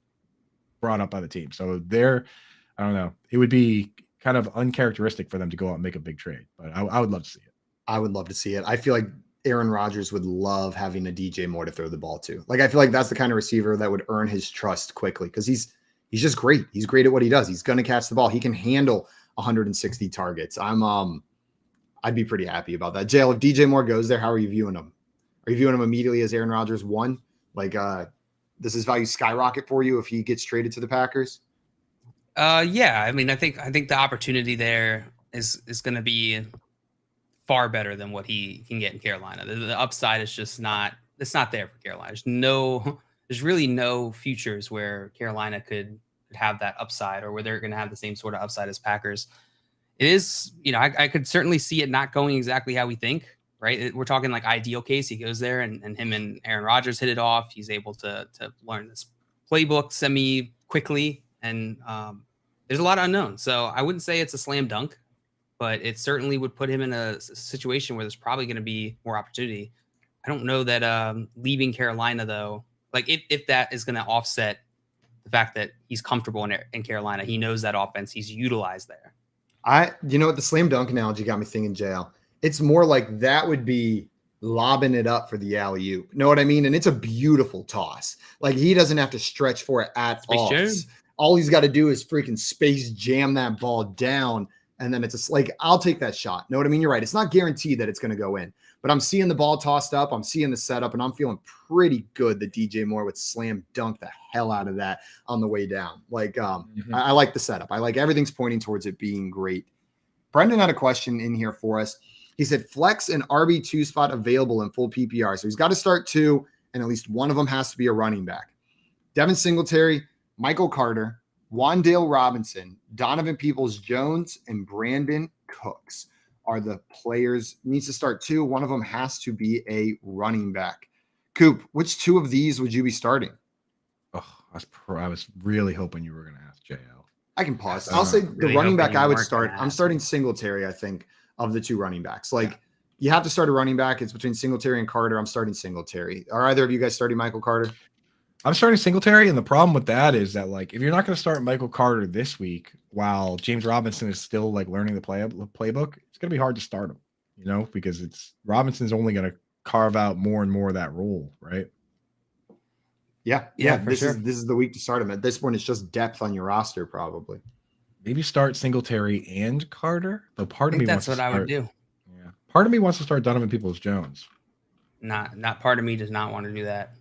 brought up by the team. So I don't know. It would be kind of uncharacteristic for them to go out and make a big trade. But I would love to see it. I would love to see it. I feel like Aaron Rodgers would love having a DJ Moore to throw the ball to. Like, I feel like that's the kind of receiver that would earn his trust quickly because he's just great. He's great at what he does. He's going to catch the ball. He can handle 160 targets. I'd be pretty happy about that. JL, if DJ Moore goes there, how are you viewing him? Are you viewing him immediately as Aaron Rodgers 1? Like, does his value skyrocket for you if he gets traded to the Packers? Yeah. I mean, I think the opportunity there is going to be far better than what he can get in Carolina. The upside is just not there for Carolina. There's really no futures where Carolina could have that upside or where they're going to have the same sort of upside as Packers. It is, I could certainly see it not going exactly how we think, right? We're talking like ideal case. He goes there and him and Aaron Rodgers hit it off. He's able to learn this playbook semi quickly. And there's a lot of unknowns. So I wouldn't say it's a slam dunk, but it certainly would put him in a situation where there's probably going to be more opportunity. I don't know that leaving Carolina, though, like if that is going to offset the fact that he's comfortable in Carolina, he knows that offense, he's utilized there. You know what, the slam dunk analogy got me thinking, JL. It's more like that would be lobbing it up for the alley-oop. Know what I mean? And it's a beautiful toss. Like, he doesn't have to stretch for it at all. All he's got to do is freaking space jam that ball down. And then it's like, I'll take that shot. Know what I mean? You're right. It's not guaranteed that it's going to go in, but I'm seeing the ball tossed up. I'm seeing the setup, and I'm feeling pretty good that DJ Moore would slam dunk the hell out of that on the way down. Like, I like the setup. I like everything's pointing towards it being great. Brendan had a question in here for us. He said, flex an RB2 spot available in full PPR. So he's got to start 2, and at least one of them has to be a running back. Devin Singletary, Michael Carter, Wan'Dale Robinson, Donovan Peoples-Jones, and Brandon Cooks are the players. Needs to start 2. One of them has to be a running back. Coop, which 2 of these would you be starting? Oh, I was really hoping you were going to ask JL. I can pause. I'll say the running back I would start. I'm starting Singletary, I think, of the 2 running backs. Like, you have to start a running back. It's between Singletary and Carter. I'm starting Singletary. Are either of you guys starting Michael Carter? I'm starting Singletary, and the problem with that is that, like, if you're not going to start Michael Carter this week while James Robinson is still like learning the playbook, it's going to be hard to start him, because Robinson's only going to carve out more and more of that role, right? Yeah, this is the week to start him. At this point, it's just depth on your roster, probably. Maybe start Singletary and Carter. Though part of me wants to start, I would do. Yeah, part of me wants to start Donovan Peoples-Jones. Not part of me does not want to do that.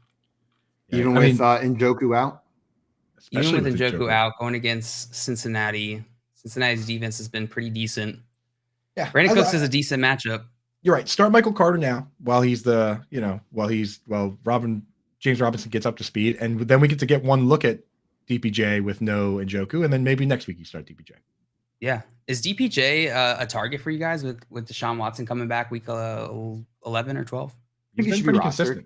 Even with Njoku out? Even with Njoku out, going against Cincinnati. Cincinnati's defense has been pretty decent. Yeah. Brandon Cooks is a decent matchup. You're right. Start Michael Carter now while James Robinson gets up to speed. And then we get to get one look at DPJ with no Njoku. And then maybe next week you start DPJ. Yeah. Is DPJ a target for you guys with Deshaun Watson coming back week 11 or 12? I think he should be consistent.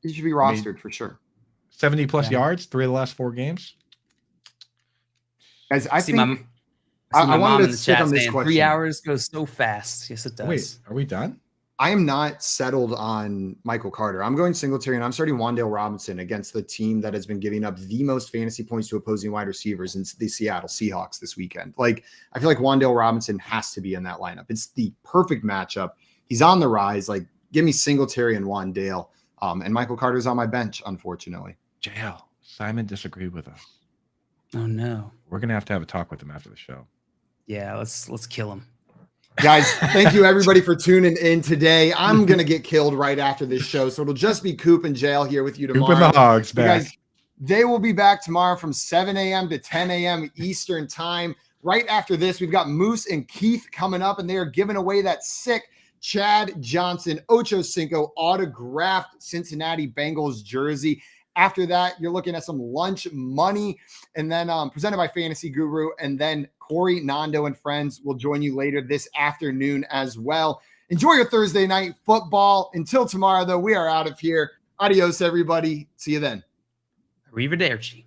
He should be rostered for sure. 70 plus yards, 3 of the last 4 games. Guys, I wanted to stick on this question. 3 hours goes so fast. Yes, it does. Wait, are we done? I am not settled on Michael Carter. I'm going Singletary, and I'm starting Wan'Dale Robinson against the team that has been giving up the most fantasy points to opposing wide receivers in the Seattle Seahawks this weekend. Like, I feel like Wan'Dale Robinson has to be in that lineup. It's the perfect matchup. He's on the rise. Like, give me Singletary and Wan'Dale. And Michael Carter's on my bench, unfortunately. JL, Simon disagreed with us. Oh no. We're gonna have to have a talk with him after the show. Yeah, let's kill him. Guys, thank you everybody for tuning in today. I'm gonna get killed right after this show, so it'll just be Coop and JL here with you tomorrow. Coop and the Hogs back. Guys, they will be back tomorrow from 7 a.m. to 10 a.m. Eastern time. Right after this, we've got Moose and Keith coming up, and they are giving away that sick Chad Johnson Ocho Cinco autographed Cincinnati Bengals jersey. After that, you're looking at some lunch money, and then presented by Fantasy Guru, and then Corey, Nando, and friends will join you later this afternoon as well. Enjoy your Thursday night football. Until tomorrow, though, we are out of here. Adios, everybody. See you then. Arrivederci.